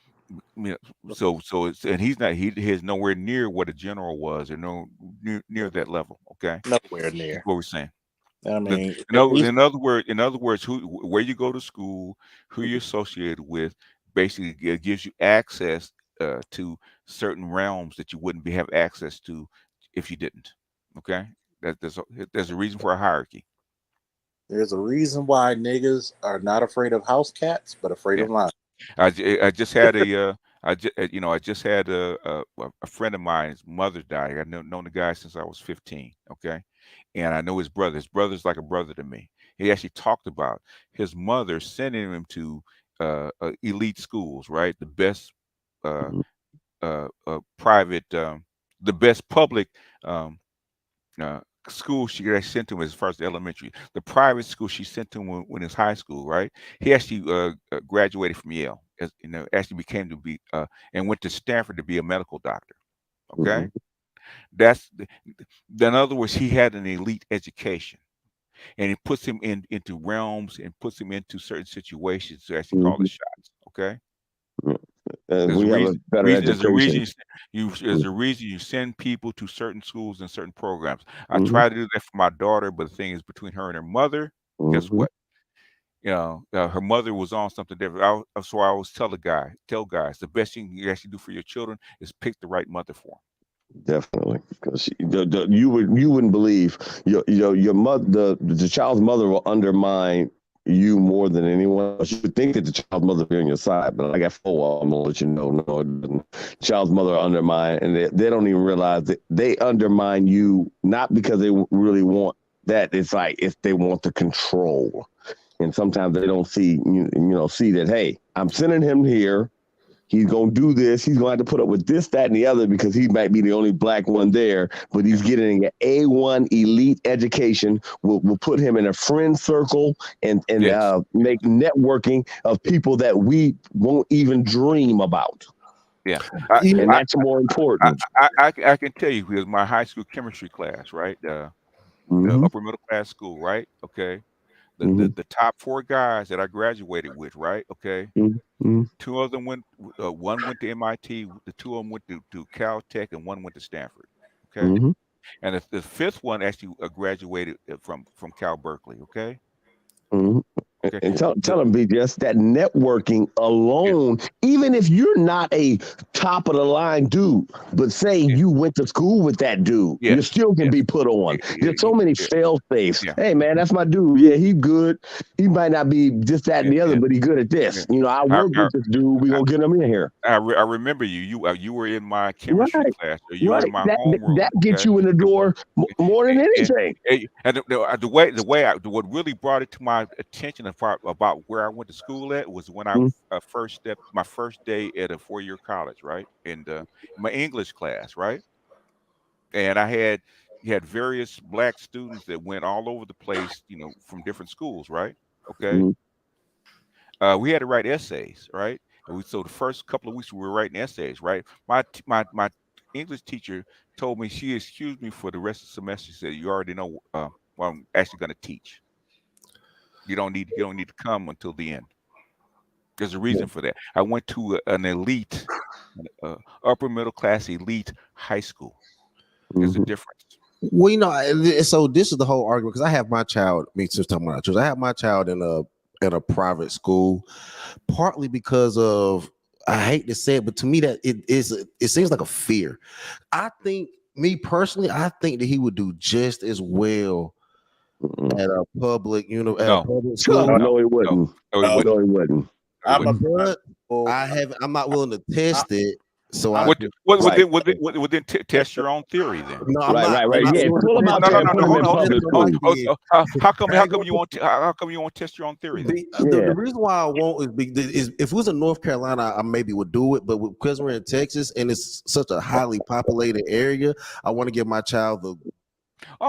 Yeah, so it's and he's nowhere near what a general was, or near that level. Okay, nowhere that's near. what we're saying. I The, mean, in other he's in other words, where you go to school, who you're associated with, basically gives you access to certain realms that you wouldn't have access to if you didn't. Okay, there's a reason for a hierarchy. there's a reason why niggas are not afraid of house cats, but afraid Yeah. of lions. I just had I just had a friend of mine. His mother died. I've known the guy since I was 15. Okay, and I know his brother. His brother's like a brother to me. He actually talked about his mother sending him to elite schools, right? The best uh, private, the best public um, uh, school she got sent to him as far as the elementary. The private school she sent to him when he was high school, right? He actually graduated from Yale, actually became to be and went to Stanford to be a medical doctor. Okay, Mm-hmm. that's in other words, he had an elite education, and it puts him into realms and puts him into certain situations to actually call the Mm-hmm. shots. Okay. And There's a we have a reason. better Reason there's a reason education. there's a reason you send people to certain schools and certain programs. I Mm-hmm. try to do that for my daughter, but the thing is, between her and her mother, guess Mm-hmm. what? Her mother was on something different. So I always tell guys, the best thing you actually do for your children is pick the right mother for them. Definitely, because you wouldn't believe your mother, the child's mother will undermine you more than anyone else. You would think that the child's mother would be on your side, but I got four. I'm gonna let you know. No, it doesn't. Child's mother will undermine, and they don't even realize that they undermine you not because they really want that. It's like if they want the control, and sometimes they don't see that. Hey, I'm sending him here. He's gonna do this. He's gonna have to put up with this, that, and the other because he might be the only black one there. But he's getting an A1 elite education. We'll put him in a friend circle and Yes. make networking of people that we won't even dream about. Yeah. I And I that's more I important. I can tell you, because my high school chemistry class, right? The Mm-hmm. upper middle class school, right? Okay. The, Mm-hmm. the the top four guys that I graduated with, right? Okay. Mm-hmm. Two of them one went to MIT, the two of them went to Caltech, and one went to Stanford. Okay. Mm-hmm. And the fifth one actually graduated from Cal Berkeley. Okay. Mm-hmm. Okay. And tell The, them, BJS, that networking yeah, alone, even if you're not a top of the line dude, but say yeah, you went to school with that dude, you yes, still can yes, be put on. There's so many yeah, fail safes. yeah, Hey, man, that's my dude. Yeah, he good. He might not be just that and yeah, the other, yeah, but he good at yeah. this. I I, work I, with this dude. We I, gonna get him in here. I remember you. You were in my chemistry Right, class, or you were in right. my That homeroom. gets Okay. you in the door more than and, anything. what really brought it to my attention about where I went to school at was when I Mm-hmm. first stepped my first day at a 4-year college, right? And my English class, right? And you had various black students that went all over the place, from different schools, right? Okay. We had to write essays, right? So the first couple of weeks we were writing essays, right? My English teacher told me she excused me for the rest of the semester. She said, "You already know what I'm actually going to teach. You don't need to come until the end." There's a reason for that. I went to an elite, upper middle class elite high school. There's a difference. Well, so this is the whole argument because I have my child. Since talking about children, I have my child in a private school, partly because of I hate to say it, but to me that it seems like a fear. I think me personally, I think that he would do just as well at a public, at a public school. No, he wouldn't. No, he wouldn't. No, he wouldn't. I'm not willing to test it. So then test your own theory then. No, I'm not. Yeah, pull them out there and put them in public school. How come you want to test your own theory then? The reason why I won't is if it was in North Carolina, I maybe would do it, but because we're in Texas and it's such a highly populated area, I want to give my child the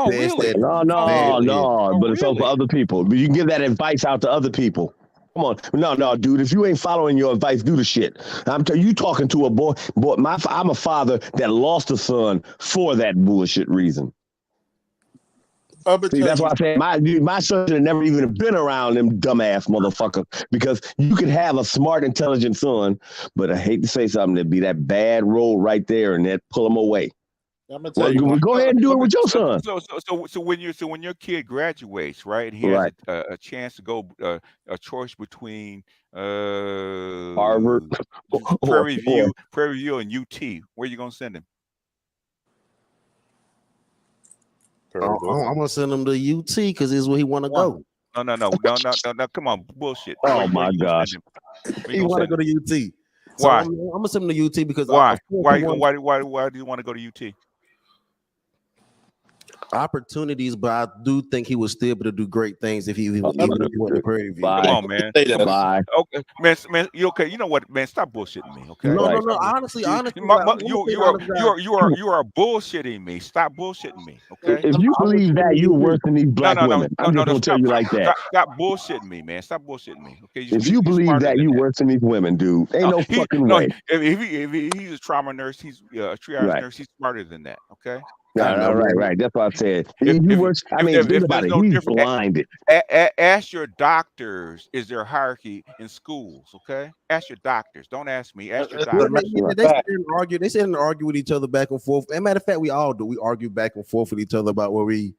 best. Really? No, but it's for other people. But you can give that advice out to other people. Come on, no, dude. If you ain't following your advice, do the shit. You talking to a boy. I'm a father that lost a son for that bullshit reason. See, that's why I say my son should have never even been around them dumbass motherfuckers because you could have a smart, intelligent son, but I hate to say something, there'd be that bad road right there, and they'd pull him away. I'm gonna tell you. Go ahead and do it with your son. So when your kid graduates, right? He has a chance to go a choice between Harvard, Prairie View, and UT. Where are you gonna send him? I'm gonna send him to UT because this is where he want to go. No. Come on, bullshit. Oh my gosh, he want to go to UT. So why? I'm gonna send him to UT because why? Why do you want to go to UT? Opportunities, but I do think he would still be able to do great things if he went to Prairie View. Bye. Come on, man. Bye. Okay, man, you okay? You know what, man? Stop bullshitting me, okay? No. Honestly, you are bullshitting me. Stop bullshitting me, okay? If you believe that, you're worse than these black women. I'm just gonna tell you like that. Stop bullshitting me, man. Stop bullshitting me, okay? If you believe that, you're worse than these women, dude. Ain't no fucking way. If he's a trauma nurse, he's a triage nurse. He's smarter than that, okay? Right. That's what I said. Think about it. He's blinded. Ask your doctors, is there a hierarchy in schools? Okay, ask your doctors. Don't ask me. Ask your doctors. They sit and argue with each other back and forth. As a matter of fact, we all do. We argue back and forth with each other about where we,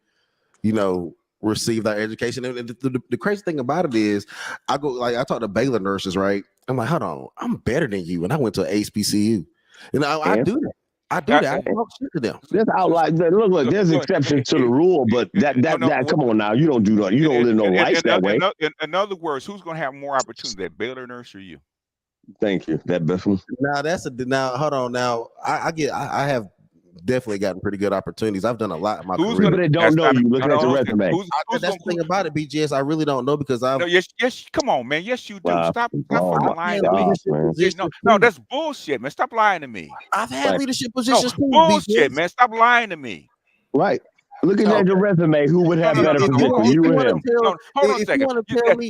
received our education. And the crazy thing about it is, I talk to Baylor nurses, right? I'm like, hold on, I'm better than you, and I went to HBCU. I do that. I talk shit to them. There's outliers. Look, there's exceptions to the rule, but that come on now. You don't do that. You don't live no life that way. In other words, who's going to have more opportunity, that Baylor nurse or you? Thank you. That best one. Now hold on. Now I have definitely gotten pretty good opportunities. I've done a lot in my career. People that don't know you, look at your resume. That's the thing about it, BGS. I really don't know because I've. Yes, come on, man. Yes, you do. Stop fucking lying to me. No, that's bullshit, man. Stop lying to me. I've had leadership positions too. Bullshit, man. Stop lying to me. Right. Looking at your resume, who would have better position? You or him? Hold on a second.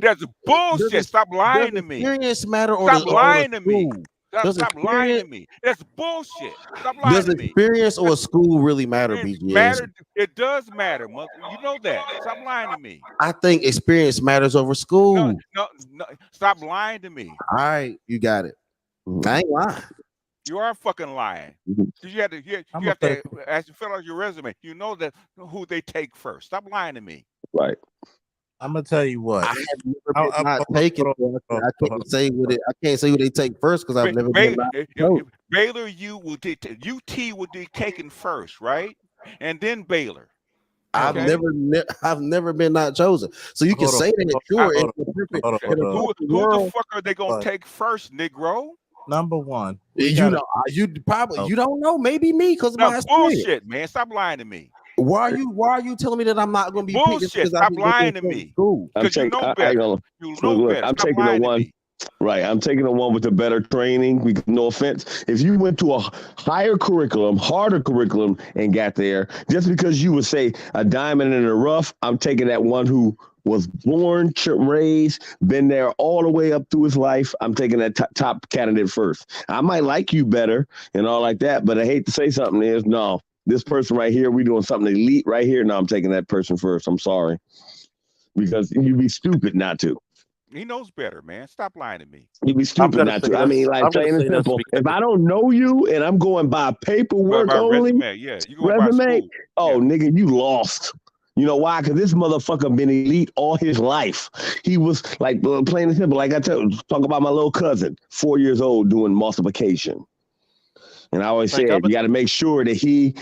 That's bullshit. Stop lying to me. Experience matter or stop lying to me. Stop lying to me. That's bullshit. Stop lying to me. Does experience or a school really matter, BGS? It does matter. You know that. Stop lying to me. I think experience matters over school. No. Stop lying to me. All right, you got it. I ain't lying. You are fucking lying. You have to as you fill out your resume, you know that who they take first. Stop lying to me. Right. I'm gonna tell you what. I can't say who they take first because I've never been. Baylor, UT will be taken first, right? And then Baylor. Okay? I've never been not chosen. So you can say that sure. Who the fuck are they gonna take first, Negro? Number one. You don't know. Maybe me because of my experience. Bullshit, man. Stop lying to me. Why are you telling me that I'm not going to be bullshit? Stop lying to me. Because you know better. I'm taking the one. Right, I'm taking the one with the better training. No offense. If you went to a higher curriculum, harder curriculum, and got there, just because you would say a diamond in the rough, I'm taking that one who was born, raised, been there all the way up through his life. I'm taking that top candidate first. I might like you better and all like that, but I hate to say something is no. This person right here, we doing something elite right here. No, I'm taking that person first. I'm sorry. Because you'd be stupid not to. He knows better, man. Stop lying to me. You'd be stupid not to. I mean, like plain and simple. If I don't know you and I'm going by paperwork only, resume, yeah, you going by school. Oh, nigga, you lost. You know why? Because this motherfucker been elite all his life. He was like plain and simple. Like I talk about my little cousin, 4 years old, doing multiplication. And I always say, you got to make sure that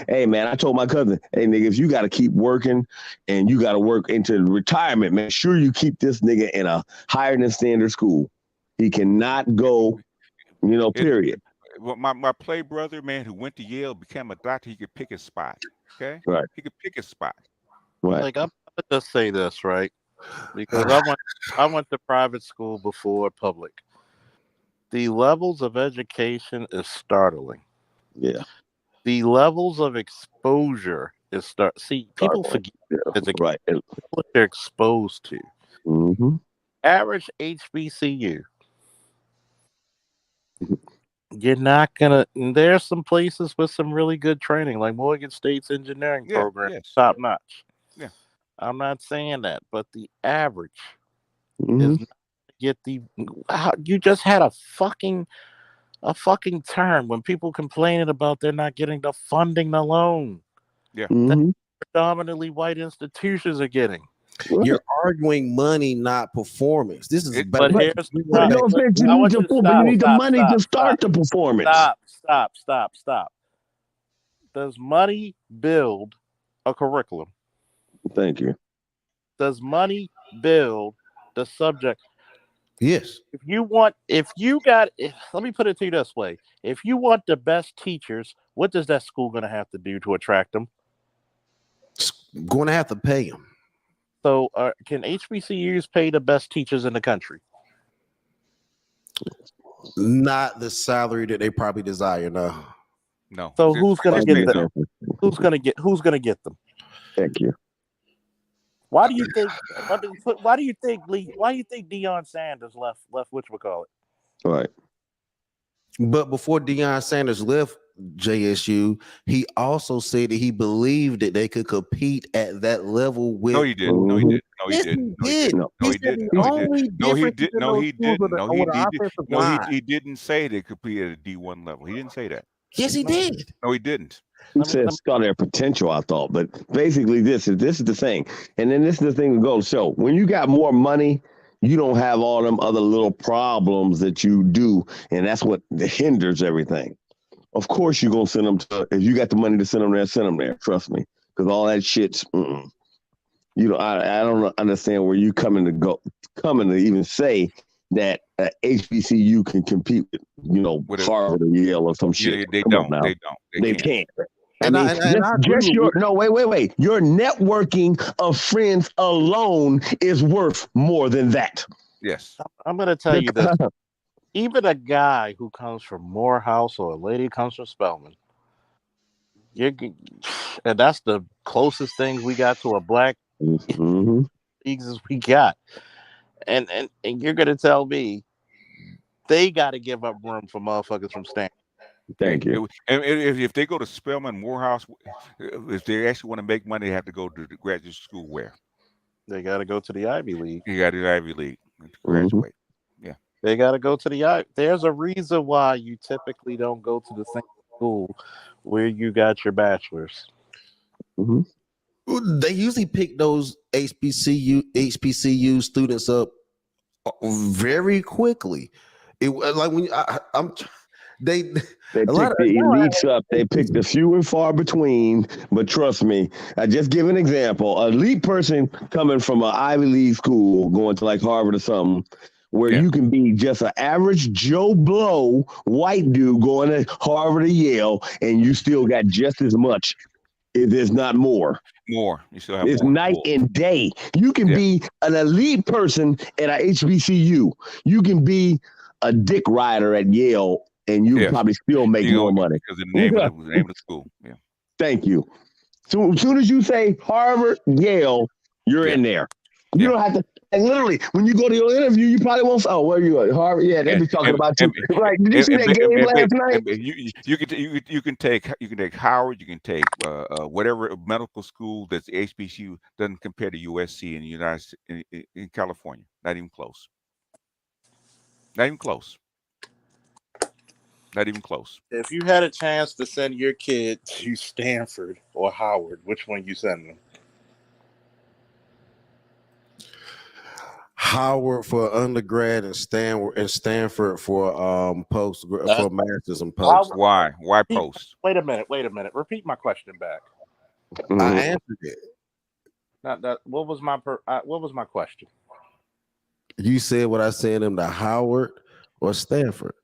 hey, man, I told my cousin, hey, nigga, if you got to keep working and you got to work into retirement, make sure you keep this nigga in a higher than standard school. He cannot go, period. Well, my play brother, man, who went to Yale, became a doctor, he could pick his spot. Okay? Right. He could pick his spot. Right. Like, I'm going to just say this, right? Because I went to private school before public. The levels of education is startling. Yeah. The levels of exposure is people forget right. what they're exposed to. Mm-hmm. Average HBCU. You're not gonna. There's some places with some really good training, like Morgan State's engineering program, top notch. Yeah, I'm not saying that, but the average is not get the. You just had a fucking term when people complaining about they're not getting the funding alone. Yeah, that predominantly white institutions are getting. You're arguing money, not performance. This is you need the money to start the performance. Stop. Does money build a curriculum? Thank you. Does money build the subject? Yes. Let me put it to you this way. If you want the best teachers, what does that school going to have to do to attract them? It's going to have to pay them. So can HBCUs pay the best teachers in the country? Not the salary that they probably desire, no. No. So who's going to get them? Who's going to get them? Thank you. Why do you think Deion Sanders left whatchamacallit? Right. But before Deion Sanders left JSU, he also said that he believed that they could compete at that level with. No, he didn't. No, he didn't. No, he didn't. No, he didn't. No, he didn't. No, he didn't. No, he didn't say they could compete at a D1 level. He didn't say that. Yes, he did. No, he didn't. He said saw their potential, I thought. But basically, this is the thing. And then this is the thing to go. So when you got more money, you don't have all them other little problems that you do. And that's what hinders everything. Of course, you're going to send them to, if you got the money to send them there. Trust me. Because all that shit's, I don't understand where you coming to even say that HBCU can compete with Harvard or Yale or some shit. They don't. They can't. Wait. Your networking of friends alone is worth more than that. Yes. I'm going to tell you this. Even a guy who comes from Morehouse or a lady comes from Spelman, and that's the closest thing we got to a black leagues as we got. And you're going to tell me they got to give up room for motherfuckers from Stanford. Thank you. And if they go to Spelman, Morehouse, if they actually want to make money, they have to go to the graduate school where? They got to go to the Ivy League. You got to the Ivy League to graduate. Yeah. They got to go to the Ivy. There's a reason why you typically don't go to the same school where you got your bachelor's. They usually pick those HBCU students up very quickly. They pick the elites up. They pick the few and far between. But trust me, I just give an example. An elite person coming from an Ivy League school, going to like Harvard or something, where you can be just an average Joe Blow white dude going to Harvard or Yale, and you still got just as much. If there's not more. You still have it's more. Night and day. You can be an elite person at a HBCU. You can be a dick rider at Yale, and you probably still make more money. Because of the name of the school. Yeah. Thank you. So as soon as you say Harvard, Yale, you're in there. You Yeah. don't have to. And literally, when you go to your interview, you probably won't. Oh, where you at? Harvard? Yeah, they And be talking and about you. and Right? Did you see that game last night? you can take Howard, you can take whatever medical school that's HBCU doesn't compare to USC in the United in California. Not even close. Not even close. Not even close. If you had a chance to send your kid to Stanford or Howard, which one you send them? Howard for undergrad and Stanford for post for masters and post. Why? Why post? Wait a minute. Repeat my question back. I answered it. What was my question? You said what I sent him to Howard or Stanford.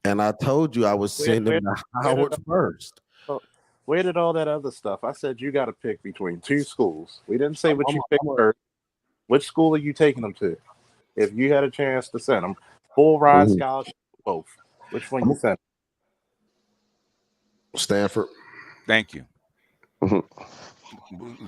And I told you I was sending him to Howard first. Where did all that other stuff? I said you got to pick between two schools. We didn't say what you picked first. Which school are you taking them to? If you had a chance to send them, full ride scholarship, both. Which one you send? Stanford. Thank you.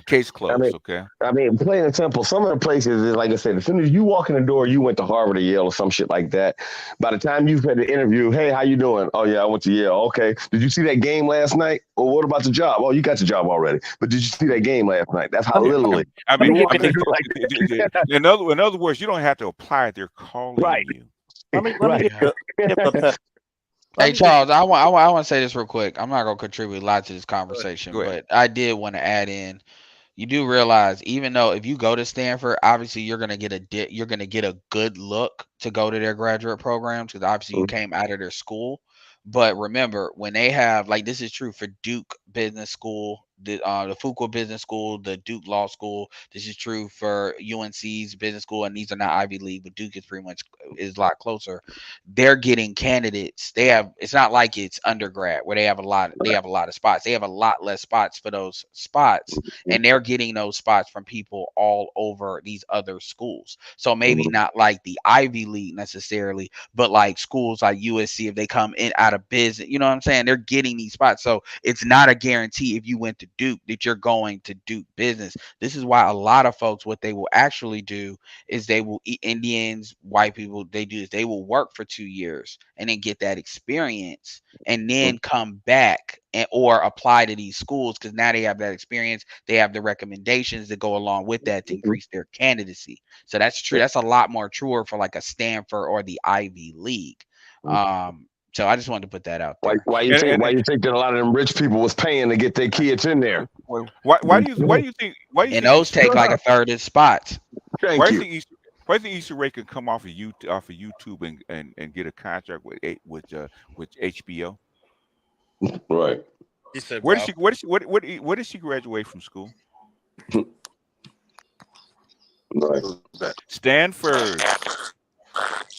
Case closed. Okay. I mean, plain and simple. Some of the places is like I said. As soon as you walk in the door, you went to Harvard or Yale or some shit like that. By the time you've had the interview, hey, how you doing? Oh yeah, I went to Yale. Okay. Did you see that game last night? Or what about the job? Oh, you got the job already. But did you see that game last night? That's how literally. I mean, in other words, you don't have to apply. They're calling you. Let me get Hey Charles, I want to say this real quick. I'm not gonna contribute a lot to this conversation, but I did want to add in. You do realize, even though if you go to Stanford, obviously you're gonna get a good look to go to their graduate programs because obviously you came out of their school. But remember, when they have this is true for Duke Business School, the Fuqua Business School, the Duke Law School. This is true for UNC's Business School, and these are not Ivy League, but Duke is a lot closer. They're getting candidates. It's not like it's undergrad where they have a lot of spots. They have a lot less spots for those spots, and they're getting those spots from people all over these other schools. So maybe not like the Ivy League necessarily, but like schools like USC, if they come in out of business, you know what I'm saying? They're getting these spots. So it's not a guarantee if you went to Duke that you're going to Duke business. This is why a lot of folks, what they will actually do is they will Indians, white people, they will work for 2 years and then get that experience and then come back or apply to these schools because now they have that experience. They have the recommendations that go along with that to increase their candidacy. So that's true. That's a lot more truer for like a Stanford or the Ivy League. So I just wanted to put that out there. Why you think that a lot of them rich people was paying to get their kids in there? Why do you think? And those take like a third of the spots. Why do you think Issa Rae can come off of YouTube and get a contract with HBO? Right. Where did she graduate from school? Right. Stanford.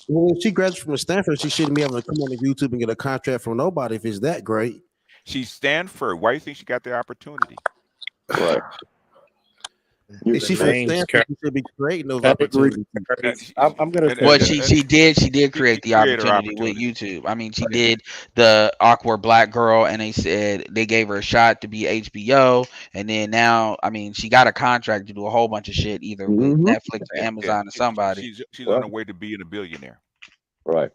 Well, if she graduated from Stanford, she shouldn't be able to come on to YouTube and get a contract from nobody if it's that great. She's Stanford. Why do you think she got the opportunity? Right. If she's from Stanford, she should be creating those opportunities. I'm gonna. Well, she did create the opportunity with YouTube. I mean, she did the awkward black girl, and they said they gave her a shot to be HBO, and then now, I mean, she got a contract to do a whole bunch of shit, either with Netflix or Amazon or somebody. She's on her way to being a billionaire. Right.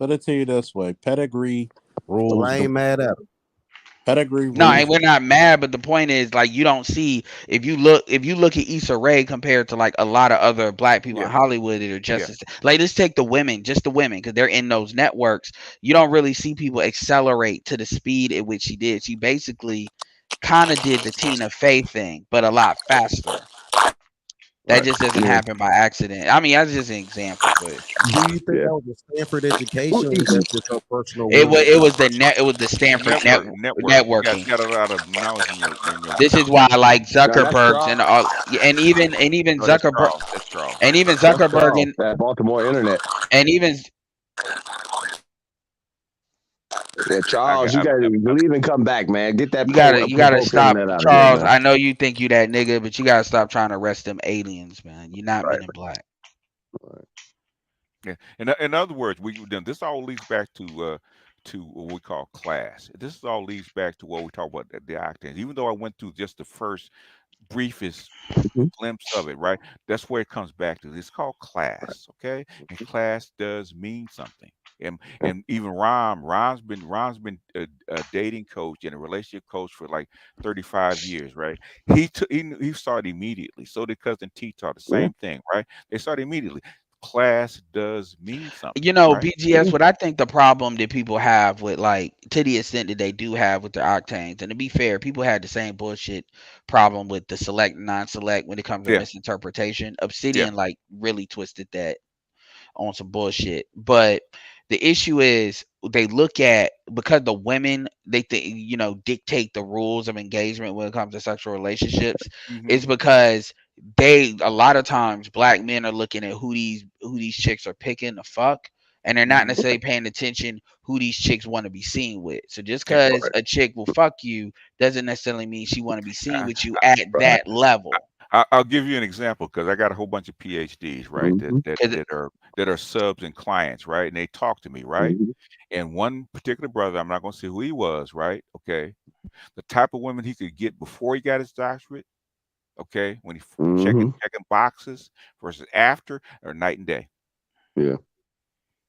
Let me tell you this way: pedigree rules. Well, I ain't mad at her. Pedigree. No, we're not mad, but the point is, like, you don't see if you look at Issa Rae compared to like a lot of other black people in Hollywood that are just like, let's take just the women, because they're in those networks. You don't really see people accelerate to the speed at which she did. She basically kind of did the Tina Fey thing, but a lot faster. That just doesn't happen by accident. I mean, that's just an example. But do you think that was a Stanford education? Or was that just her personal? It was the Stanford networking. You got a lot of knowledge in your this is why I like Zuckerberg's and even Zuckerberg and even Zuckerberg and that Baltimore internet and even. Yeah, Charles, you gotta believe and come back, man. Get that. You gotta stop, Charles. I know you think you that nigga, but you gotta stop trying to arrest them aliens, man. You're not Men in Black. Yeah. In other words, this all leads back to to what we call class. This all leads back to what we talk about the octanes. Even though I went through just the first briefest Mhm. glimpse of it, right? That's where it comes back to. It's called class, okay? And class does mean something. And even Ron's been a dating coach and a relationship coach for like 35 years, right? He started immediately. So did cousin T taught the Yeah. same thing, right? They started immediately. Class does mean something, You know, right? BGS, what I think the problem that people have with, like, to the extent that they do have with their octanes, and to be fair, people had the same bullshit problem with the select and non-select when it comes to Yeah, misinterpretation. yeah. Obsidian like really twisted that on some bullshit. But the issue is they look at, because the women they think, dictate the rules of engagement when it comes to sexual relationships, Hmm. is because they, a lot of times, black men are looking at who these chicks are picking to fuck, and they're not Hmm. necessarily paying attention who these chicks want to be seen with. So just Yeah. because a chick will fuck you doesn't necessarily mean she want to be seen I, with you at Right. that level. I'll give you an example because I got a whole bunch of PhDs, right? That Mhm. that Because that are subs and clients, right? And they talk to me, right? Mhm. And one particular brother, I'm not going to say who he was, right? Okay, the type of women he could get before he got his doctorate, okay, when he Mhm. checking boxes versus after, are night and day. Yeah.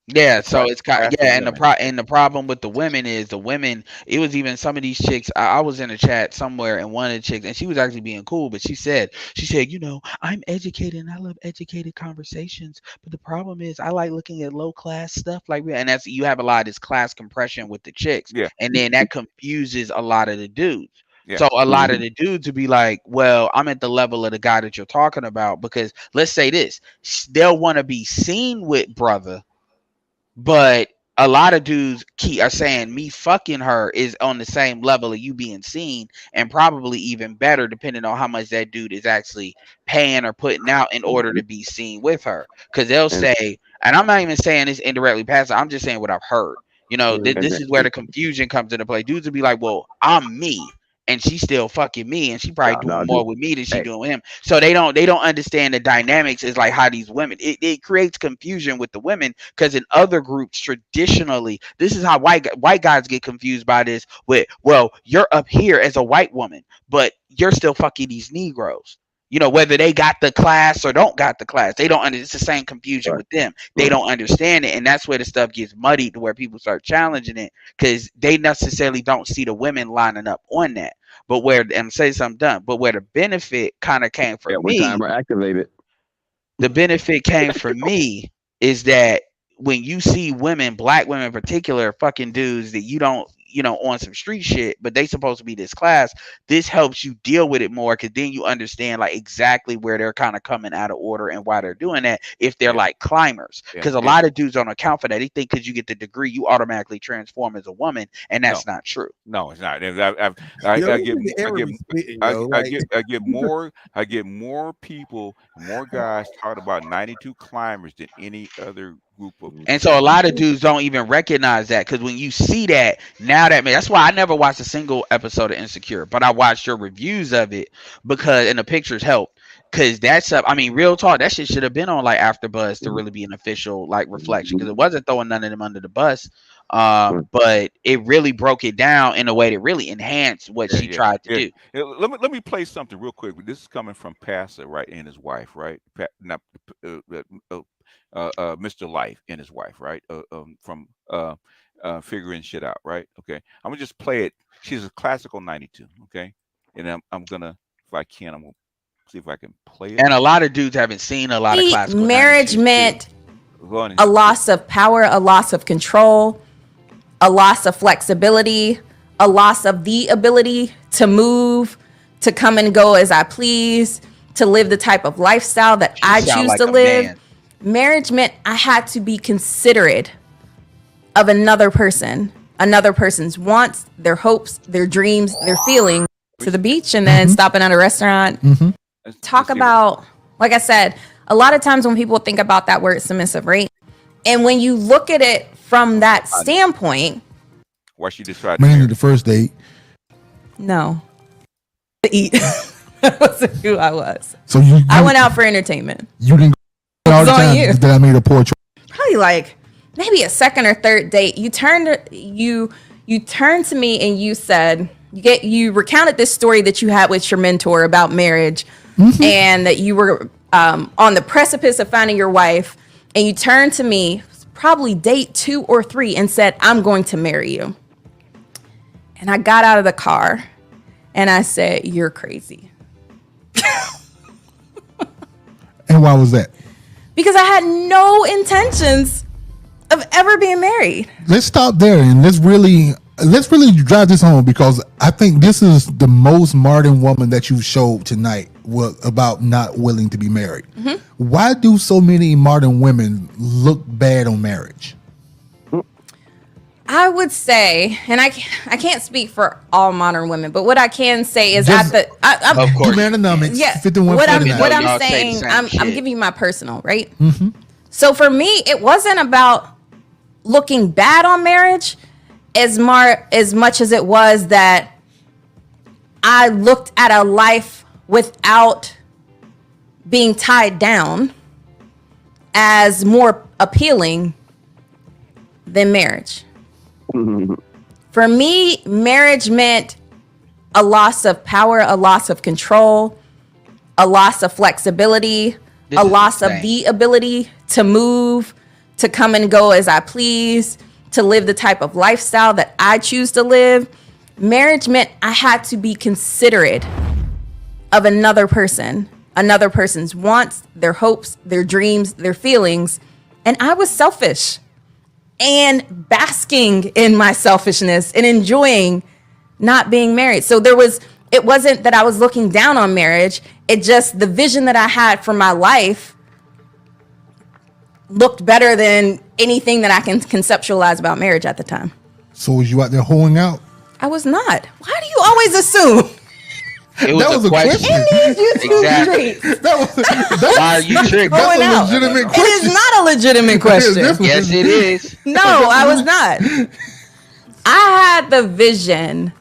yeah, The so class, it's kind class of yeah, and women. the problem with the women is the women. It was even some of these chicks. I was in a chat somewhere, and one of the chicks, and she was actually being cool, but she said, I'm educated and I love educated conversations, but the problem is I like looking at low class stuff like that, and that's, you have a lot of this class compression with the chicks, Yeah, and then that confuses a lot of the dudes. yeah, So a lot of Mhm. the dudes would be like, well, I'm at the level of the guy that you're talking about, because let's say this, they'll want to be seen with brother, but a lot of dudes are saying me fucking her is on the same level of you being seen, and probably even better, depending on how much that dude is actually paying or putting out in order to be seen with her. Because they'll And say, and I'm not even saying this indirectly passive, I'm just saying what I've heard. Mhm. and This that, is where the confusion comes into play. Dudes will be like, well, I'm me, and she's still fucking me, and she probably no, doing dude. more with me than she Hey, doing with him. So they don't understand the dynamics. Is like how these women, it creates confusion with the women, because in other groups traditionally, this is how white guys get confused by this with, well, you're up here as a white woman, but you're still fucking these Negroes. Whether they got the class or don't got the class, they don't it's the same confusion right, with them. They right. don't understand it, and that's where the stuff gets muddied, to where people start challenging it, because they necessarily don't see the women lining up on that. But where, and say something done, but where the benefit kind of came for Yeah, when me, timer activated. the benefit came for me is that when you see women, black women in particular, fucking dudes that you don't, on some street shit, but they supposed to be this class, this helps you deal with it more, because then you understand like exactly where they're kind of coming out of order and why they're doing that, if they're yeah, like climbers. yeah, Because a yeah. lot of dudes don't account for that. They think because you get the degree, you automatically transform as a woman, and No, that's not true. no, it's not. And I Yo, I this get nigga I Eric get be spitting, yo. Like, I get more people, more guys talking about 92 climbers than any other group of And so a sex. lot of dudes don't even recognize that, because when you see that, now that man, that's why I never watched a single episode of Insecure, but I watched your reviews of it, because and the pictures help. Cause that's up. I mean, real talk, that shit should have been on like AfterBuzz to really be an official like reflection, because it wasn't throwing none of them under the bus. But it really broke it down in a way that really enhanced what Yeah, she yeah, tried to yeah. do. Yeah, let me play something real quick. This is coming from Passada, right, and his wife, right? Not Mr. Life and his wife, right? From figuring shit out, right? Okay, I'm gonna just play it. She's a classical 92, okay, and I'm gonna, if I can, I'm gonna see if I can play it. And a lot of dudes haven't seen a lot of classical Marriage 92s too. meant Go on a and loss of power, a loss of control, a loss of flexibility, a loss of the ability to move, to come and go as I please, to live the type of lifestyle that She I sound choose like to a live. man. Marriage meant I had to be considerate of another person's wants, their hopes, their dreams, their feelings, to the beach and then stopping at a restaurant. Talk let's see. about, like I said, a lot of times when people think about that word submissive, right? And when you look at it from that standpoint, Why she just tried to Mainly marry? the first date. no, to eat. That wasn't who I was. So you I went out for entertainment. you didn't go all It's the on time you. that I made a poor choice. Probably like maybe a second or third date, you turned to me and you said you recounted this story that you had with your mentor about marriage, and that you were on the precipice of finding your wife, and you turned to me, probably date 2 or 3, and said, "I'm going to marry you." And I got out of the car and I said, "You're crazy." And why was that? Because I had no intentions of ever being married. Let's stop there and let's really drive this home, because I think this is the most modern woman that you've showed tonight about not willing to be married. Why do so many modern women look bad on marriage? I would say, and I can't speak for all modern women, but what I can say is Just- I'm Of course. Humanomics, yeah. 51, What I'm 49. what Y'all I'm say the saying, same I'm shit. giving you my personal, right? So for me, it wasn't about looking bad on marriage as much as it was that I looked at a life without being tied down as more appealing than marriage. For me, marriage meant a loss of power, a loss of control, a loss of flexibility, This a is loss of insane. the ability to move, to come and go as I please, to live the type of lifestyle that I choose to live. Marriage meant I had to be considerate of another person's wants, their hopes, their dreams, their feelings. And I was selfish and basking in my selfishness and enjoying not being married. So it wasn't that I was looking down on marriage. It just, the vision that I had for my life looked better than anything that I can conceptualize about marriage at the time. So was you out there hoeing out? I was not. Why do you always assume? It was, That was a a question. YouTube Exactly. streets. Why are you tripping? Going out. legitimate It question. is not a legitimate question. Yes, it is. No, I was not. I had the vision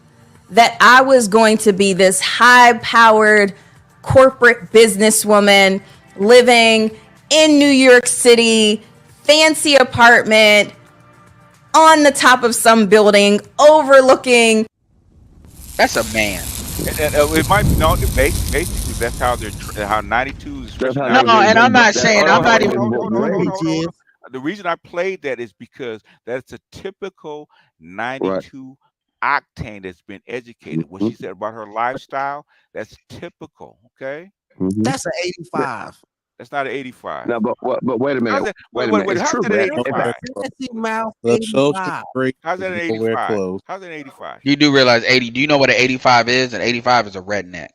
that I was going to be this high-powered corporate businesswoman living in New York City, fancy apartment, on the top of some building, overlooking. That's a man. It might no. Basically, that's how how 92 is. That's how No, they- and I'm not that's saying how I'm not they- even. Hold on. The reason I played that is because that's a typical 92 octane that's been educated. What she said about her lifestyle, that's typical. Okay, Mhm. That's an 85. that's not an 85. No, but wait a How's minute. that? Wait a Wait, minute. wait, It's how's true, that an man. 85? Fancy mouth, The show's 85. great. How's that an People wear 85? clothes. How's that an 85? You do realize 80. Do you know what an 85 is? An 85 is a redneck.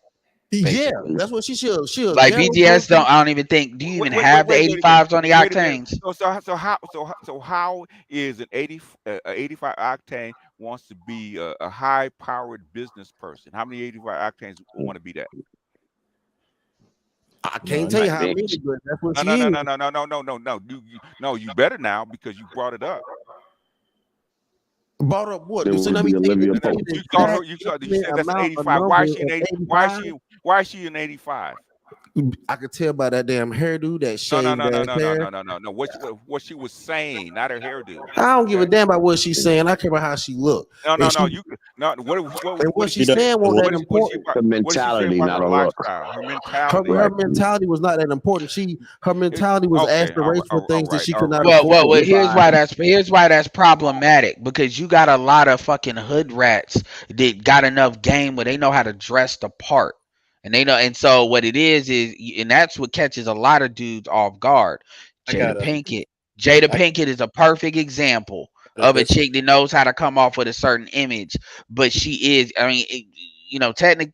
Yeah, Basically. that's what she should. Like BGS don't. I don't even think. Do you even have the 85s on the octanes? So how is an 85 octane wants to be a high powered business person? How many 85 octanes want to be that? I can't tell you how many, but that's what she is. No. You better now because you brought it up. Brought up what? There So will let be me a tell you, Olivia the- Pope. You called her. You said that's an 85. Why is she an 80? Why is she an 85? I could tell by that damn hairdo, that No. shaved ass hair. What she was saying, not her hairdo. I don't give a damn about what she's saying. I care about how she look. No. And she- You no. what she's saying wasn't that important. The mentality, not her a look. lifestyle? Her mentality. Her mentality was not that important. Her mentality was Okay, aspirational things that she could not Well, afford. here's why that's problematic, because you got a lot of fucking hood rats that got enough game where they know how to dress the part, and they know. And so what it is, and that's what catches a lot of dudes off guard. Jada Pinkett is a perfect example of a chick that knows how to come off with a certain image, but she is. I mean, technically.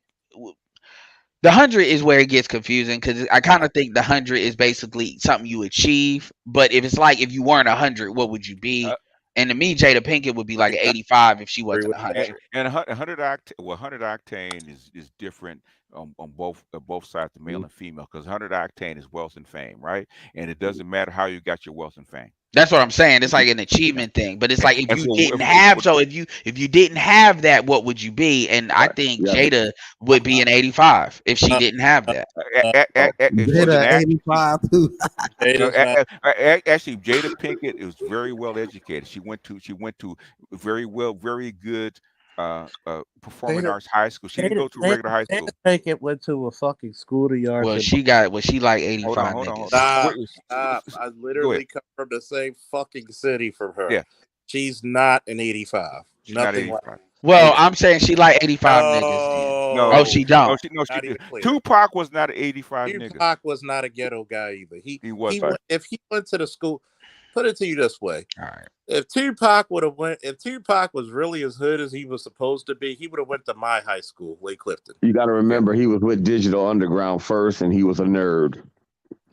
The 100 is where it gets confusing, because I kind of think the 100 is basically something you achieve. But if it's like, if you weren't 100, what would you be? And to me, Jada Pinkett would be like an 85 if she wasn't 100. And 100 octane is different on both sides, the male and female, because 100 octane is wealth and fame, right? And it doesn't matter how you got your wealth and fame. That's what I'm saying. It's like an Yeah. achievement thing, but it's like if And you so didn't have, so if you didn't have that, what would you be? And I think Yeah. Jada would be an 85 if she didn't have that. if she's an Jada actress, 85 too. Jada's not. actually, Jada Pinkett is very well educated. She went to very good performing Jada, arts high school. She didn't Jada, go to Jada, regular high Jada school. Pinkett went to a fucking school the yards. Well, she like 85 Hold niggas. on. Stop, Wait, stop. I go ahead. literally come from the same fucking city from her. Yeah, She's not an 85. she's not Nothing like 85. Well, it. I'm saying she like 85 niggas then. Oh, No, she No, no, don't. she not did. even clear. Tupac was not an 85 nigga. Tupac was not a ghetto guy either. He He wasn't. if he went to the school, put it to you this way: All right. if Tupac was really as hood as he was supposed to be, he would have went to my high school, Lake Clifton. You got to Yeah, remember, he was with Digital Underground first, and he was a nerd.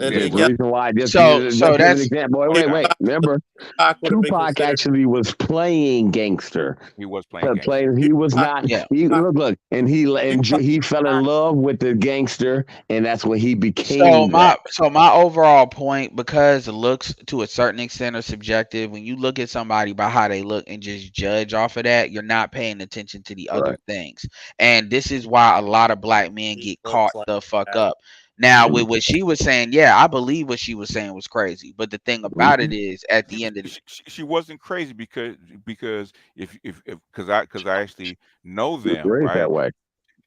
And yeah, he The well, got reason why, just So give an that's example. Wait. yeah, Remember, Tupac would have been Tupac considered. actually was playing gangster. he was playing gangster. Playing, he was Tupac, not. yeah. He look, and Tupac, he fell in love with the gangster, and that's when he So became that. my overall point, because looks to a certain extent are subjective, when you look at somebody by how they look and just judge off of that, you're not paying attention to the other Right. things. And this is why a lot of black men he get caught looks like the fuck that. up. Now, with what she was saying, yeah, I believe what she was saying was crazy. But the thing about it is, at the end of the She wasn't crazy because if because I actually know He was them, raised right? that way.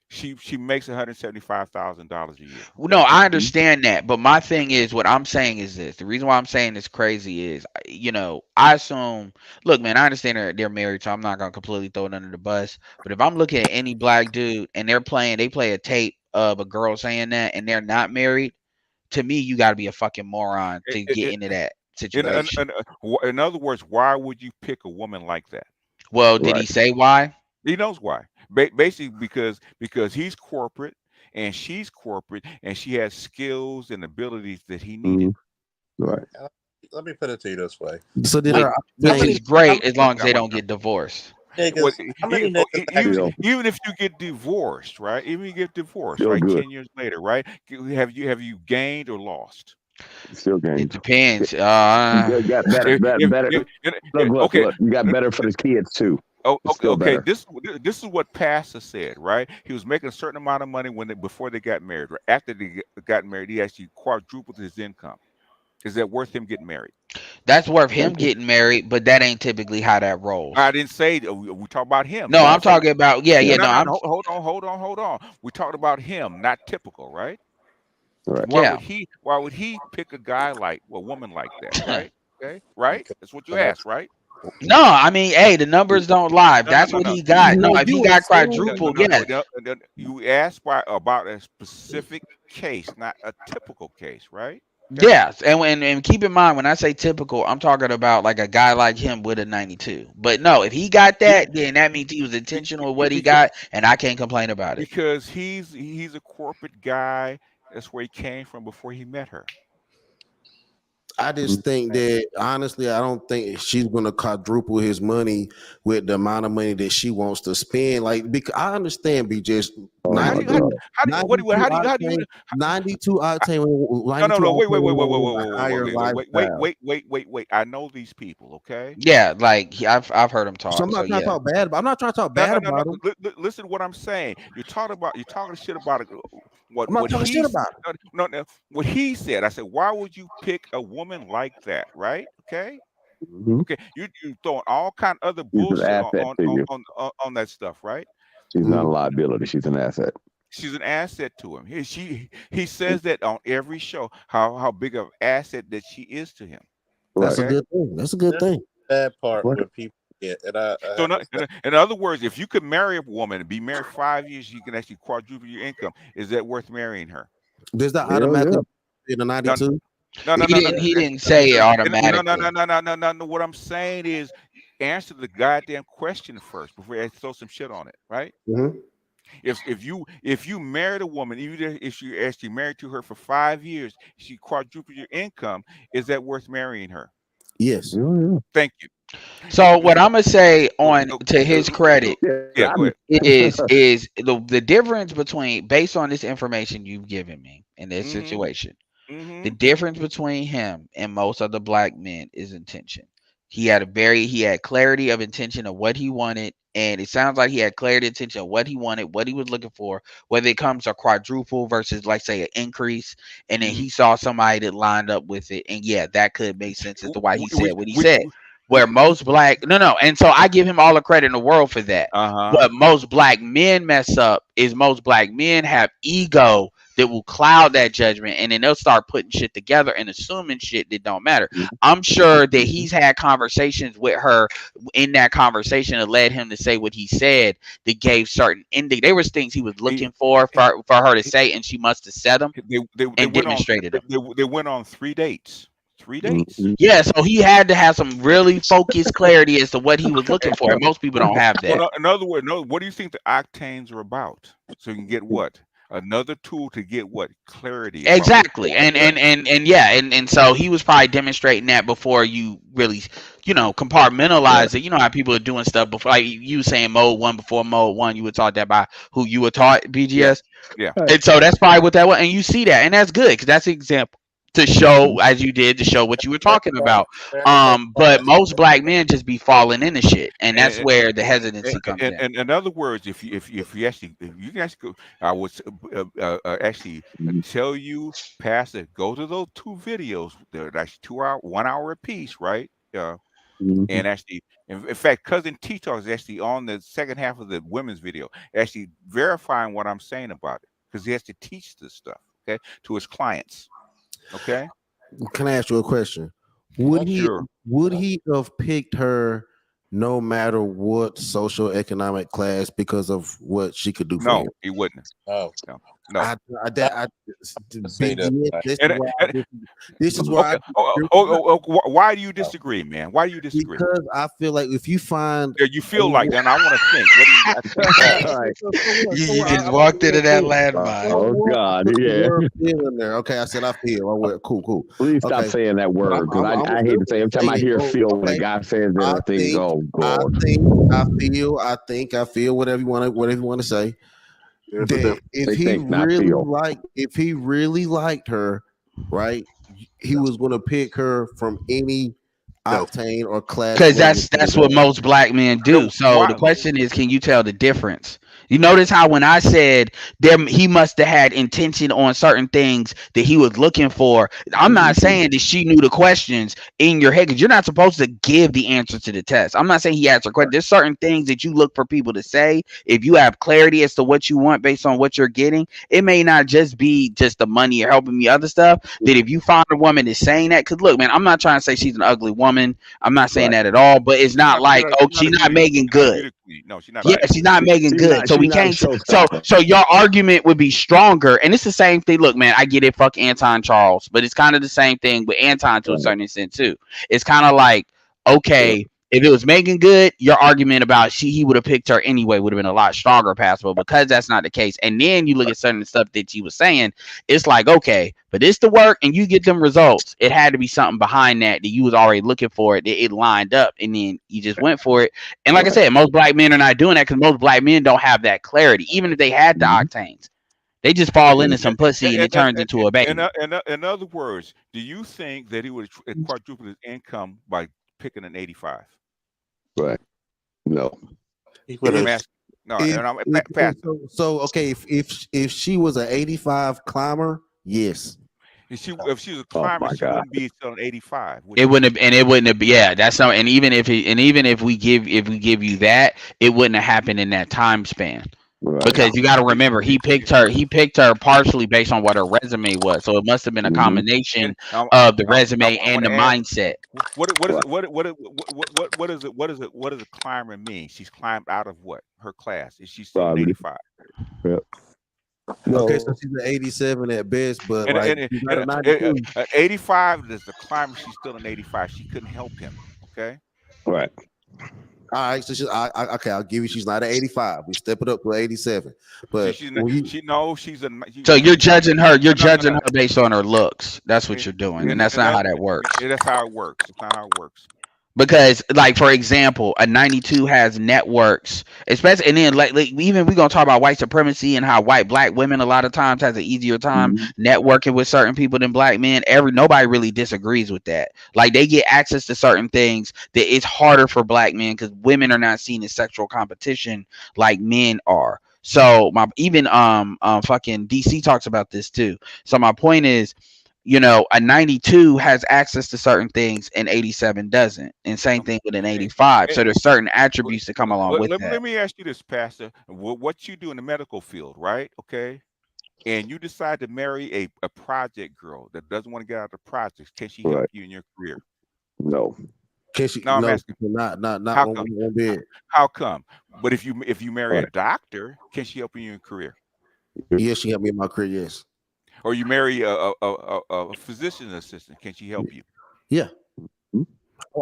She makes $175,000 a year. No, Okay. I understand that, but my thing is, what I'm saying is this. The reason why I'm saying it's crazy is, I assume. Look, man, I understand they're married, so I'm not gonna completely throw it under the bus. But if I'm looking at any black dude and they play a tape of a girl saying that, and they're not married, to me, you got to be a fucking moron I- to I- get I- into that In, in, situation. in, in other words, why would you pick a woman like that? Well, did Right. he say why? He knows why. Basically, because he's corporate and she's corporate, and she has skills and abilities that he needed. Right. Let me put it to you this way: So did Which, her which how many, is great how as long as they Now, don't get divorced. many Well, niggas? How many even, niggas actually? even if you get divorced, right? Even if you get divorced, Still right? good. 10 years later, right? Have you gained or lost? Still It gained. depends. You got better, better. Okay. Look. You got better for his kids too. Oh, It's okay, still okay. better. This is what Pastor said, right? He was making a certain amount of money before they got married. Right? After they got married, he actually quadrupled his income. Is that worth him getting married? That's worth him Thank you. getting married, but that ain't typically how that I rolls. didn't say we talk about him. No, He I'm didn't say talking about yeah, Yeah. yeah. no, No, no, I'm no. Hold on. We talked about him, not typical, right? Right. Why yeah. would he pick a guy like a woman like that, right? Okay, right? Because That's what you of that. asked, right? No, I mean, hey, the numbers don't lie. If No, no, that's no, what no. he got. No, no, if he you got No, assume no, quadrupled, no, no, yes. no, no. You asked about a specific case, not a typical case, right? Okay. Yes, and keep in mind when I say typical, I'm talking about like a guy like him with a 92. But no, if he got Be- that, then that means he was intentional with what he Because got, and I can't complain about it. because he's a corporate guy. That's where he came from before he met her. I just think that honestly, I don't think she's gonna quadruple his money with the amount of money that she wants to spend. Like, because I understand, be just Oh How my do you 92, God. what do you 92 how do you octane, 92 octane, no, no, 92 no, octane wait, a higher lifestyle. wait. I know these people, okay? Yeah, like I've heard him So I'm talk. So not trying to yeah, talk bad about. I'm not trying to talk No, bad no, no, no. about him. Listen to what I'm saying. You're talking shit about I'm not what talking shit about him. no, what he said. I said, why would you pick a woman like that, right? Okay, Mhm. okay. You throwing all kind of other She's an bullshit asset to you. on that stuff, right? She's not a Mhm. liability. She's an asset. She's an asset to him. He says that on every show how big of asset that she is to him. That's Right. a Okay. good thing. That's a good This is thing. the bad part Right. where people get, and I So have to say, in other words, if you could marry a woman and be married 5 years, you can actually quadruple your income. Is that worth marrying her? Does that Hell yeah. automatically in the No, 92? no, no, he no, no, didn't no. he didn't say it No, no, no, automatically. no, no, no, no, no. What I'm saying is answer the goddamn question first before I throw some shit on it, right? Mhm. If you married a woman, even if you actually married to her for 5 years, she quadrupled your income, is that worth marrying her? Yes. Yeah, yeah. Thank you. So what I'm gonna say on to his credit Yeah, go ahead. is the difference between, based on this information you've given me in this Mm-hmm. situation, the Mm-hmm. difference between him and most other black men is intention. He had clarity of intention of what he wanted, and it sounds like he had clarity of intention of what he wanted, what he was looking for, whether it comes to quadruple versus, like, say, an increase, and then Mm-hmm. he saw somebody that lined up with it, and yeah, that could make sense as to why he said what he Which, said. Where most black and so I give him all the credit in the world for that. uh-huh. What most black men mess up is most black men have ego that will cloud that judgment, and then they'll start putting shit together and assuming shit that don't matter. I'm sure that he's had conversations with her in that conversation that led him to say what he said, that gave certain ending. There was things he was looking for her to say, and she must have said them They and went on demonstrated them. they went on 3 dates. 3 dates. Yeah, so he had to have some really focused clarity as to what he was looking for, and most people don't have that. Well, in other words, no. What do you think the octanes are about? So you can get what? Another tool to get what? Clarity. About Exactly. And yeah, and so he was probably demonstrating that before you really, compartmentalize it. You know how people are doing stuff before, like you saying mode 1 before mode 1, you were taught that by who you were taught, BGS. Yeah. And so that's probably what that was, and you see that, and that's good, because that's the example to show, as you did, to show what you were talking about. But most black men just be falling into shit, and that's where the hesitancy comes in. And in other words, if you actually, if you can actually go, I would actually tell you, Pastor, go to those 2 videos. They're actually 2 hour, 1 hour apiece, right? And actually, in fact, Cousin T Talk is actually on the second half of the women's video, actually verifying what I'm saying about it, because he has to teach this stuff, okay, to his clients. Okay. Can I ask you a question? Would he have picked her no matter what social economic class because of what she could do for him? No, he wouldn't. No. This is why. Why do you disagree, man? Why do you disagree? Because I feel like if you find, you feel like that, I want to think. You just walked into that landmine. Oh God, yeah. Okay, I said I feel. Cool. Please stop saying that word, because I hate to say every time I hear "feel" when a guy says that, I think, oh God. I feel whatever you want to say. If he really liked her, right, he was going to pick her from any octane or class. Because that's what most black men do. So the question is, can you tell the difference? You notice how when I said he must have had intention on certain things that he was looking for. I'm not saying that she knew the questions in your head, because you're not supposed to give the answer to the test. I'm not saying he answered questions. There's certain things that you look for people to say. If you have clarity as to what you want based on what you're getting, it may not just be just the money or helping me other stuff. That if you find a woman that's saying that, because look, man, I'm not trying to say she's an ugly woman. I'm not saying that at all. But it's not like, she's not Megan Good. No, she's not. Yeah, she's not Megan Good. So we can't. So your argument would be stronger, and it's the same thing. Look, man, I get it. Fuck Anton Charles, but it's kind of the same thing with Anton to a certain extent too. It's kind of like, okay, if it was Megan Good, your argument about he would have picked her anyway would have been a lot stronger, passable, because that's not the case. And then you look at certain stuff that she was saying, it's like, okay, for this to work and you get them results, it had to be something behind that you was already looking for it, that it lined up, and then you just went for it. And like I said, most black men are not doing that, because most black men don't have that clarity. Even if they had the octanes, they just fall into some pussy and it turns into a baby. In other words, do you think that he would have quadrupled his income by picking an 85? Right. No. He would have. No. Okay. If she was an 85 climber, yes. If she was a climber, she wouldn't be still an 85. It wouldn't have. Yeah, that's not. And even if we give you that, it wouldn't have happened in that time span. Right. Because you got to remember, he picked her partially based on what her resume was. So it must have been a combination of the resume and the mindset. What does a climber mean? She's climbed out of what? Her class. Is she still an 85? Yep. No. Okay, so she's an 87 at best, but 85 is the climber. She's still an 85. She couldn't help him. Okay. Right. All right, so okay, I'll give you. She's not an 85. We step it up to 87. But she's a. So you're judging her. You're judging her based on her looks. That's what you're doing, and that's not how that works. That's how it works. It's not how it works. Because, like, for example, a 92 has networks, especially, and then like even we're gonna talk about white supremacy and how black women a lot of times has an easier time networking with certain people than black men. Nobody really disagrees with that. Like, they get access to certain things that it's harder for black men because women are not seen as sexual competition like men are. So my even fucking DC talks about this too. So my point is, a 92 has access to certain things and 87 doesn't. And same thing with an 85. So there's certain attributes that come along with that. Let me ask you this, Pastor. What you do in the medical field, right? Okay. And you decide to marry a project girl that doesn't want to get out of the projects. Can she help you in your career? No. Can she? No, I'm No, asking. not How one come? bed. How come? But if you marry a doctor, can she help you in your career? Yes, she helped me in my career. Yes. Or you marry a physician assistant, can she help you? Yeah.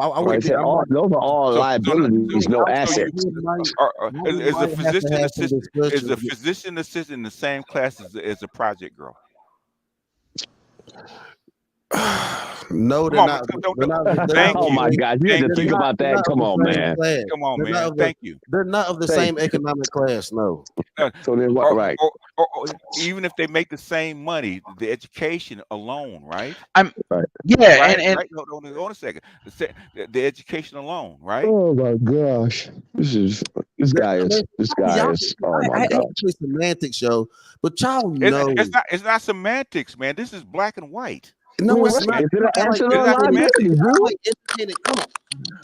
I Like I said, those are all liabilities, no assets. Is a physician assistant in the same class as a project girl? No, they're not. Thank oh you. my God, you had to think about that. Come on, man. Come on, man. Thank you. They're not of the same economic class. No. So then what? Right. Or even if they make the same money, the education alone, right? Yeah, right, and right. Hold on a second. The education alone, right? Oh my gosh, this guy is. Oh my God. Actually semantics, yo. But y'all know it's not semantics, man. This is black and white. No, it's not. Is it an asset or a not liability, bro? But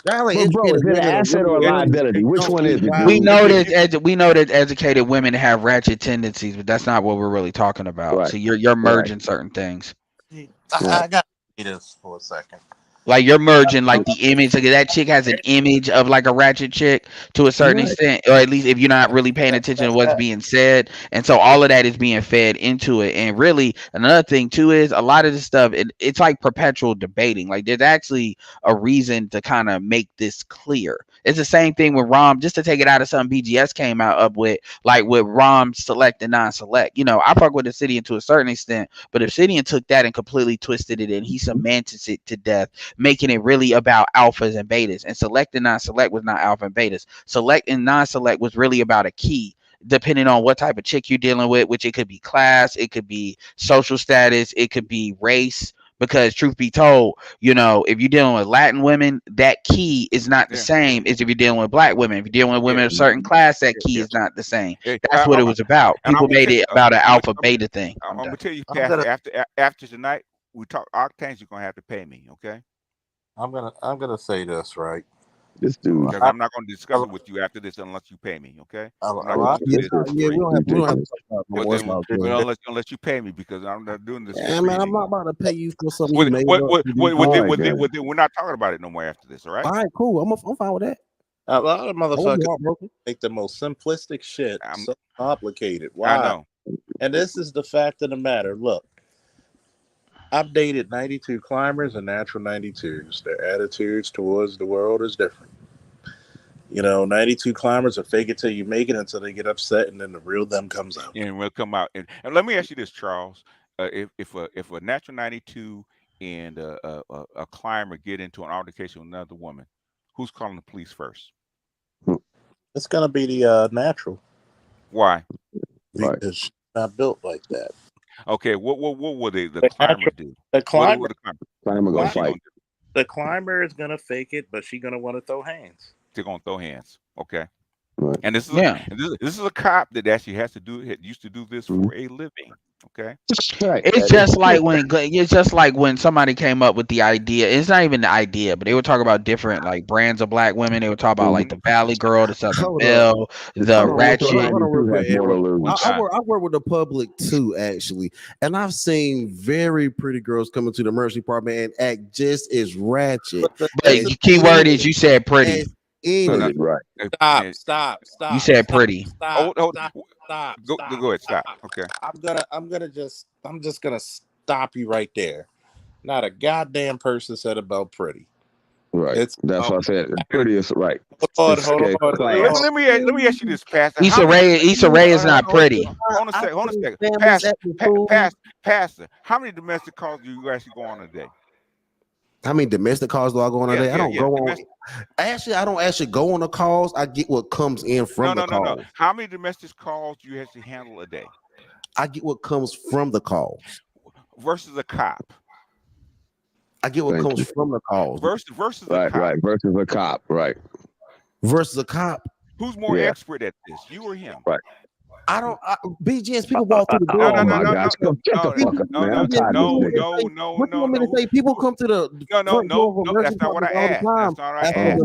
bro, is it an asset or a liability? Which one is it? We know that educated women have ratchet tendencies, but that's not what we're really talking about. Right. So you're merging certain things. I got to see this for a second. Like, you're merging like the image, like that chick has an image of like a ratchet chick to a certain extent, or at least if you're not really paying attention to what's being said. And so all of that is being fed into it. And really another thing too is a lot of this stuff, it's like perpetual debating. Like, there's actually a reason to kind of make this clear. It's the same thing with ROM, just to take it out of something BGS came out up with, like with ROM select and non-select. I fuck with Obsidian to a certain extent, but Obsidian took that and completely twisted it and he semantics it to death, making it really about alphas and betas. And select and non-select was not alpha and betas. Select and non-select was really about a key, depending on what type of chick you're dealing with, which it could be class, it could be social status, it could be race. Because truth be told, if you're dealing with Latin women, that key is not the same as if you're dealing with black women. If you're dealing with women of a certain class, that key is not the same. That's what it was about. People made it about an alpha beta thing. I'm gonna tell you, Pastor, after tonight, we talk octanes. You're gonna have to pay me, okay? I'm gonna say this, right. This dude. Because I'm not going to discuss it with you after this unless you pay me, okay? We don't have to talk about unless you pay me, because I'm not doing this. Yeah, man, I'm not about to pay you for something. We're not talking about it no more after this, all right? All right, cool. I'm fine with that. A lot of motherfuckers make the most simplistic shit so complicated. Why? I know. And this is the fact of the matter. Look, I've dated 92 climbers and natural 92s. Their attitudes towards the world is different. 92 climbers are fake it till you make it until they get upset, and then the real them comes out. And will come out. And let me ask you this, Charles. If a natural 92 and a climber get into an altercation with another woman, who's calling the police first? It's gonna be the natural. Why? Because she's not built like that. Okay, what will the climber do? The climber gonna fight. The climber is gonna fake it, but she's gonna want to throw hands. They're gonna throw hands. Okay. Right. And this is this is a cop that actually used to do this for a living. Okay. It's just like when somebody came up with the idea. It's not even the idea, but they would talk about different like brands of black women. They would talk about like the Valley Girl, the Southern Belle, the Ratchet. I work with the public too, actually, and I've seen very pretty girls come into the emergency department and act just as ratchet. But the key word is you said pretty. Right. Stop. You said pretty. Stop. Go ahead. Stop. Okay. I'm just gonna stop you right there. Not a goddamn person said about pretty. Right. That's what I said. Pretty is right. Hold on. Let me ask you this, Pastor. Issa Rae is not pretty. Hold on a second. Pastor, how many domestic calls do you actually go on a day? How many domestic calls do I go on a day? I don't go on. Domestic. Actually, I don't actually go on the calls. I get what comes in from the calls. No. How many domestic calls do you actually handle a day? I get what comes from the calls. Versus a cop. I get what comes from the calls. Versus a cop. Right. Versus a cop. Right. Versus a cop. Who's more expert at this? You or him? Right. I don't. BGS people walk through the door. Oh my gosh! Shut the fuck up, man! I'm tired of this nigga. What do you want me to say? People come to the no. That's not what I asked. That's not what I asked.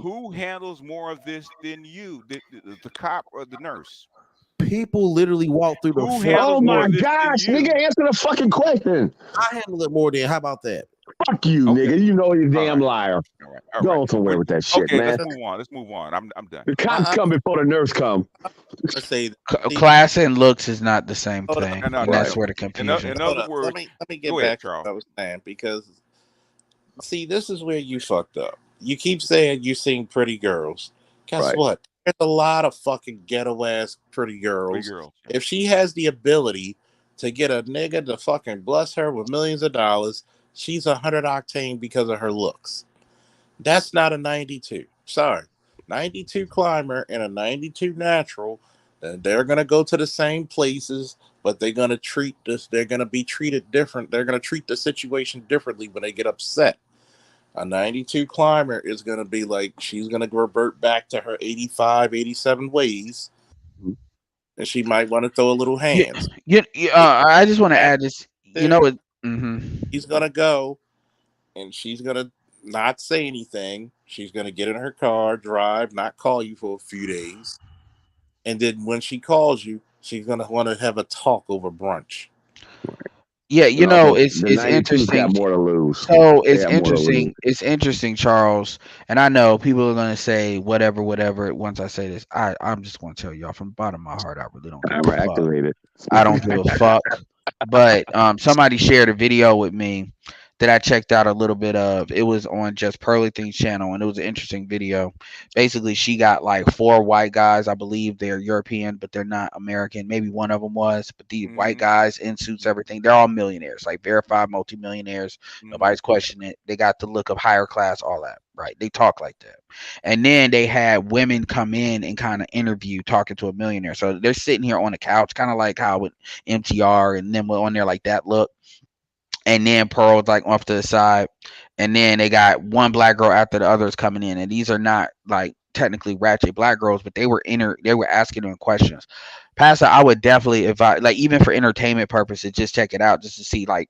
Who handles more of this than you? The cop or the nurse? People literally walk through the front. Oh my gosh, nigga, answer the fucking question. I handle it more than. How about that? Fuck you, nigga. You know you're a damn liar. All right. Go somewhere with that shit, man. Let's move on. I'm done. The cops come before the nurse come. Let's say class and looks is not the same thing. No, and that's where the confusion. In other words, let me get back to what I was saying, because see, this is where you fucked up. You keep saying you've seen pretty girls. Guess what? There's a lot of fucking ghetto ass pretty girls. If she has the ability to get a nigga to fucking bless her with millions of dollars, she's 100 octane because of her looks. That's not a 92. Sorry. 92 climber and a 92 natural, they're going to go to the same places, but they're going to treat this, they're going to be treated different. They're going to treat the situation differently when they get upset. A 92 climber is going to be like, she's going to revert back to her 85, 87 ways. And she might want to throw a little hands. I just want to add this. You know what? He's going to go and she's going to not say anything. She's going to get in her car, drive, not call you for a few days. And then when she calls you, she's going to want to have a talk over brunch. Yeah, you know, it's interesting. Got more to lose. So it's interesting. It's interesting, Charles. And I know people are gonna say whatever. Once I say this, I'm just gonna tell y'all from the bottom of my heart, I really don't give a fuck. I don't give a fuck. But somebody shared a video with me that I checked out a little bit of. It was on Just Pearly Things channel, and it was an interesting video. Basically, she got like 4 white guys. I believe they're European, but they're not American. Maybe one of them was, but the white guys in suits, everything, they're all millionaires, like verified multimillionaires. Nobody's questioning it. They got the look of higher class, all that, right? They talk like that. And then they had women come in and kind of interview talking to a millionaire. So they're sitting here on the couch, kind of like how with MTR and them on there like that look. And then Pearl was like off to the side. And then they got one black girl after the others coming in. And these are not like technically ratchet black girls, but they were asking them questions. Pastor, I would definitely advise, like, even for entertainment purposes, just check it out just to see, like,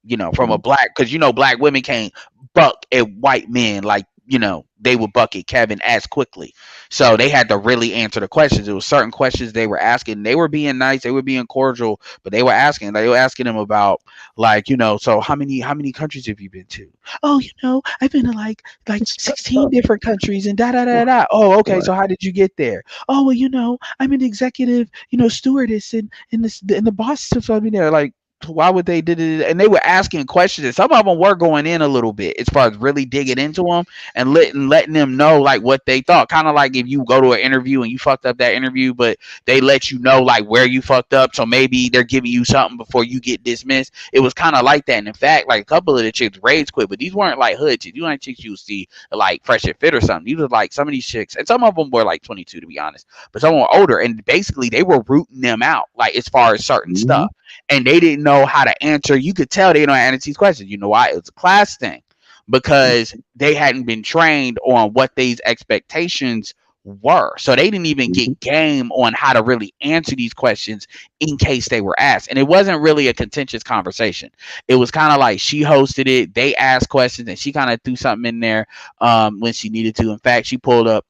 you know, from a black, because, you know, black women can't buck at white men like, you know, they would buck at Kevin as quickly. So they had to really answer the questions. It was certain questions they were asking. They were being nice, they were being cordial, but they were asking them about, like, you know, so how many countries have you been to? Oh, you know, I've been to like 16 different countries and da da da da. Oh, okay. So how did you get there? Oh, well, you know, I'm an executive, you know, stewardess in the boss stuff. I mean, they're like, why would they did it? And they were asking questions, and some of them were going in a little bit as far as really digging into them and letting them know like what they thought. Kind of like if you go to an interview and you fucked up that interview, but they let you know like where you fucked up, so maybe they're giving you something before you get dismissed. It was kind of like that. And in fact, like a couple of the chicks rage quit, but these weren't like hood chicks. You weren't chicks you would see like Fresh and Fit or something. These were like some of these chicks, and some of them were like 22 to be honest, but some were older, and basically they were rooting them out like as far as certain stuff. And they didn't know how to answer. You could tell they didn't know how to answer these questions. You know why? It was a class thing, because they hadn't been trained on what these expectations were. So they didn't even get game on how to really answer these questions in case they were asked. And it wasn't really a contentious conversation. It was kind of like she hosted it. They asked questions and she kind of threw something in there when she needed to. In fact, she pulled up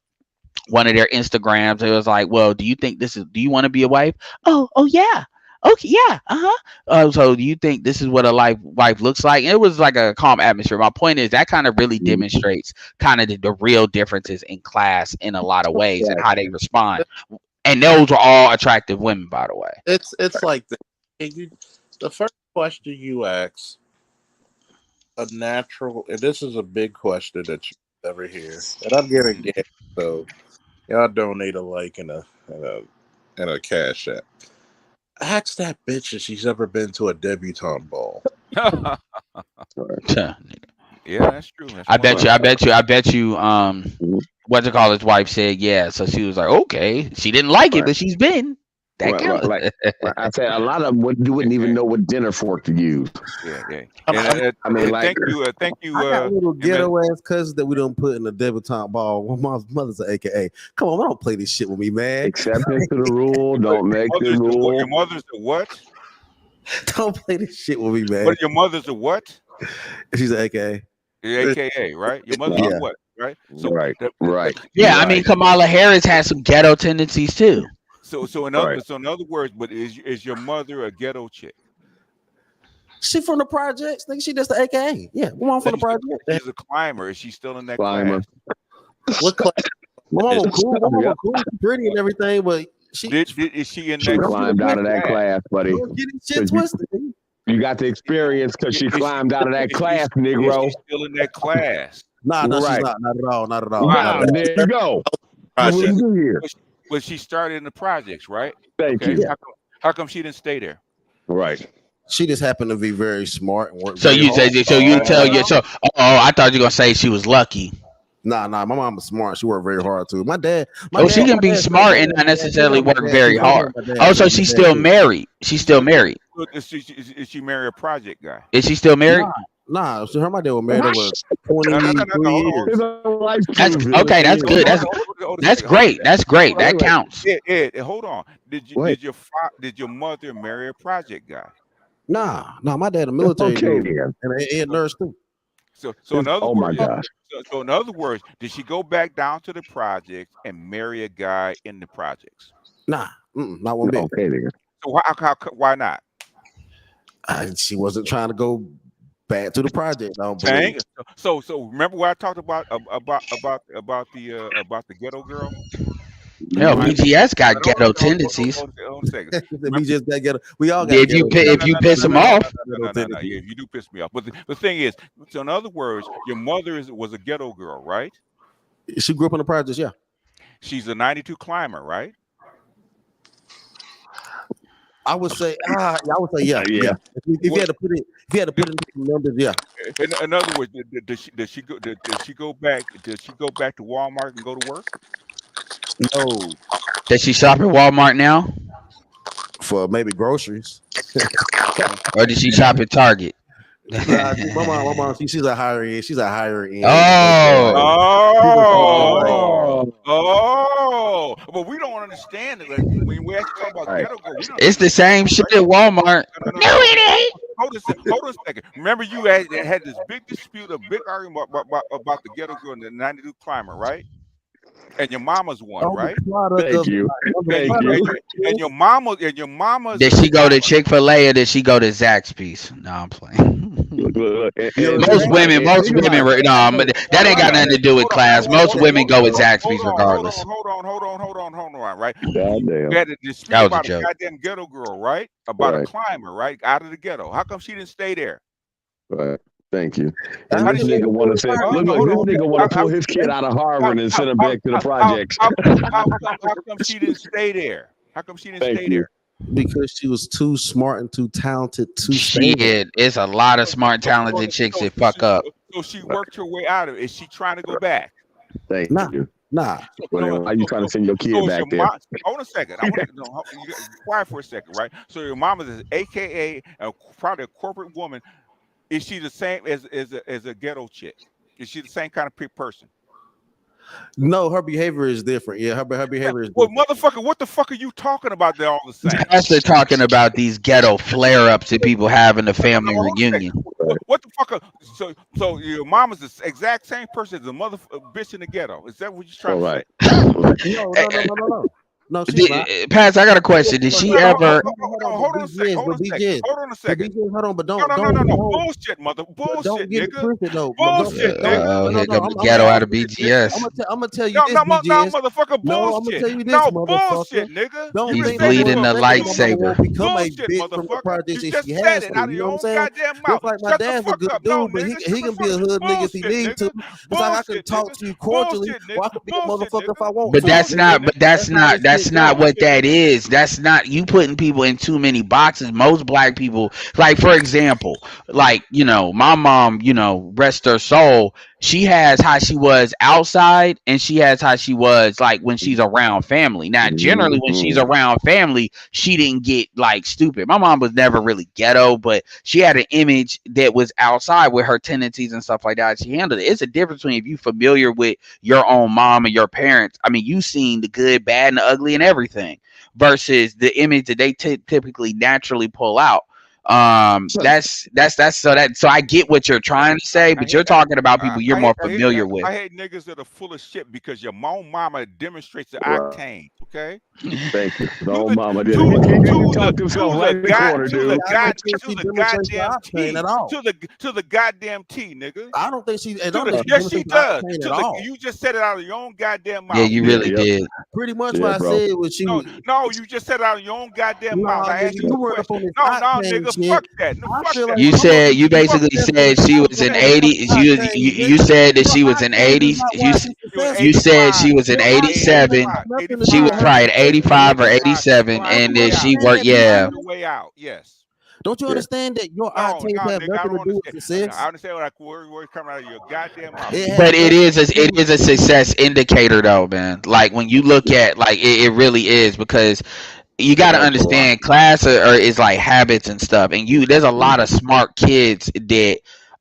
one of their Instagrams. It was like, well, do you want to be a wife? Oh yeah. Okay, yeah, so do you think this is what a wife looks like? And it was like a calm atmosphere. My point is that kind of really demonstrates kind of the real differences in class in a lot of ways and how they respond. And those are all attractive women, by the way. It's like the first question you ask a natural, and this is a big question that you ever hear, and I'm giving gas, so y'all donate a like and a cash app. Ask that bitch if she's ever been to a debutante ball. Yeah, Yeah, that's true. That's I one bet of you. them. I bet you. What to call his wife said yeah. So she was like, okay. She didn't like it, Right. but she's been. That Right, counts. like I said, a lot of them wouldn't even know what dinner fork to use. Yeah, yeah. I'm- And I mean, like, thank you. I got little Emmett. ghetto ass cousins that we don't put in the debutante ball. My mother's an AKA. Come on, don't play this shit with me, man. exceptions to the rule, don't make the rule. Your mother's a what? Don't play this shit with me, man. What? Your mother's a what? She's an AKA. Your AKA, right? Your mother's Yeah. a what? Right. So Right, right. Yeah, I Right. mean Kamala Harris has some ghetto tendencies too. So in Right. other words, but is your mother a ghetto chick? She from the projects. Think she just the AKA. Yeah, my mom from the project. She's a climber. Is she still in that Climber. class? What class? My mom was Is- cool. My mom was cool, pretty and everything, but she is she in She that climbed out of that class, buddy. don't get it shit 'Cause you- twisted. nigga. You got the experience because she climbed out of that class, Is Negro. she still in that class? Nah, no, Right. she's not at all. Not at all. Wow. Not Nah, at all. there you go. You wouldn't be here. But she started in the projects, right? Thank Okay. you. How come she didn't stay there? Right. She just happened to be very smart and work. So very you hard. say, so you tell you, so I thought you were gonna say she was lucky. Nah, my mom was smart. She worked very hard too. My dad. She can be smart and not necessarily work very hard. Oh, so she's still married. She's still married. Is she marry a project guy? Is she still married? Nah, her and my dad were married over 23 years. That's okay. That's good. That's great. That's great. That counts. Ed, hold on. Did your mother marry a project guy? Nah, my dad a military Okay, dude, then. and a nurse too. So in other Oh my words, gosh. so in other words, did she go back down to the projects and marry a guy in the projects? Nah, not one bit. Okay, then. So why not? She wasn't trying to go back to the project. I don't Dang. believe. So remember what I talked about the ghetto girl? No, BGS got ghetto tendencies. Hold on a second. We just got ghetto. We all got If you piss them off, No, yeah, you do piss me off. But the thing is, so in other words, your mother was a ghetto girl, right? She grew up in the projects. Yeah. She's a 92 climber, right? I would say, yeah. If you had to put it, in numbers, yeah. In other words, does she go back to Walmart and go to work? No, does she shop at Walmart now, for maybe groceries. or does she shop at Target? My mom, she's a higher end. She's a higher end. Oh, but we don't understand it. Like, when we actually talk about ghetto girl, It's the same shit at Walmart. No, it ain't. Hold on a second. Remember, you had this big dispute, a big argument about the ghetto girl and the 92 climber, right? And your mama's one, right? Thank you. Thank you. And your mama. Did she go to Chick-fil-A or did she go to Zaxby's? No, I'm playing. Most women, no, but that ain't got nothing to do with class. Most women go with Zaxby's regardless. Hold on, right? Goddamn. You had a dispute That was a about a joke. goddamn ghetto girl, right? About a Right. climber, right? Out of the ghetto. How come she didn't stay there? Right. Thank you. How And this did nigga want to say, look, this nigga want to pull his kid out of Harvard and send him back to the projects. How come she didn't stay there? How come she didn't Thank stay you. there? Because she was too smart and too talented to stay there. Shit, it's a lot of smart, talented chicks that fuck up. So she worked her way out of it. Is she trying to go back? Thank Nah. you. Nah, Well, then why you trying to send your kid So is back your there? mom- hold on a second. I want to know. You got quiet for a second, right? So your mom is AKA probably a corporate woman. Is she the same as a ghetto chick? Is she the same kind of person? no, her behavior is different. Yeah, her behavior is Well, different. motherfucker, what the fuck are you talking about? They're all the same. They're talking about these ghetto flare-ups that people have in the family Hold on a second. reunion. What the fuck? So your mom is the exact same person as the mother bitch in the ghetto. Is that what you're trying All right. to say? No. No, she's not. Pats, I got a question. Did she ever? Hold on a second. Hold on a second. Hold on, but don't. No. Bullshit, mother. Don't Bullshit, get it nigga. twisted, though. Bullshit, nigga. Here comes the ghetto out of BGS. I'm gonna tell you No, this, no, BGS. motherfucker. No, I'm gonna Bullshit. tell you this, No, motherfucker. bullshit, nigga. Don't He's think bleeding that the motherfucker lightsaber. won't become a Bullshit, bitch from the motherfucker. projects You if just she said has it to. out of You your know own what I'm saying? goddamn mouth. Just like my Shut the dad's a fuck good up. dude, No, but nigga. he can be a hood nigga if he Bullshit, needs to. nigga. It's like I can Bullshit, talk nigga. to you cordially, Bullshit, or I can be a nigga. motherfucker if I want But to. that's not that's not what that is. That's not you putting people in too many boxes. Most black people, like for example, like my mom, rest her soul. She has how she was outside, and she has how she was like when she's around family. Now, generally, when she's around family, she didn't get like stupid. My mom was never really ghetto, but she had an image that was outside with her tendencies and stuff like that. She handled it. It's a difference between if you're familiar with your own mom and your parents. I mean, you've seen the good, bad, and the ugly and everything, versus the image that they typically naturally pull out. That's so I get what you're trying to say, but you're talking about people you're more familiar with. I hate niggas that are full of shit because your mama demonstrates the octane. Okay. Thank you. No mama did. To the goddamn T, nigga. I don't think she. Yes, she does. You just said it out of your own goddamn mouth. Yeah, you really did. Pretty much what I said was she. No, you just said it out of your own goddamn mouth. I asked you a question. No, nigga, fuck that. No, fuck that. You basically said she was in 80s. You said that she was in 80s. You said she was in 87. She was probably in 85 or 87, and then she worked. Yeah. Way out. Yes. Don't you understand that your octane have nothing to do with success? I understand what words coming out of your goddamn mouth. But it is a success indicator, though, man. Like when you look at it really is, because you got to understand class is like habits and stuff, and there's a lot of smart kids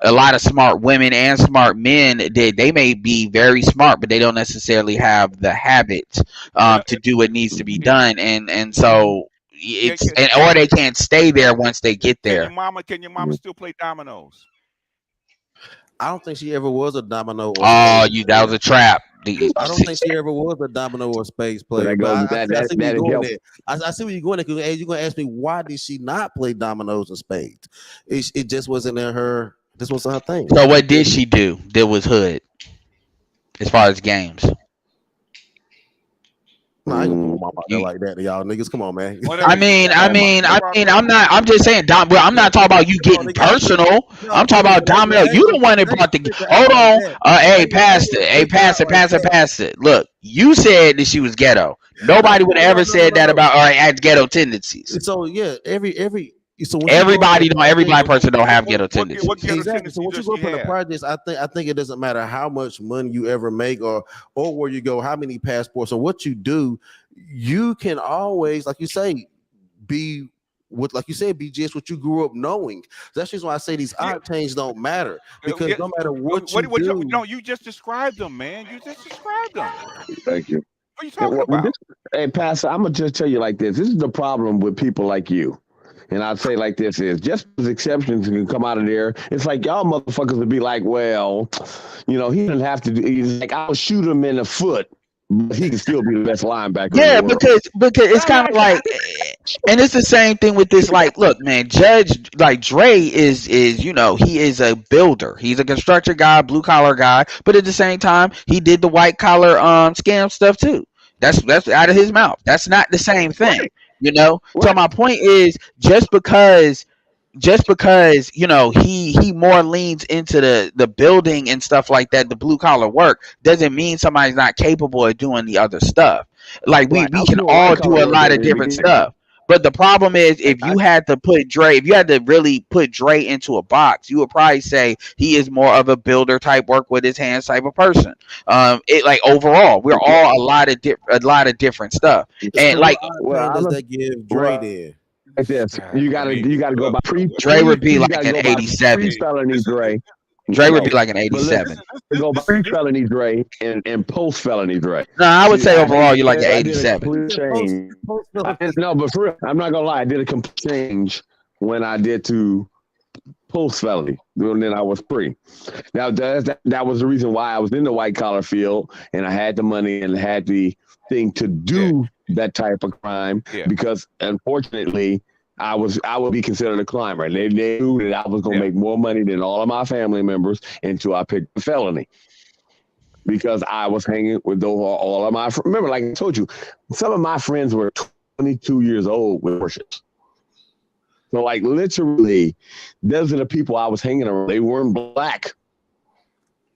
a lot of smart women and smart men that they may be very smart, but they don't necessarily have the habits to do what needs to be done, and so or they can't stay there once they get there. Can your mama still play dominoes? I don't think she ever was a domino. That was a trap. I don't think she ever was a domino or space player. I see where you're going there. I see where you're going there, because you're going to ask me, why did she not play dominoes and spades? It just wasn't in her. This wasn't her thing. So what did she do that was hood as far as games? No, I ain't gonna put my mama out like that to y'all niggas. Come on, man. I'm just saying, I'm not talking about you getting personal. I'm talking about domino. You the one that brought the. Hold on. Hey, pass it. Look, you said that she was ghetto. Nobody would have ever said that about her had ghetto tendencies. So yeah, every every person don't have ghetto tendencies. Exactly. So when you go for the projects, I think it doesn't matter how much money you ever make or where you go, how many passports or what you do. You can always, like you say, be just what you grew up knowing. That's just why I say these octanes don't matter, because no matter what you do. No, you just described them, man. You just described them. Thank you. What are you talking about? Hey, Pastor, I'm gonna just tell you like this. This is the problem with people like you. And I'd say like this is, just as exceptions can come out of there, it's like y'all motherfuckers would be like, well, he didn't have to do. He's like, I'll shoot him in the foot, but he can still be the best linebacker. Yeah, because it's kind of like, and it's the same thing with this. Like, look, man, Judge, like Dre is he is a builder. He's a construction guy, blue collar guy, but at the same time, he did the white collar scam stuff too. That's out of his mouth. That's not the same thing. So my point is, just because he more leans into the building and stuff like that, the blue collar work, doesn't mean somebody's not capable of doing the other stuff. Like we can all do a lot of different stuff. But the problem is, if you had to really put Dre into a box, you would probably say he is more of a builder type, work with his hands type of person. Overall, we're all a lot of different stuff. And like, does that give Dre there? Like this, you gotta go by Dre would be like an 87. Pre-felony Dre. Dre would be like an 87. Go by pre-felony Dre and post-felony Dre. No, I would say overall you're like an 87. No, but for real, I'm not gonna lie. I did a complete change when I did to post-felony. And then I was pre. Now that was the reason why I was in the white collar field and I had the money and had the thing to do that type of crime, because unfortunately I would be considered a climber. They knew that I was going to make more money than all of my family members until I picked a felony, because I was hanging with all of my. Remember, like I told you, some of my friends were 22 years old with worships. So, like, literally, those are the people I was hanging around. They weren't black.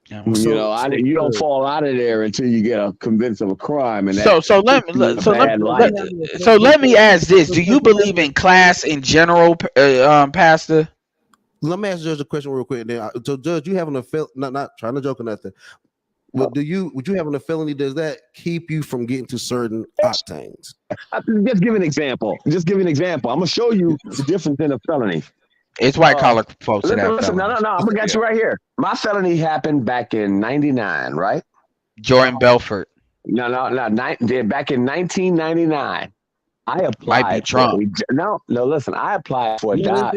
You know, you don't fall out of there until you get convinced of a crime, and So let me let me ask this: do you believe in class in general, Pastor? Let me ask Judge a question real quick. Then, so Judge, you having a not trying to joke or nothing. Would you having a felony? Does that keep you from getting to certain octanes? Just give an example. I'm gonna show you the difference in a felony. It's white collar folks that have listen, felonies. no. I'm gonna get you right here. My felony happened back in '99, right? Jordan Belfort. No. Back in 1999, I applied. Might be Trump. Listen. I applied for a job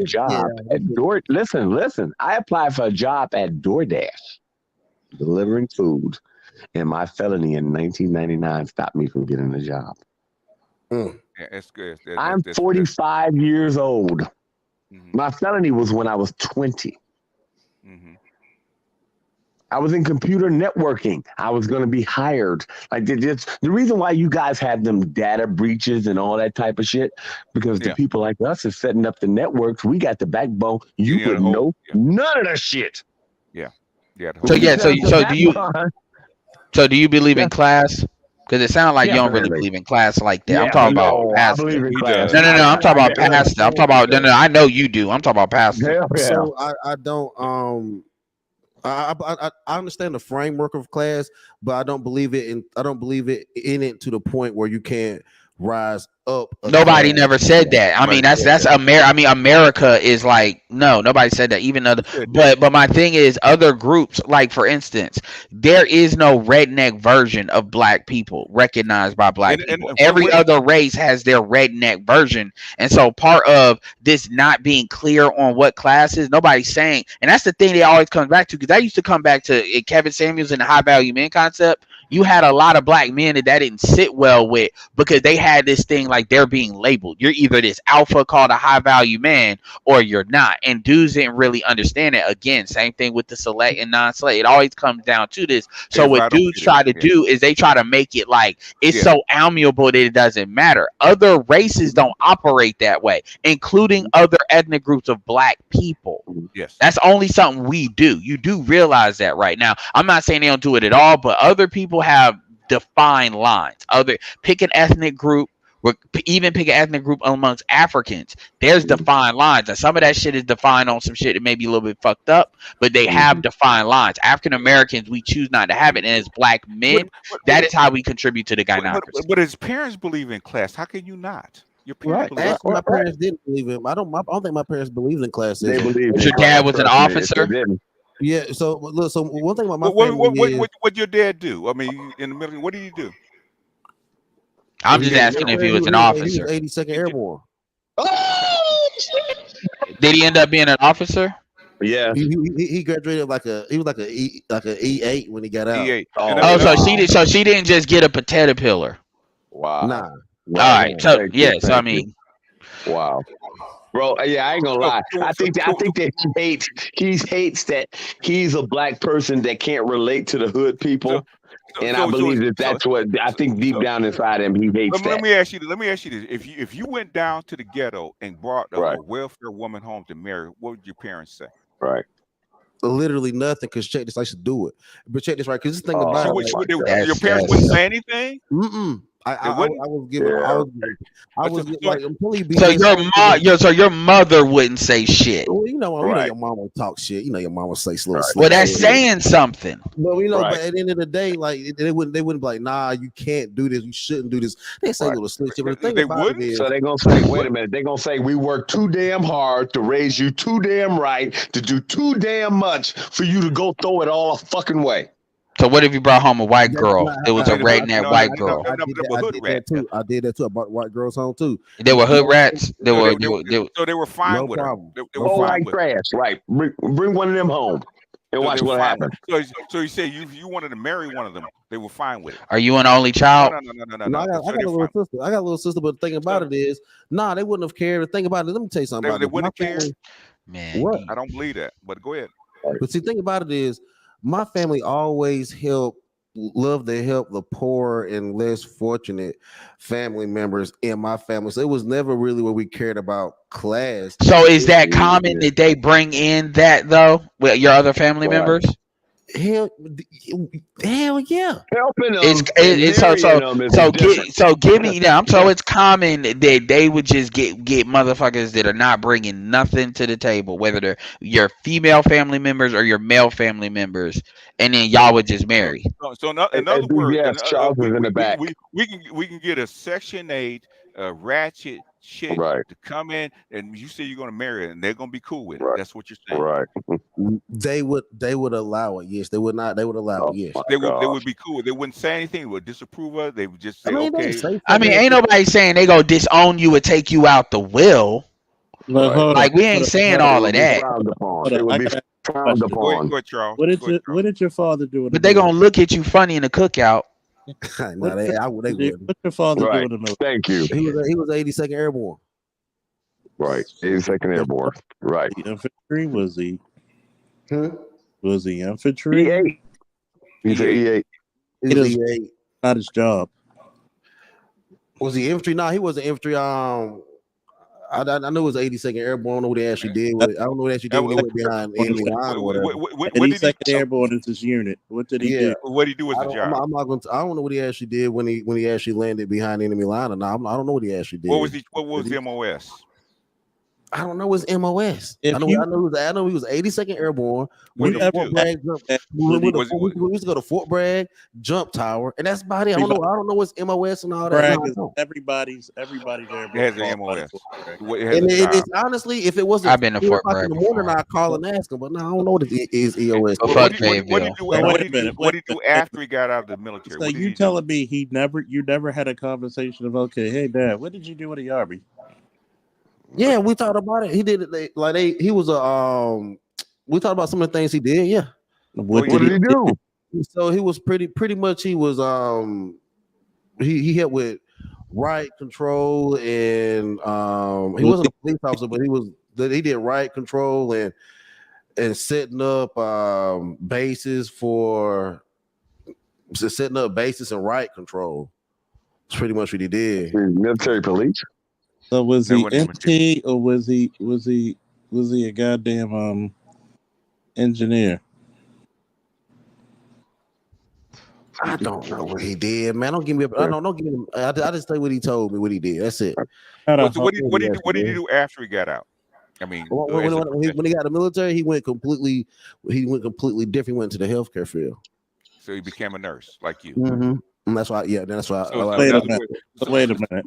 at Listen. I applied for a job at DoorDash, delivering food, and my felony in 1999 stopped me from getting a job. Yeah, that's good. I'm 45 years old. Mm-hmm. My felony was when I was 20. Mm-hmm. I was in computer networking. I was going to be hired. Like the reason why you guys have them data breaches and all that type of shit, because the people like us are setting up the networks. We got the backbone. You would know none of that shit. Yeah. So do you believe in class? Because it sounds like you don't really believe in class like that. Yeah, I'm talking about Pastor. I believe in class. No. I'm talking about Pastor. I'm talking about no. I know you do. I'm talking about Pastor. Yeah. So I don't I understand the framework of class, but I don't believe it in it to the point where you can't rise up. Nobody never said that. I mean, that's America. I mean, America is like, no, nobody said that. Even other, but my thing is, other groups, like for instance, there is no redneck version of black people recognized by black people. Every other race has their redneck version, and so part of this not being clear on what class is, nobody's saying, and that's the thing they always come back to, because that used to come back to Kevin Samuels and the high value men concept. You had a lot of black men that didn't sit well with, because they had this thing like they're being labeled. You're either this alpha called a high value man or you're not. And dudes didn't really understand it. Again, same thing with the select and non-select. It always comes down to this. So what dudes try to do is they try to make it like it's so amiable that it doesn't matter. Other races don't operate that way, including other ethnic groups of black people. Yes. That's only something we do. You do realize that right now. I'm not saying they don't do it at all, but other people have defined lines. Pick an ethnic group, even pick an ethnic group amongst Africans. There's defined lines, and some of that shit is defined on some shit that may be a little bit fucked up, but they have defined lines. African Americans, we choose not to have it, and as black men, that is how we contribute to the gynocracy. But his parents believe in class. How can you not? Your parents Right. Actually, my parents didn't believe him. I don't think my parents believed in class. They believe your dad was an officer. Yeah. So look. So one thing about my what your dad do? I mean, in the military, what did he do? I'm just asking if he was an officer. 82nd Airborne. Did he end up being an officer? Yeah. He graduated he was like a E8 when he got out. E8. So she didn't just get a potato pillar. Wow. Nah. All right. So yes, I mean. Wow. Bro, yeah, I ain't gonna lie. I think that he hates that he's a black person that can't relate to the hood people. And I believe that's what I think deep down inside him, he hates that. Let me ask you this. If you went down to the ghetto and brought a welfare woman home to marry, what would your parents say? Right. Literally nothing, because check this, I should do it. But check this, right? Because this thing about your parents wouldn't say anything? I was giving. I was like, so your mother wouldn't say shit. Well, you know your mom will talk shit. You know your mom will say little. Well, that's saying something. But but at the end of the day, like they wouldn't be like, nah, you can't do this. You shouldn't do this. They say little slick shit. But the thing about it is, so they're gonna say, wait a minute. They're gonna say we work too damn hard to raise you too damn right, to do too damn much for you to go throw it all a fucking way. So what if you brought home a white girl? It was a redneck white girl. I did that too. I brought white girls home too. They were hood rats. They were fine with problem. They were fine with trash. Right. Bring one of them home and watch what happens. So you say you wanted to marry one of them. They were fine with it. Are you an only child? No, I got a little sister. I got a little sister, but the thing about it is, they wouldn't have cared. The thing about it, let me tell you something. They wouldn't have cared. Man, what? I don't believe that. But go ahead. But see, the thing about it is, my family always love to help the poor and less fortunate family members in my family. So it was never really where we cared about class. So is that common that they bring in that though with your other family members? Hell, hell yeah. Helping them It's and marrying them is different. give me now. So it's common that they would just get motherfuckers that are not bringing nothing to the table, whether they're your female family members or your male family members, and then y'all would just marry. So in other words, Yes, Charles is in the back. we can get a Section 8 ratchet chick Right. to come in, and you say you're going to marry her, and they're going to be cool with it. Right. That's what you're saying. Right. They would allow it. Yes, they would not. They would allow it. Yes, They would be cool. They wouldn't say anything. They would disapprove of it. They would just say, they okay. say I mean, ain't nobody saying they go disown you or take you out the will. Like we ain't saying all of that. It would be frowned upon. Go ahead, Charles. What did your father do? But they gonna look at you funny in the cookout. No, they wouldn't. What's your father Right. doing in the Thank you. He was 82nd Airborne. Right. 82nd Airborne. Right. infantry? Was he? Hmm? Was he infantry? E8. He's an E8. He was E8. Not his job. Was he infantry? No, he wasn't infantry. I know it was 82nd Airborne. I don't know what they actually did. I don't know what they actually did when they went behind enemy line or whatever. What did he 82nd Airborne is his unit. What did he do? What did he do with the job? I'm not going to. I don't know what he actually did when he actually landed behind enemy line. Or not. I don't know what he actually did. What was the MOS? I don't know his MOS. If I know he was 82nd Airborne. What did he do? We used to go to Fort Bragg Jump Tower, and that's about it. I don't know his MOS and all that. Bragg No, I is don't. everybody's there. It has an MOS. And it's honestly, if it wasn't I've been to 3 Fort o'clock in the morning, I'd call and ask him. But no, I don't know what his EOS. What did he do after he got out of the military? So you telling me you never had a conversation of, okay, hey Dad, what did you do with the Army? Yeah, we talked about it. He did it he was we talked about some of the things he did. Yeah. What did he do? So he was pretty much he was he helped with riot control, and he wasn't a police officer, but he did riot control and setting up bases and riot control. That's pretty much what he did. Military police. So was he MT or was he a goddamn engineer? I don't know what he did, man. Don't give me. Don't give him. I just tell you what he told me. What he did. That's it. So what did he do after he got out? I mean, when he got out of the military, he went completely different. He went to the healthcare field. So he became a nurse like you. Mm-hmm. And that's why. Yeah, that's why. Wait a minute.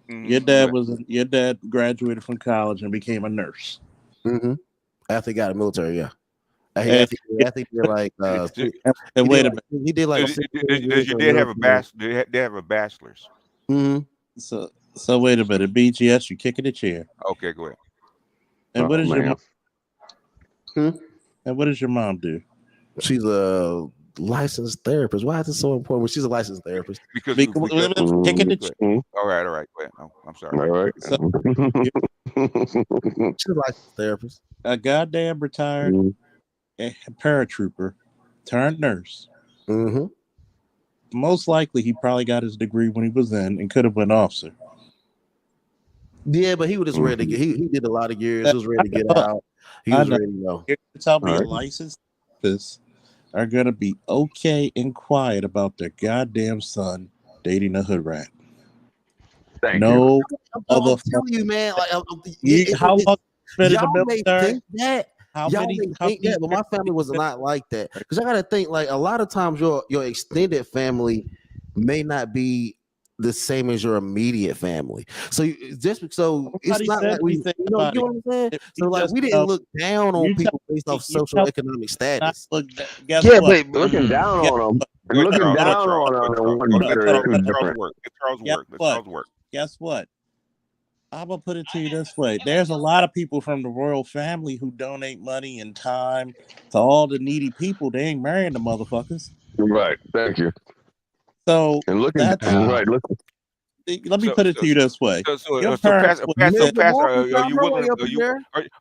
Your dad graduated from college and became a nurse. Mm-hmm. After he got out of the military, yeah. I think he did like. And wait a minute. He did like. Does your dad have a bachelor? They have a bachelor's. Mm-hmm. So wait a minute. BGS, you kicking the chair. Okay, go ahead. And what is your mom? And what does your mom do? She's a licensed therapist. Why is it so important when she's a licensed therapist? Because kicking the chair. All right. Go ahead. Oh, I'm sorry. All right. She's a licensed therapist. A goddamn retired paratrooper turned nurse. Mm-hmm. Most likely, he probably got his degree when he was in and could have been officer. Yeah, but he was just ready to get. He did a lot of years. He was ready to get out. He was ready to go. You're tell me licensed therapists are gonna be okay and quiet about their goddamn son dating a hood rat. Thank you. I'm telling you, man. Like, how long been in the y'all may military? think that. Y'all may think that, but my family was not like that. Because I gotta think, like, a lot of times your extended family may not be the same as your immediate family. So it's not like we, you know what I'm saying? So like we didn't look down on people based off social economic status. Looking down on them. Looking down on them. Guess what? I'm gonna put it to you this way: there's a lot of people from the royal family who donate money and time to all the needy people. They ain't marrying the motherfuckers. Right. Thank you. So and look at that. Right. Look. Let me put it to you this way: Pastor,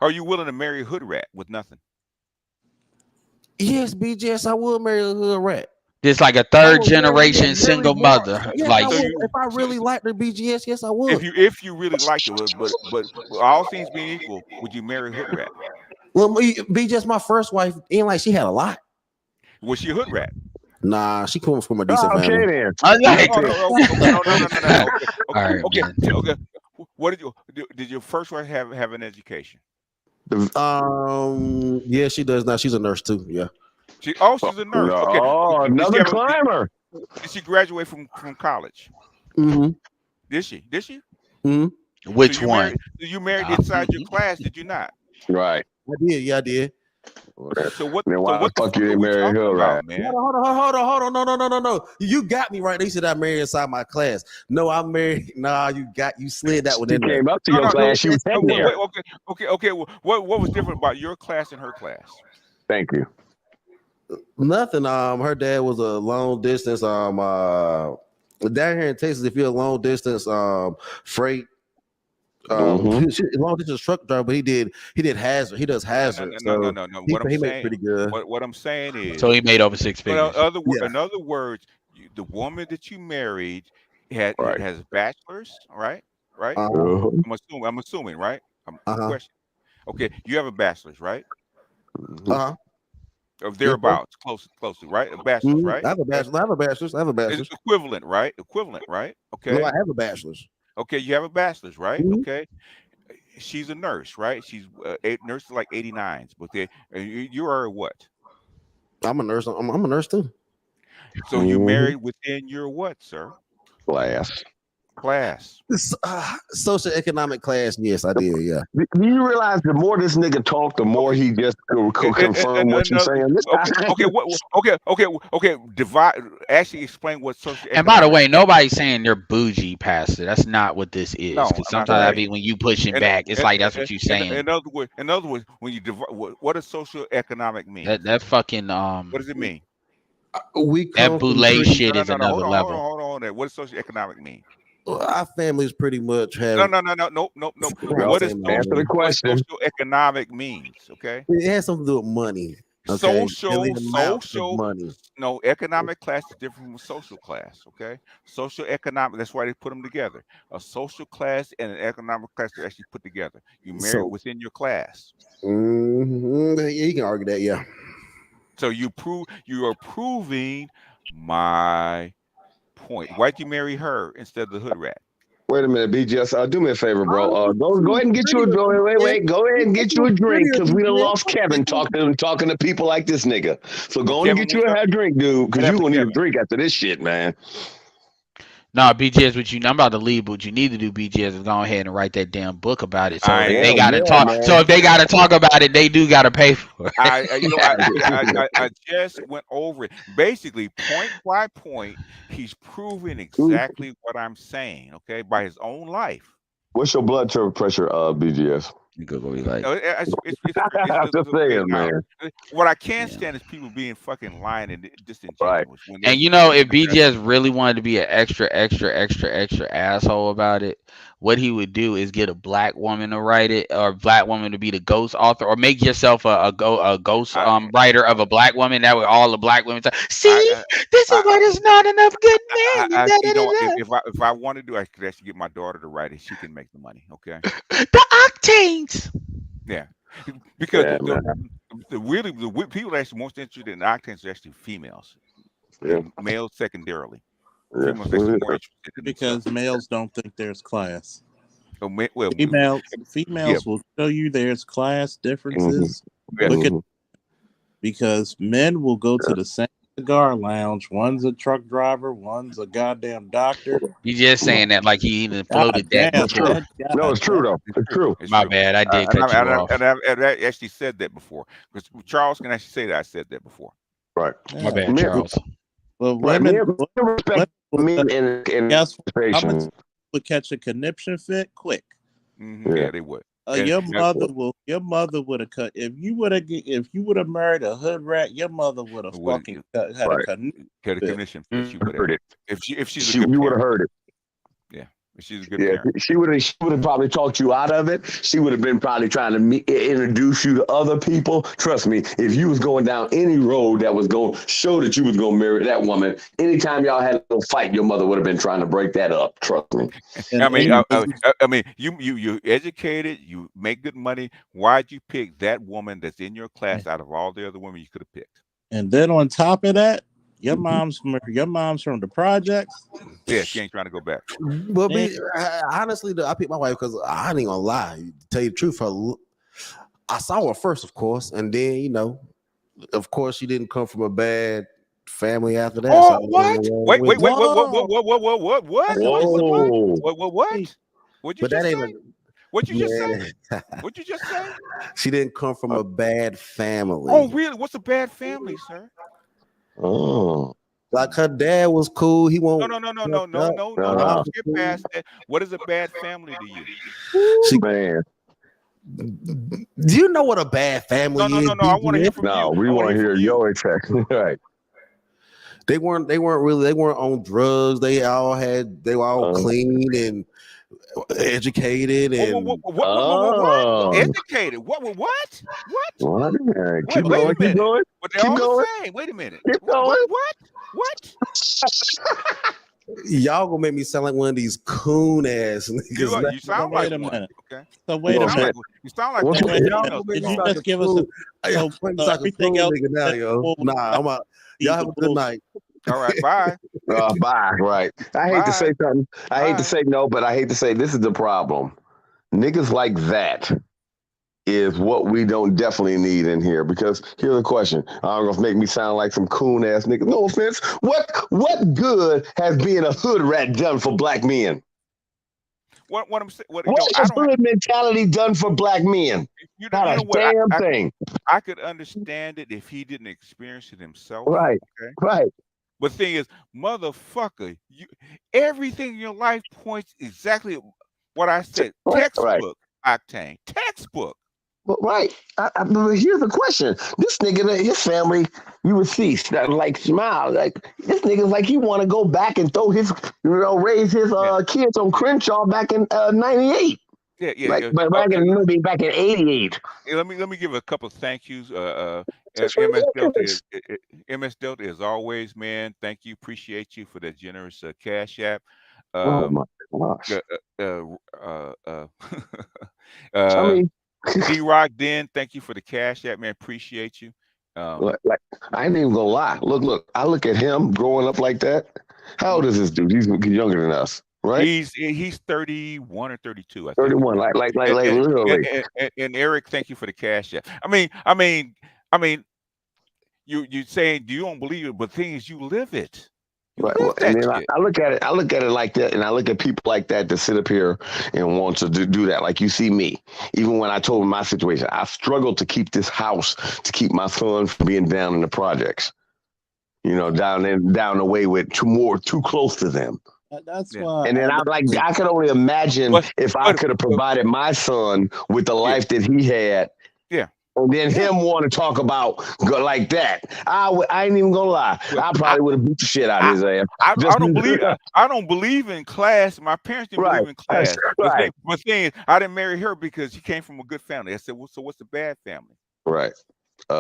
are you willing to marry a hood rat with nothing? Yes, BJS, I will marry a hood rat. Just like a third generation single mother. Yes, like if I really liked the BGS, yes, I would. If you really liked it, but all things being equal, would you marry a hood rat? Well, BGS, my first wife, ain't like she had a lot. Was she a hood rat? Nah, she comes from a decent Okay family. then. I like Oh, no, okay, no. Okay, All right, okay, man. okay. What did your first wife have an education? Yeah, she does now. She's a nurse too. Yeah. She's a nurse. Okay. Oh, Did she another climber. did she graduate from college? Mm-hmm. Did she? Did she? Mm-hmm. Which one? You married inside your class, did you not? Right. I did. Yeah, I did. So what? Then why So what the the fuck fuck you are didn't we marry talking her, about, right? man? Hold on. No. You got me right. They said I married inside my class. No, I married. Nah, you slid that one She in there. came up to No, your no, no. class. She was heading Wait, there. okay. What was different about your class and her class? Thank you. Nothing. Her dad was a long distance. Down here in Texas, if you're a long distance, freight. Long distance truck driver, but he did hazard. He does hazard. No. What I'm He makes saying, pretty good. what I'm saying is, So he made over 6 figures. in other words, the woman that you married Right. has a bachelor's, right? Right? I'm assuming, right? Question. Okay, you have a bachelor's, right? Or thereabouts, close, right? A bachelor's, right? I have a bachelor's. I have a bachelor's. It's equivalent, right? Okay. No, I have a bachelor's. Okay, you have a bachelor's, right? Okay. She's a nurse, right? She's nurse is like 89s, but you are what? I'm a nurse. I'm a nurse too. So you married within your what, sir? Class. Social economic class. Yes, I did. Yeah. Do you realize the more this nigga talk, the more he just confirm what you're saying? Okay. Divide. Actually, explain what social. And by the way, nobody's saying you're bougie, Pastor. That's not what this is. No, Because sometimes I be when you pushing back, it's like that's what you're saying. In other words, when you divide, what does social economic mean? That fucking What does it mean? That boule shit is another level. Hold on. What does social economic mean? Our families pretty much have. Nope. What does answer the question? Social economic means? Okay. It has something to do with money. Okay? Social money. No, economic class is different from social class. Okay. Social economic. That's why they put them together. A social class and an economic class are actually put together. You marry within your class. Yeah, you can argue that. Yeah. So you are proving my point. Why'd you marry her instead of the hood rat? Wait a minute, BGS. Do me a favor, bro. Go ahead and get you a drink. Wait. Go ahead and get you a drink because we done lost Kevin talking to people like this nigga. So go and get you a drink, dude, because you gonna need a drink after this shit, man. No, BGS, I'm about to leave, but what you need to do, BGS, is go ahead and write that damn book about it. So if they gotta talk, if they gotta talk about it, they do gotta pay for it. I just went over it. Basically, point by point, he's proving exactly what I'm saying. Okay, by his own life. What's your blood pressure, BGS? You could be like, just saying, man. What I can't stand is people being fucking lying and disingenuous. And if BGS really wanted to be an extra asshole about it, what he would do is get a black woman to write it, or a black woman to be the ghost author, or make yourself a ghost writer of a black woman. That way, all the black women say, "See, this is why there's not enough good men." If I wanted to, I could actually get my daughter to write it. She can make the money. Okay. The octanes. Yeah, because the people actually most interested in octanes are actually females. Males secondarily. Females actually more interested because males don't think there's class. Well, females will show you there's class differences. Look at because men will go to the same cigar lounge. One's a truck driver, one's a goddamn doctor. You just saying that like he even floated that before. No, it's true though. It's true. My bad. I did cut you off. And I actually said that before. Because Charles can actually say that I said that before. Right. My bad, Charles. Well, women respect men in guess would catch a conniption fit quick. Yeah, they would. Your mother would have cut if you would have married a hood rat. Your mother would have fucking had a conniption fit. She would have heard it. If she's a good you would have heard it. Yeah. She's a good parent. She would have probably talked you out of it. She would have been probably trying to introduce you to other people. Trust me, if you was going down any road that was going to show that you was going to marry that woman, anytime y'all had a little fight, your mother would have been trying to break that up. Trust me. I mean, you educated, you make good money. Why'd you pick that woman that's in your class out of all the other women you could have picked? And then on top of that, your mom's from the projects. Yeah, she ain't trying to go back. Well, honestly, I picked my wife because I ain't gonna lie. To tell you the truth, I saw her first, of course, and then of course, she didn't come from a bad family after that. Oh, so what? Wait, what? What'd you just say? What'd you just say? What'd you just say? She didn't come from a bad family. Oh, really? What's a bad family, sir? Oh. Like her dad was cool. He won't. No. Skip past that. What is a bad family to you? Man. Do you know what a bad family is? No. I want to hear from you. No, we want to hear your exact right. They weren't on drugs. They were all clean and educated and what? Educated? What? Keep going. But they're all the same. Wait a minute. Keep going. What? Y'all gonna make me sound like one of these coon ass niggas. You sound like one. Okay. So wait a minute. You sound like one. Did you just give us everything else? Now, yo. Nah, I'm out. Y'all have a good night. All right, bye. Bye. Right. I hate to say something. I hate to say no, but I hate to say this is the problem. Niggas like that is what we don't definitely need in here. Because here's the question. I'm gonna make me sound like some coon ass nigga. No offense. What good has being a hood rat done for black men? What I'm saying? What has hood mentality done for black men? Not a damn thing. I could understand it if he didn't experience it himself. Right. Okay? Right. But the thing is, motherfucker, everything in your life points exactly what I said. Textbook, Octane. Textbook. But right. But here's the question. This nigga, his family, you would see, like smile. Like this nigga's like he want to go back and throw his, raise his kids on Crenshaw back in 98. Yeah. But back in 88. Let me give a couple of thank yous. MS Delta is always, man. Thank you, appreciate you for that generous Cash App. Oh my gosh. D-Rock Den, thank you for the Cash App, man. Appreciate you. Like I ain't even gonna lie. Look. I look at him growing up like that. How old is this dude? He's younger than us, right? He's 31 or 32. I think. 31. Like literally. And Eric, thank you for the Cash App. I mean, you saying you don't believe it, but the thing is, you live it. Right. And then I look at it like that, and I look at people like that sit up here and want to do that. Like you see me, even when I told him my situation, I struggled to keep this house, to keep my son from being down in the projects. Down the way with too close to them. That's why. And then I could only imagine if I could have provided my son with the life that he had. Yeah. And then him want to talk about like that. I ain't even gonna lie. I probably would have beat the shit out of his ass. I don't believe in class. My parents didn't believe in class. Right. But the thing is, I didn't marry her because she came from a good family. I said, well, so what's a bad family? Right. What?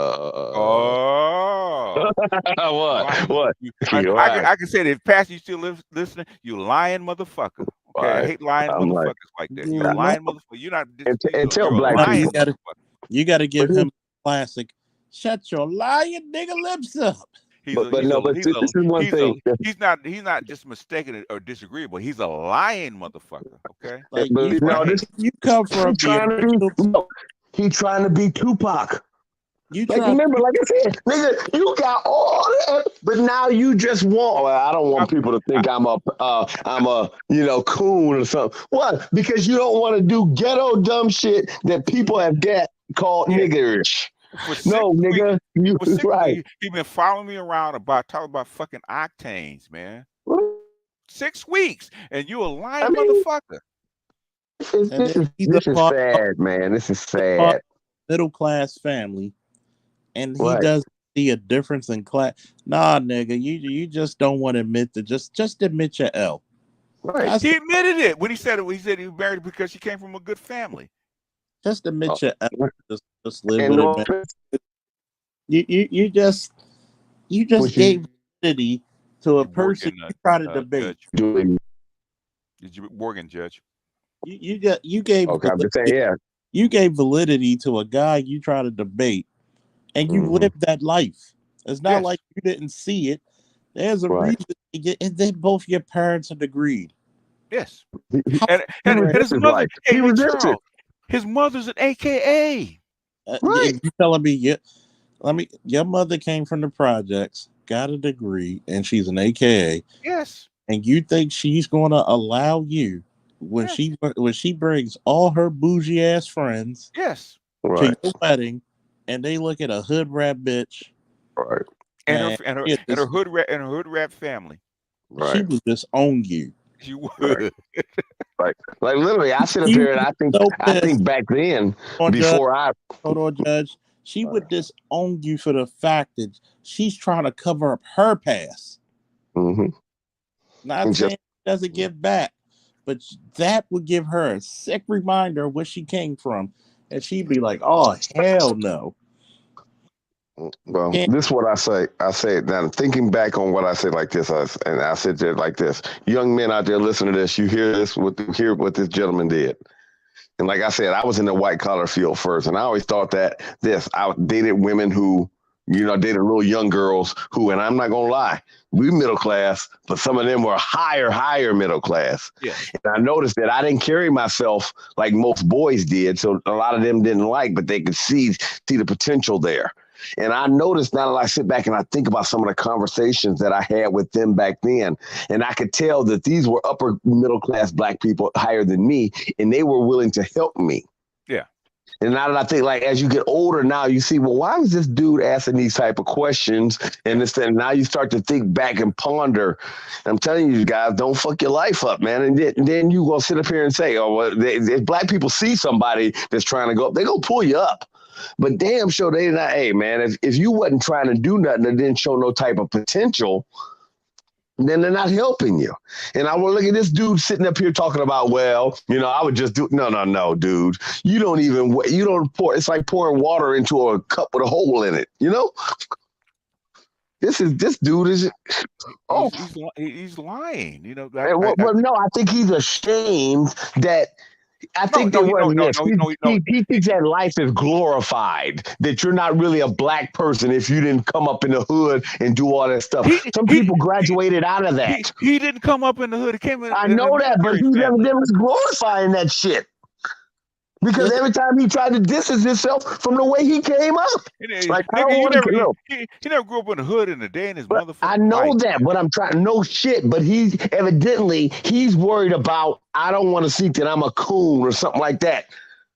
I can say that if Pastor, you still listening, you lying motherfucker. Okay, I hate lying motherfuckers like that. You're a lying motherfucker. You're not. And tell black people. You got to give him a classic. Shut your lying nigga lips up. This is one thing. He's not just mistaken or disagreeable. He's a lying motherfucker. Okay. Like you come from he's trying to be Tupac. Remember, like I said, nigga, you got all that, but now you just want. Well, I don't want people to think I'm a coon or something. What? Because you don't want to do ghetto dumb shit that people have called niggerish. No, nigga, you right. He been following me around talking about fucking octanes, man. 6 weeks, and you a lying motherfucker. This is sad, man. This is sad. Middle class family. And he doesn't see a difference in class. Nah, nigga, you just don't want to admit that. Just admit your L. Right. He admitted it when he said it. He said he was married because she came from a good family. Just admit your L. Just live with it. You just gave validity to a person you try to debate. Did you Morgan judge? You gave. Okay, I'm just saying, yeah. You gave validity to a guy you try to debate. And you lived that life. It's not like you didn't see it. There's a reason. And then both your parents had agreed. Yes. And his mother, hey, Charles, his mother's an AKA. If you telling me, your mother came from the projects, got a degree, and she's an AKA. Yes. And you think she's going to allow you when she brings all her bougie ass friends yes to your wedding, and they look at a hood rat bitch, right? And her hood rat family, right? She would just own you. She would. Like literally, I sit up here and I think back then hold on, Judge. She would disown you for the fact that she's trying to cover up her past. Mm-hmm. Not saying she doesn't give back, but that would give her a sick reminder of where she came from, and she'd be like, "Oh hell no." Well, this is what I say. I say it now. Thinking back on what I said like this, and I said it like this: young men out there listening to this, you hear what this gentleman did. And like I said, I was in the white collar field first, and I always thought that I dated women who, dated little young girls who, and I'm not gonna lie, we middle class, but some of them were higher middle class. Yeah. And I noticed that I didn't carry myself like most boys did, so a lot of them didn't like, but they could see the potential there. And I noticed now that I sit back and I think about some of the conversations that I had with them back then, and I could tell that these were upper middle class Black people higher than me, and they were willing to help me. Yeah. And now that I think, like, as you get older now, you see, well, why was this dude asking these type of questions? And now you start to think back and ponder. I'm telling you guys, don't fuck your life up, man. And then you gonna sit up here and say, oh, well, if Black people see somebody that's trying to go up, they gonna pull you up. But damn sure they not, hey, man, if you wasn't trying to do nothing that didn't show no type of potential, then they're not helping you. And I will look at this dude sitting up here talking about, well, I would just do, no, dude. You don't pour, it's like pouring water into a cup with a hole in it, This dude is, he's lying, no, I think he's ashamed that, he thinks that life is glorified, that you're not really a Black person if you didn't come up in the hood and do all that stuff. Some people graduated out of that. He didn't come up in the hood. He came in. I know that, but he was glorifying that shit. Because every time he tried to distance himself from the way he came up. Like, he never grew up in the hood in the day in his motherfucking I know life. that, but I'm trying, no shit, but he's worried about, I don't want to see that I'm a coon or something like that.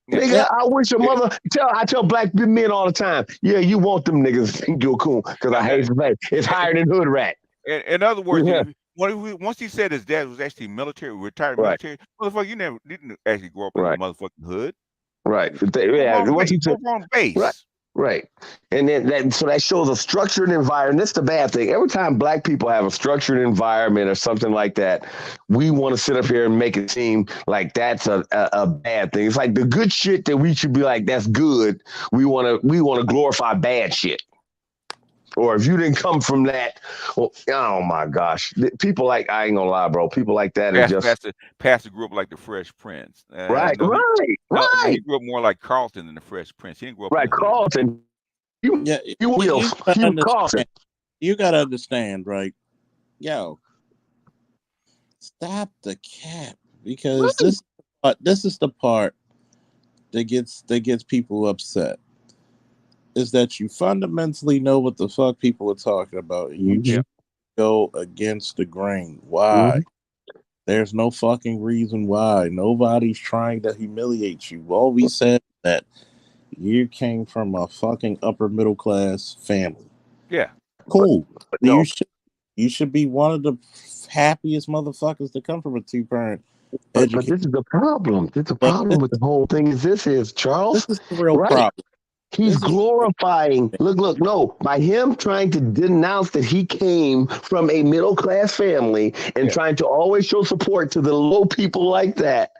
Yeah. Nigga, I wish your mother, I tell Black men all the time, yeah, you want them niggas to think you're a coon, because I hate the face. It's higher than hood rat. In other words, once he said his dad was actually retired military, motherfucker, you didn't actually grow up in the motherfucking hood. Right. On base. Right. And then so that shows a structured environment. That's the bad thing. Every time Black people have a structured environment or something like that, we want to sit up here and make it seem like that's a bad thing. It's like the good shit that we should be like, that's good. We want to glorify bad shit. Or if you didn't come from that, well, oh my gosh, people like, I ain't gonna lie, bro. People like that are just Pastor grew up like the Fresh Prince. Right. He grew up more like Carlton than the Fresh Prince. He didn't grow up right, Carlton. You gotta understand, right? Yo, stop the cap, because this is the part that gets people upset. Is that you fundamentally know what the fuck people are talking about, and you just go against the grain. Why? There's no fucking reason why. Nobody's trying to humiliate you. All we said that you came from a fucking upper middle class family. Yeah. Cool. No. You should be one of the happiest motherfuckers to come from a two-parent education. But this is the problem. This is the problem with the whole thing. Charles. This is the real problem. He's glorifying. Look, no. By him trying to denounce that he came from a middle-class family and trying to always show support to the low people like that,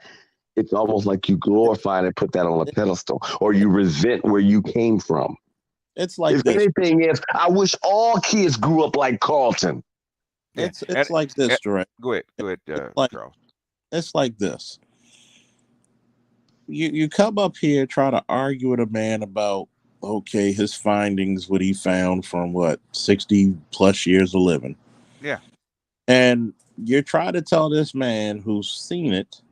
it's almost like you glorify and put that on a pedestal, or you resent where you came from. It's like if anything is, I wish all kids grew up like Carlton. It's like this, Direct. Go ahead, Charles. It's like this. You come up here trying to argue with a man about okay, his findings, what he found from 60 plus years of living. Yeah. And you're trying to tell this man who's seen it,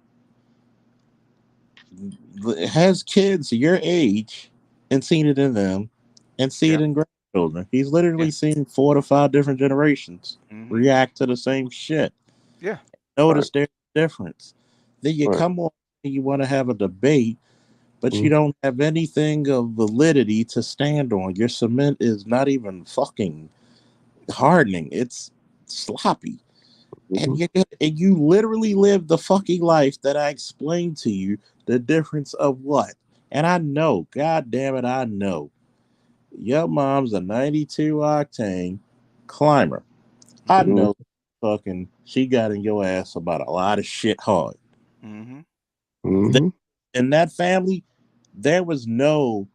has kids your age, and seen it in them, and see it in grandchildren. He's literally seen 4 to 5 different generations react to the same shit. Yeah. Notice there's a difference. Then you come on and you want to have a debate, but you don't have anything of validity to stand on. Your cement is not even fucking hardening. It's sloppy. And you literally live the fucking life that I explained to you, the difference of what. And I know, god damn it, I know. Your mom's a 92 octane climber. I know fucking she got in your ass about a lot of shit hard. In that family, there was no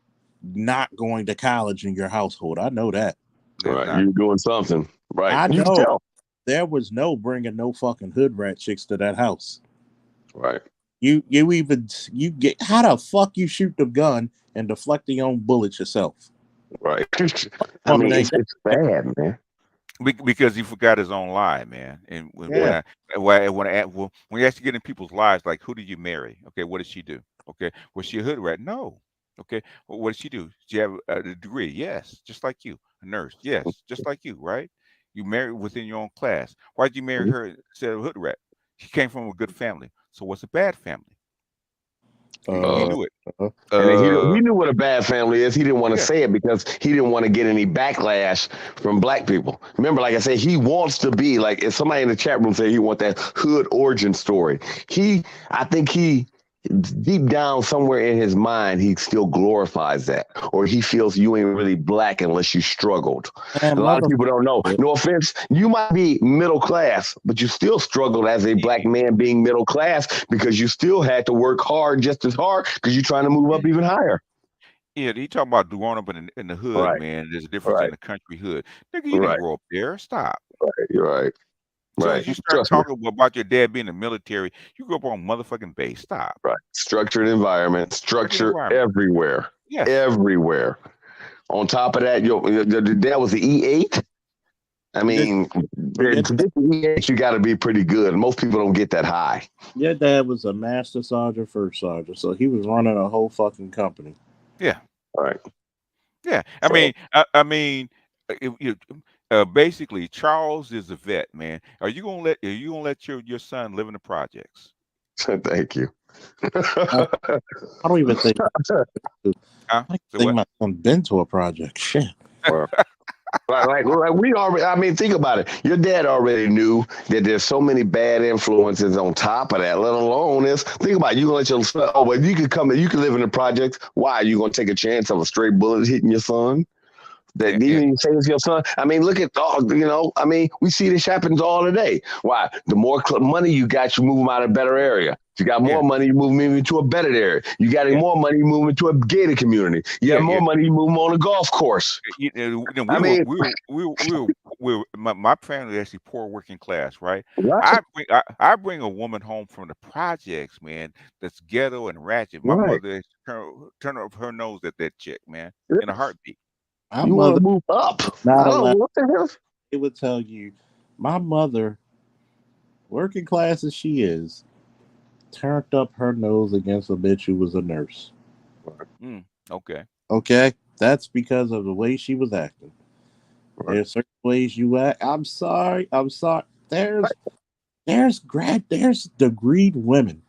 not going to college in your household. I know that. Right, you're doing something. Right. I You can know tell. there was no bringing no fucking hood rat chicks to that house. Right. You get how the fuck you shoot the gun and deflect your own bullets yourself. Right. I mean, it's bad, man. Because he forgot his own lie, man. And when you actually get in people's lives, like, who did you marry? Okay, what did she do? Okay, was she a hood rat? No. Okay, well, what did she do? She have a degree? Yes, just like you. A nurse? Yes, just like you. Right? You married within your own class. Why'd you marry her instead of a hood rat? She came from a good family. So what's a bad family? He knew it. And then he knew what a bad family is. He didn't want to say it because he didn't want to get any backlash from black people. Remember, like I said, he wants to be like, if somebody in the chat room say he want that hood origin story. I think he deep down somewhere in his mind, he still glorifies that, or he feels you ain't really black unless you struggled. A lot of people don't know. No offense, you might be middle class, but you still struggled as a black man being middle class because you still had to work hard, just as hard, because you're trying to move up even higher. Yeah, he talking about growing up in the hood, man. There's a difference in the country hood. Nigga, you didn't grow up there. Stop. Right, you're right. As soon as you start talking about your dad being in the military, you grew up on motherfucking base. Stop. Right. Structured environment. Structure everywhere. Yes. Everywhere. On top of that, that was the E8. I mean, to get the E8, you got to be pretty good. Most people don't get that high. Your dad was a master sergeant, first sergeant, so he was running a whole fucking company. Yeah. All right. Yeah. I mean, basically, Charles is a vet, man. Are you gonna let your son live in the projects? Thank you. I don't even think. I think my son been to a project. Shit. Like we already. I mean, think about it. Your dad already knew that there's so many bad influences on top of that. Let alone this. Think about it. You gonna let your son? Oh, well, you could come. You could live in the projects. Why are you gonna take a chance of a stray bullet hitting your son? That even you say it's your son. I mean, look at I mean, we see this happens all the day. Why? The more money you got, you move them out of a better area. You got more money, you move them into a better area. You got more money, you move them into a gated community. You got more money, you move them on a golf course. My family is actually poor working class, right? Right. I bring a woman home from the projects, man, that's ghetto and ratchet. My mother turn up her nose at that chick, man, in a heartbeat. You want to move up? Not what the hell? It would tell you, my mother, working class as she is, turned up her nose against a bitch who was a nurse. Okay. Okay, that's because of the way she was acting. Right. There's certain ways you act. I'm sorry. There's degreed women.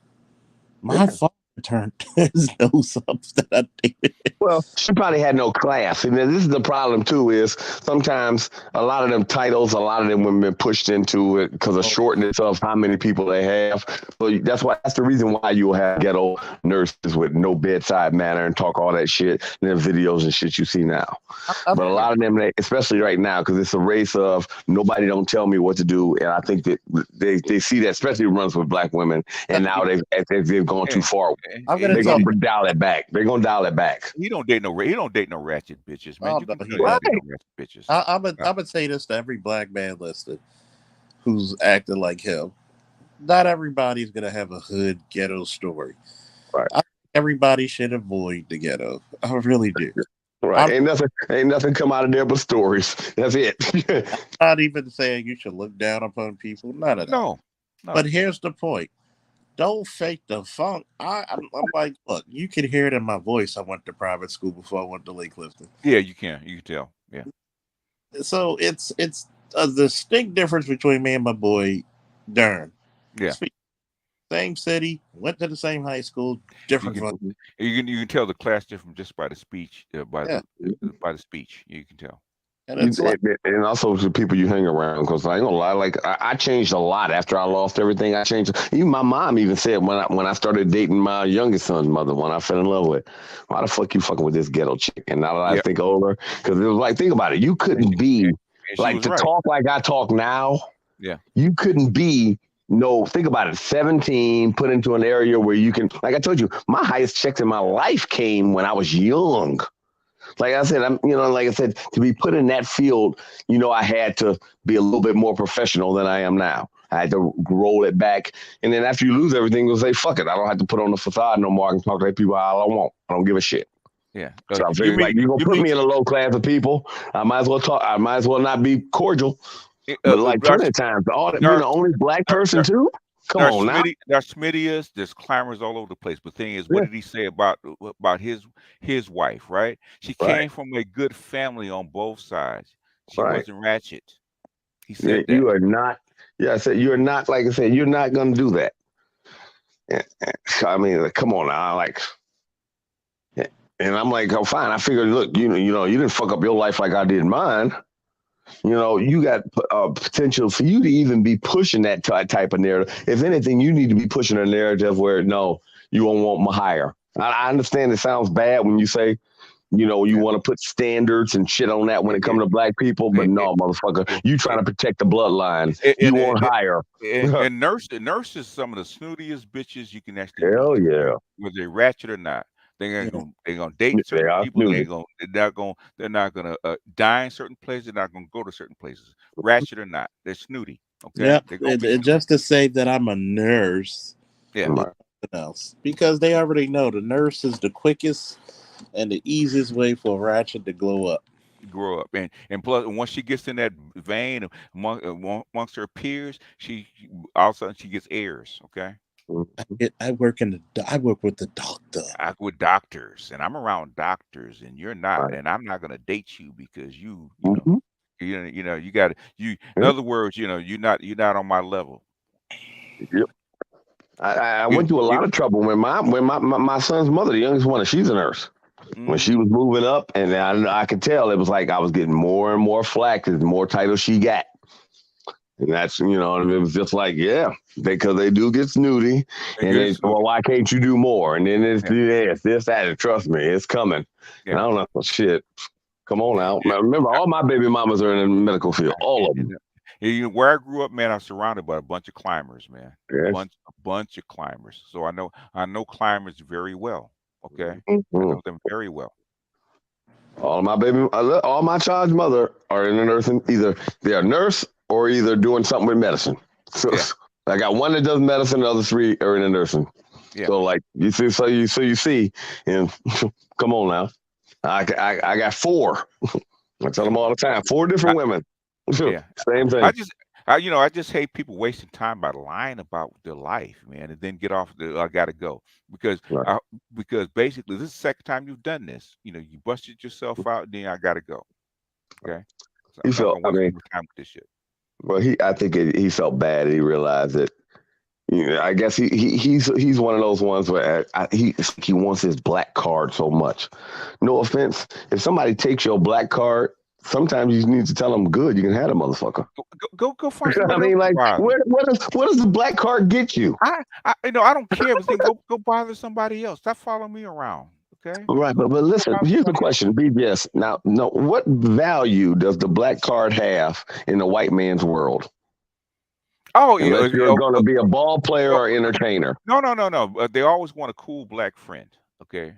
My father turned his nose up that I did. Well, she probably had no class. And this is the problem, too, is sometimes a lot of them titles, a lot of them women been pushed into it because of shortness of how many people they have. So that's the reason why you'll have ghetto nurses with no bedside manner and talk all that shit in the videos and shit you see now. But a lot of them, especially right now, because it's a race of nobody don't tell me what to do. And I think that they see that, especially runs with black women. And now they've gone too far. They're going to dial it back. They're going to dial it back. He don't date no ratchet bitches, man. I'm gonna say this to every black man listed who's acting like him. Not everybody's gonna have a hood ghetto story. Right. Everybody should avoid the ghetto. I really do. Right. Ain't nothing come out of there but stories. That's it. I'm not even saying you should look down upon people. None of that. No. But here's the point. Don't fake the funk. I'm like, look, you can hear it in my voice. I went to private school before I went to Lake Clifton. Yeah, you can. You can tell. Yeah. So it's a distinct difference between me and my boy Dern. Yeah. Same city, went to the same high school, different. You can tell the class difference just by the speech, by the speech. You can tell. And also the people you hang around, because I ain't gonna lie, like I changed a lot after I lost everything. I changed. Even my mom even said when I started dating my youngest son's mother, when I fell in love with, why the fuck you fucking with this ghetto chick? And now that I think older, because it was like, think about it, you couldn't be like to talk like I talk now. Yeah, you couldn't be. No, think about it. 17, put into an area where you can, like I told you, my highest checks in my life came when I was young. Like I said, like I said, to be put in that field, I had to be a little bit more professional than I am now. I had to roll it back. And then after you lose everything, you'll say, fuck it. I don't have to put on the facade no more. I can talk to people how I want. I don't give a shit. Yeah. So I figured, you're going to put me in a low class of people. I might as well talk. I might as well not be cordial. But like plenty of times, you're the only black person too? Come on now. There's Smithias, there's climbers all over the place. But the thing is, what did he say about his wife, right? She came from a good family on both sides. She wasn't ratchet. He said that. You are not, I said, you're not, like I said, you're not going to do that. I mean, come on now. And I'm like, oh, fine. I figured, look, you didn't fuck up your life like I did mine. You got potential for you to even be pushing that type of narrative. If anything, you need to be pushing a narrative where, no, you won't want my higher. I understand it sounds bad when you say, you want to put standards and shit on that when it comes to black people, but no, motherfucker, you trying to protect the bloodline. You want higher. And nurse is some of the snootiest bitches you can actually Hell meet, yeah. whether they're ratchet or not. They're gonna date certain people. They're not gonna die in certain places. They're not gonna go to certain places. Ratchet or not, they're snooty. Okay. Yeah. Just to say that I'm a nurse. Yeah. Nothing else, because they already know the nurse is the quickest and the easiest way for a ratchet to grow up. And plus, once she gets in that vein amongst her peers, all of a sudden she gets airs. Okay. I work with the doctor. I with doctors, and I'm around doctors, and you're not, and I'm not gonna date you because you got you. In other words, you're not on my level. Yep. I went through a lot of trouble when my son's mother, the youngest one, she's a nurse. When she was moving up, and I could tell it was like I was getting more and more flack as the more titles she got. And that's, it was just like, because they do get snooty. And well, why can't you do more? And then it's this, that, and trust me, it's coming. And I don't know, shit. Come on now. Now. Remember, all my baby mamas are in the medical field, all of them. Where I grew up, man, I'm surrounded by a bunch of climbers, man. A bunch of climbers. So I know climbers very well. Okay. I know them very well. All my child's mother are in the nursing, either they're a nurse or either doing something with medicine. So I got one that does medicine, the other three are in the nursing. Yeah. So like you see, and come on now. I got four. I tell them all the time, 4 different women. Same thing. I just hate people wasting time by lying about their life, man, and then get off I gotta go because basically this is the second time you've done this. You busted yourself out, and then I gotta go. Okay. So he felt. Time with this shit. Well, I think he felt bad. He realized that. I guess he's one of those ones where he wants his black card so much. No offense, if somebody takes your black card, sometimes you need to tell them, good, you can have a motherfucker. Go find somebody else. Like, what does the black card get you? I don't care. But go bother somebody else. Stop following me around. Okay. Right, but listen. Here's the question, BBS. Now, what value does the black card have in the white man's world? Oh, unless you're going to be a ball player or entertainer. No. They always want a cool black friend. Okay.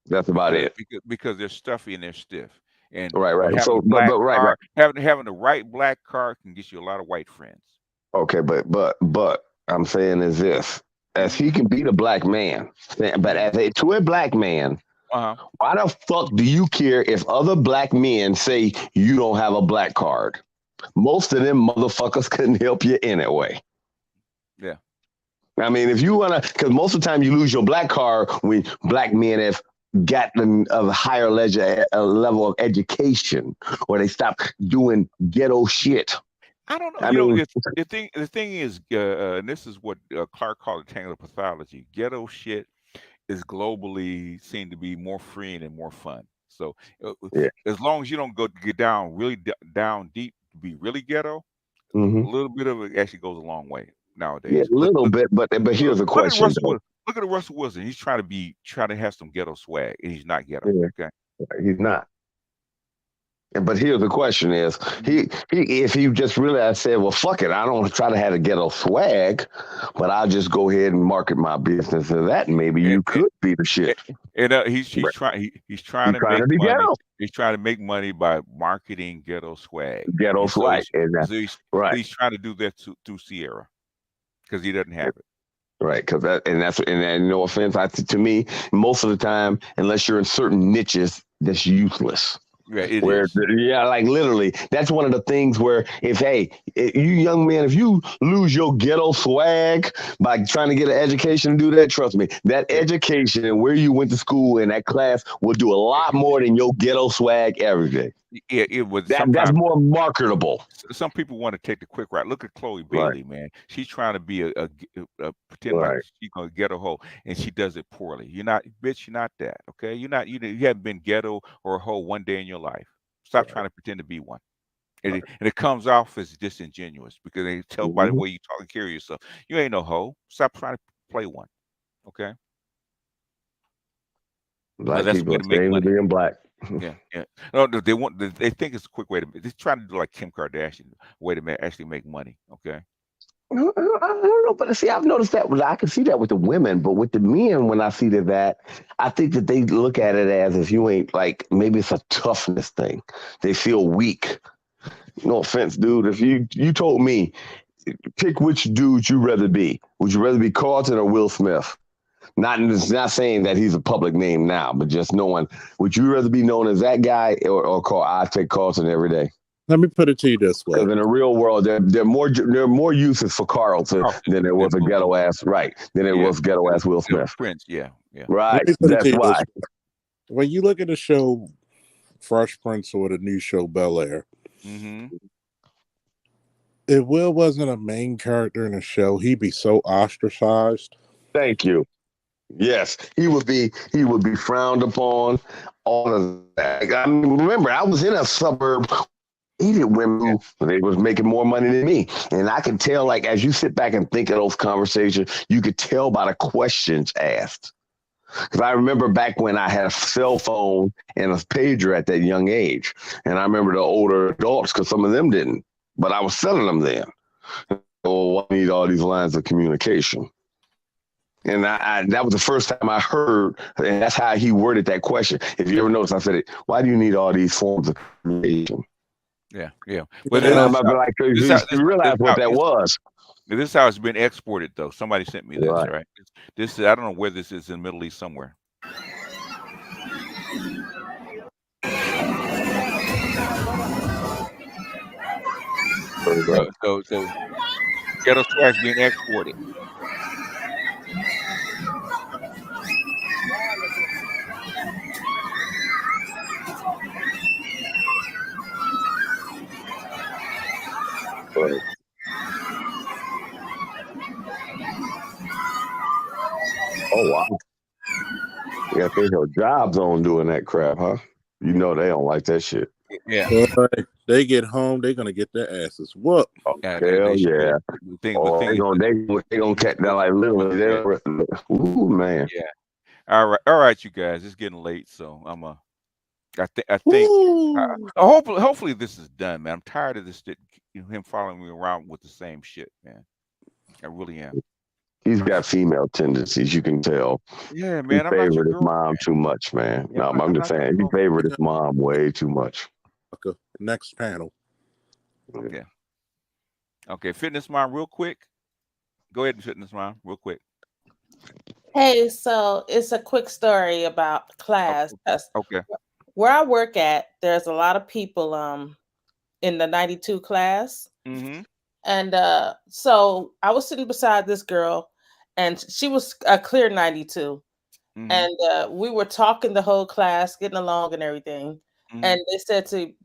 That's about it. Because they're stuffy and they're stiff. And right. So, having the right black card can get you a lot of white friends. Okay, but I'm saying is this: as he can beat a black man, but to a black man, Why the fuck do you care if other black men say you don't have a black card? Most of them motherfuckers couldn't help you anyway. Yeah. I mean, if you want to, because most of the time you lose your black card when black men have gotten a higher level of education, or they stop doing ghetto shit. I don't know. I You know, mean, the thing is, and this is what Clark called it, tangible pathology. Ghetto shit is globally seen to be more freeing and more fun. So yeah. as long as you don't get down really down deep to be really ghetto, a little bit of it actually goes a long way Yeah, nowadays. a little bit, but here's a Look at question Russell though. Wilson. Look at Russell Wilson. He's trying to have some ghetto swag, and he's not ghetto. Yeah. Okay, He's not. But here's the question: is he if he just really I said, well, fuck it, I don't try to have a ghetto swag, but I'll just go ahead and market my business to that, and maybe you could be the shit. And he's trying to make be money. ghetto. He's trying to make money by marketing ghetto swag. Ghetto And so swag, right? He's trying to do that through Sierra because he doesn't have it. Right, because and no offense, to me, most of the time, unless you're in certain niches, that's useless. Yeah, it is. Yeah, like literally, that's one of the things where you young man, if you lose your ghetto swag by trying to get an education to do that, trust me, that education and where you went to school and that class will do a lot more than your ghetto swag every day. Yeah, it was. That's more marketable. Some people want to take the quick route. Look at Chloe Bailey, man. She's trying to be a pretend like she's gonna get a hoe, and she does it poorly. You're not, bitch. You're not that. Okay, you're not. You haven't been ghetto or a hoe one day in your life. Stop trying to pretend to be one. And it comes off as disingenuous because they tell by the way you talk and carry yourself. You ain't no hoe. Stop trying to play one. Okay. Black that's people a way to make ashamed money. of being black. Yeah. No, they think it's a quick way to. They're trying to do like Kim Kardashian, way to actually make money. Okay. I don't know, but see, I've noticed that. I can see that with the women, but with the men, when I see that, I think that they look at it as if you ain't like, maybe it's a toughness thing. They feel weak. No offense, dude. If you told me, pick which dude you rather be. Would you rather be Carlton or Will Smith? Not saying that he's a public name now, but just knowing, would you rather be known as that guy or Carl? I take Carlton every day. Let me put it to you this way: because in the real world, there are more uses for Carlton than there was a ghetto ass than it was ghetto ass Will Smith. Prince, yeah. Right. That's why. When you look at the show Fresh Prince or the new show Bel Air, if Will wasn't a main character in the show, he'd be so ostracized. Thank you. Yes, he would be frowned upon. All of that. I mean, remember, I was in a suburb. Hated women they was making more money than me, and I could tell. Like as you sit back and think of those conversations, you could tell by the questions asked. Because I remember back when I had a cell phone and a pager at that young age, and I remember the older adults because some of them didn't, but I was selling them then. Oh, I need all these lines of communication. And that was the first time I heard, and that's how he worded that question. If you ever notice, I said, why do you need all these forms of communication? Yeah. But then I'm like, you realize what that was. This is how it's been exported, though. Somebody sent me this, right? This I don't know where this is in the Middle East somewhere. So ghetto swag's being exported. Oh wow! Yeah, they have jobs on doing that crap, huh? You know they don't like that shit. Yeah. They get home, they're gonna get their asses whooped. Oh, hell yeah! They gonna catch that like literally. Ooh man. Yeah. All right, you guys. It's getting late, so I think hopefully this is done, man. I'm tired of this him following me around with the same shit, man. I really am. He's got female tendencies, you can tell. Yeah, man. He favored his mom too much, man. Yeah, no, I'm just saying he favored his mom way too much. Okay, next panel. Yeah. Okay, Fitness Mom, real quick. Go ahead and Fitness Mom, real quick. Hey, so it's a quick story about class. 'Cause Okay. where I work at, there's a lot of people in the 92 class. Mm-hmm. And so I was sitting beside this girl, and she was a clear 92. Mm-hmm. And we were talking the whole class, getting along and everything. Mm-hmm. And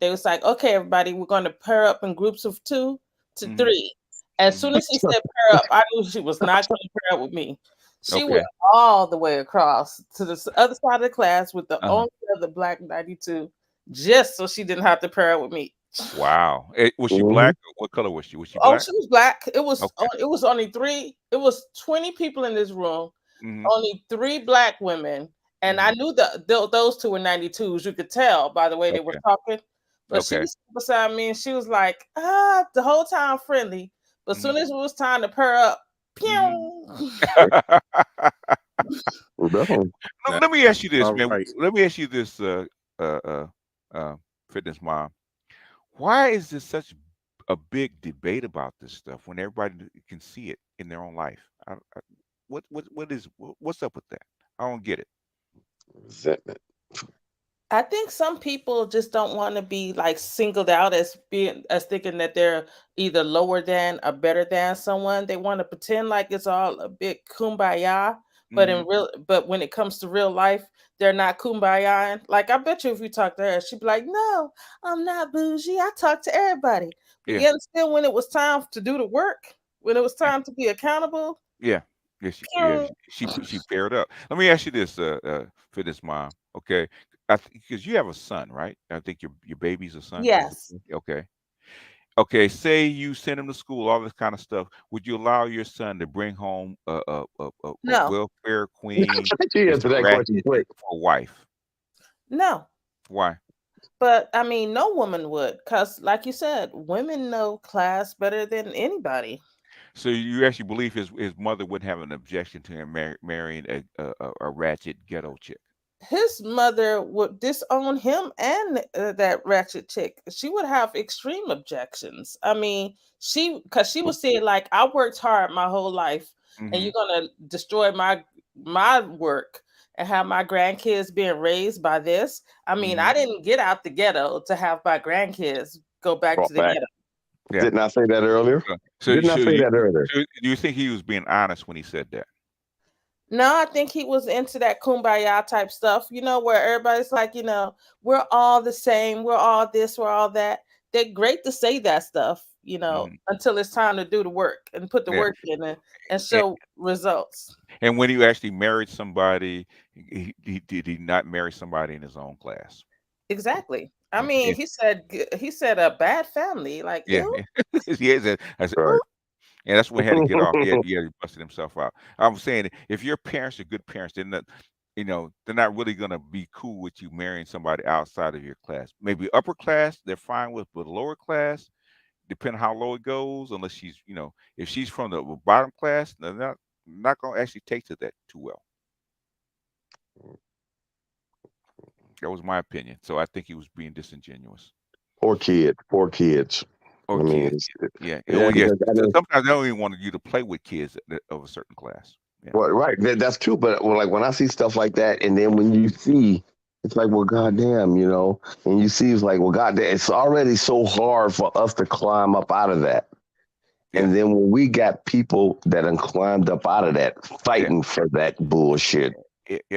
they was like, okay, everybody, we're going to pair up in groups of 2 to Mm-hmm. 3. As soon as he said pair up, I knew she was not going to pair up with me. She Okay. went all the way across to the other side of the class with the Uh-huh. only other black 92, just so she didn't have to pair up with me. Wow. Was she Mhm. black? What color was she? Was she Oh, black? she was black. Okay. It was only 3. It was 20 people in this room. Mm-hmm. Only 3 black women, and I Mm-hmm. knew those 2 were 92s. You could tell by the way they were Okay. talking. But she Okay. was beside me, and she was like, the whole time friendly. But as Mm-hmm. soon as it was time to pair up, Mm-hmm. pew. No. Let me ask you this, All man. right. Let me ask you this, uh, uh, fitness mom. Why is there such a big debate about this stuff when everybody can see it in their own life? What's up with that? I don't get it. Resentment. I think some people just don't want to be like singled out as thinking that they're either lower than or better than someone. They want to pretend like it's all a big kumbaya, but Mm-hmm. but when it comes to real life, they're not kumbaya. Like I bet you if you talk to her, she'd be like, "No, I'm not bougie. I talk to everybody." But Yeah. yet still when it was time to do the work, when it was Yeah. time to be accountable, Yeah. pew. She paired up. Let me ask you this, fitness mom. Okay, because you have a son, right? I think your baby's a son. Is it? Yes. Okay. Okay. Say you send him to school, all this kind of stuff. Would you allow your son to bring home a No. welfare queen, She Mr. answered that question Ratchet, quick. for a wife? No. Why? But I mean, no woman would, because, like you said, women know class better than anybody. So you actually believe his mother wouldn't have an objection to him marrying a ratchet ghetto chick? His mother would disown him and that ratchet chick. She would have extreme objections. I mean, because she was saying like, I worked hard my whole life, and Mm-hmm. you're gonna destroy my work and have my grandkids being raised by this. I mean, Mm-hmm. I didn't get out the ghetto to have my grandkids go back to Brought the back. ghetto. Yeah. Didn't I say that earlier? So Didn't I say that earlier? do you think he was being honest when he said that? No, I think he was into that kumbaya type stuff, where everybody's like, we're all the same, we're all this, we're all that. They're great to say that stuff, Mm-hmm. until it's time to do the work and put the Yeah. work in and And, show results. and when you actually married somebody, did he not marry somebody in his own class? Exactly. I Yeah. mean, he said a bad family, like, Yeah. ew. Yeah. I said, Right. "Ooh." And that's when he had to get off. He busted himself out. I'm saying if your parents are good parents, they're not, they're not really gonna be cool with you marrying somebody outside of your class. Maybe upper class, they're fine with, but lower class, depending how low it goes, unless she's, if she's from the bottom class, they're not gonna actually take to that too well. That was my opinion. So I think he was being disingenuous. Poor kids. Poor kids. I Or mean, kids. Yeah. yeah, Oh yes. because I know. Sometimes they don't even want you to play with kids of a certain class. Yeah. Well, right. That's true. But like when I see stuff like that, and then when you see, it's like, well, goddamn, and you see, it's like, well, goddamn, it's already so hard for us to climb up out of that. Yeah. And then when we got people that done climbed up out of that, Yeah. fighting for that bullshit.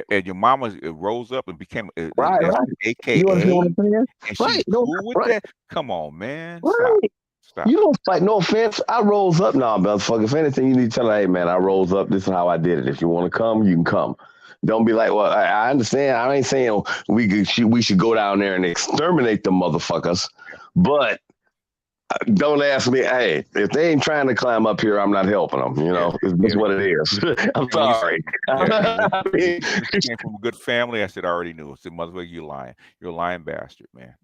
And your mama rose up and became Right, that's right. AKA, You understand what I'm saying? and Right. she's No, cool with right, that. Come on, man, right. stop. You don't fight. No offense. I rose up now, motherfucker. If anything, you need to tell her, hey, man, I rose up. This is how I did it. If you want to come, you can come. Don't be like, well, I understand. I ain't saying we should go down there and exterminate the motherfuckers, but don't ask me. Hey, if they ain't trying to climb up here, I'm not helping them. Yeah, It's just what it is. I'm and when you said, sorry. yeah, I when you mean, said she came from a good family, I said I already knew. I said, motherfucker, you lying. You're a lying bastard, man.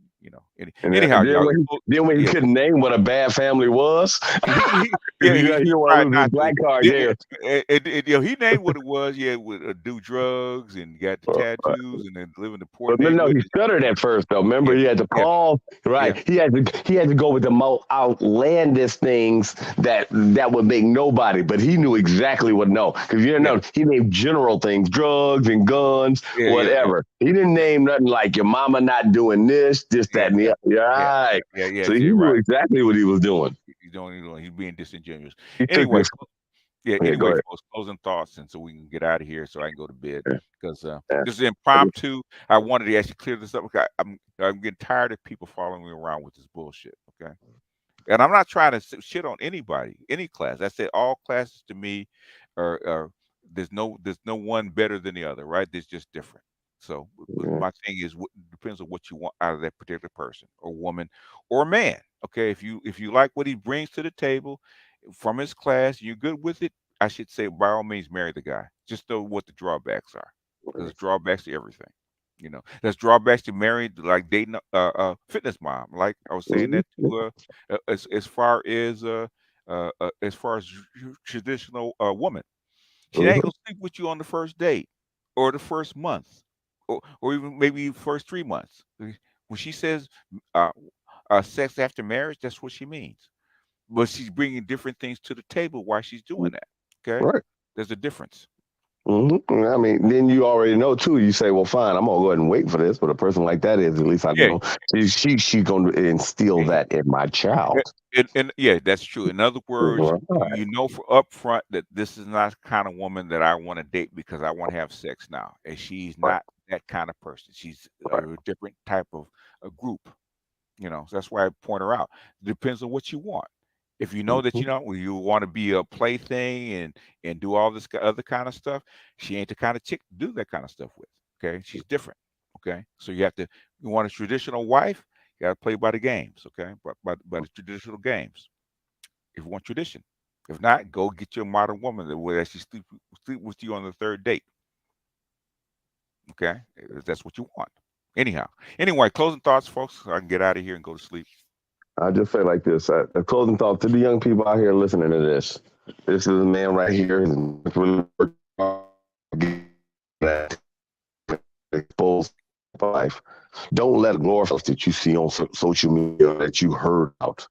Anyhow, y'all. Then when he Yeah. couldn't name what a bad family was, Yeah, he he didn't want to tried lose his not to. black card there. He named what it was. Yeah, would do drugs and got the tattoos and then live in the poor But no, neighborhood. he stuttered at first though. Remember, Yeah, he had to yeah, pause. Right, yeah, he had to go with the most outlandish things that would make nobody. But he knew exactly what no, because you yeah, know he named general things, drugs and guns, yeah, yeah, yeah, whatever. He didn't name nothing like your mama not doing this, yeah, that, and the yeah, other. Yeah, yeah, right. yeah. So he Yeah, knew right. exactly what he was doing. He's being disingenuous. He took Anyway, this. yeah. Yeah, go Anyway, ahead. folks, closing thoughts, and so we can get out of here, so I can go to bed Yeah, because yeah. this is impromptu. I wanted to actually clear this up. I'm getting tired of people following me around with this bullshit. Okay. And I'm not trying to shit on anybody, any class. I said all classes to me are there's no one better than the other, right? There's just different. So, but Yeah. my thing is, what depends on what you want out of that particular person or woman or man. Okay, if you like what he brings to the table from his class, you're good with it. I should say, by all means, marry the guy. Just know what the drawbacks are, because drawbacks to everything. There's drawbacks to marrying, like dating a fitness mom. Like I was saying that to as far as traditional woman, she ain't gonna sleep with you on the first date or the first month or even maybe first 3 months. When she says uh, sex after marriage, that's what she means. But she's bringing different things to the table while she's doing that. Okay, Right. there's a difference. I mean, then you already know too. You say, "Well, fine, I'm gonna go ahead and wait for this." But a person like that is, at least I Yeah, know she's going to instill that in my child. and yeah, that's true. In other words, Right. you know for upfront that this is not the kind of woman that I want to date because I want to have sex now, and she's Right. not that kind of person. She's Right. a different type of a group. So that's why I point her out. Depends on what you want. If you know that Mhm. you want to be a plaything and do all this other kind of stuff, she ain't the kind of chick to do that kind of stuff with. Okay, she's different. Okay, so you want a traditional wife, you got to play by the games. Okay, by the traditional games. If you want tradition, if not, go get your modern woman that will actually sleep with you on the third date. Okay, if that's what you want. Anyhow, anyway, closing thoughts, folks. So I can get out of here and go to sleep. I just say like this: a closing thought to the young people out here listening to this. This is a man right here. He's really working hard to get that exposed life. Don't let glorify that you see on social media that you heard out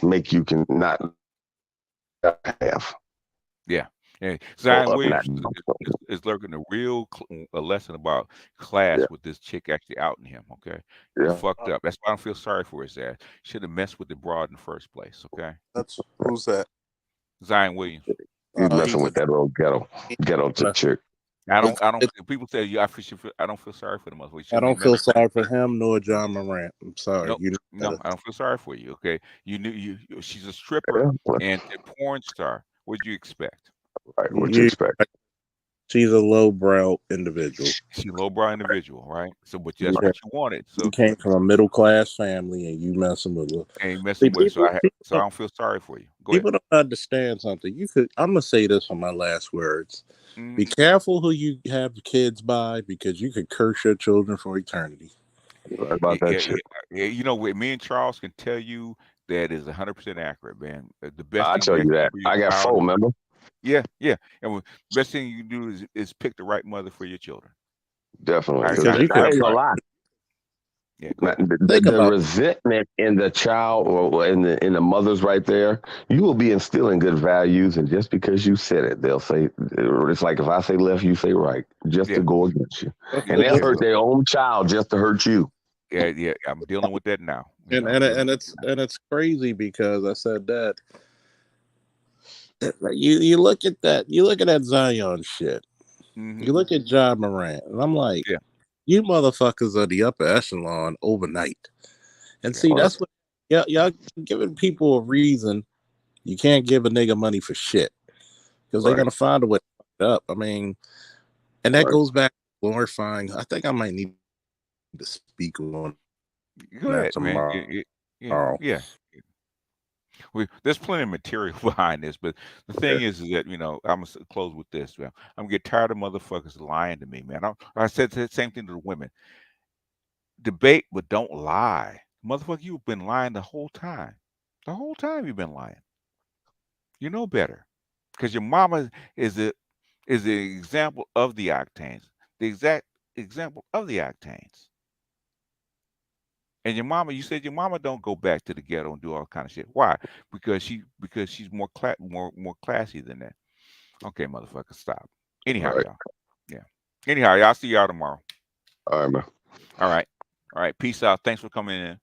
make you can not have. Yeah. Yeah. Go Zion up in Williams that. is learning a lesson about class Yeah, with this chick actually outing him. Okay. It's yeah. fucked up. That's why I don't feel sorry for his ass. Should have messed with the broad in the first place. Okay. That's who's that? Zion Williams. He's He's messing a with that little ghetto chick. I don't, people say I don't feel sorry for the motherfucker. You I shouldn't be don't feel messing. sorry for him nor John Morant. I'm sorry. No, You know no, better. I don't feel sorry for you. Okay. She's a stripper Yeah, and a porn star. What'd you expect? right. What you You, expect? she's a lowbrow individual. She's a lowbrow individual, right? So, but You that's came, what you wanted. you So came from a middle class family and you messing with her. ain't See, messing with it. So I don't feel sorry for you. Go ahead. people don't understand something. I'm gonna say this for my last words. Be Mhm. careful who you have kids by because you could curse your children for eternity. Right Yeah, about that yeah, shit. yeah. Me and Charles can tell you that is 100% accurate, man. The best I'll thing tell you you can do that. for your I got child, four, remember? yeah, yeah. And best thing you can do is pick the right mother for your children. Definitely. I, Because I, you I could I'm ain't gonna sorry. lie. Yeah, go ahead. think The about resentment in the child or in the mothers right there, you will be instilling good values, and just because you said it, they'll say it's like if I say left, you say right, just to Yeah, go against you, yeah, and they'll yeah, hurt their own child just to hurt you. yeah, yeah. I'm dealing with that now. and I'm and dealing and with it's and it's crazy because I said that like, you look at that Zion shit. it. You look at John Morant, and I'm like, Yeah, you motherfuckers are the upper echelon overnight. And yeah, see, that's what y'all giving people a reason you can't give a nigga money for shit because they're Right, gonna find a way to fuck it up. I mean, and that right. goes back to glorifying. I think I might need to speak on go that ahead, man. tomorrow. Yeah. There's plenty of material behind this, but the Yeah. thing is that I'm gonna close with this, man. I'm getting tired of motherfuckers lying to me, man. I said the same thing to the women. debate, but don't lie. Motherfucker, you've been lying the whole time. The whole time you've been lying. You know better. Because your mama is the example of the octanes. The exact example of the octanes. And your mama, you said your mama don't go back to the ghetto and do all kind of shit. Why? Because she's more classy than that. Okay, motherfucker, stop. Anyhow, y'all. Yeah. Anyhow, y'all see y'all tomorrow. All right, man. All right. All right. Peace out. Thanks for coming in.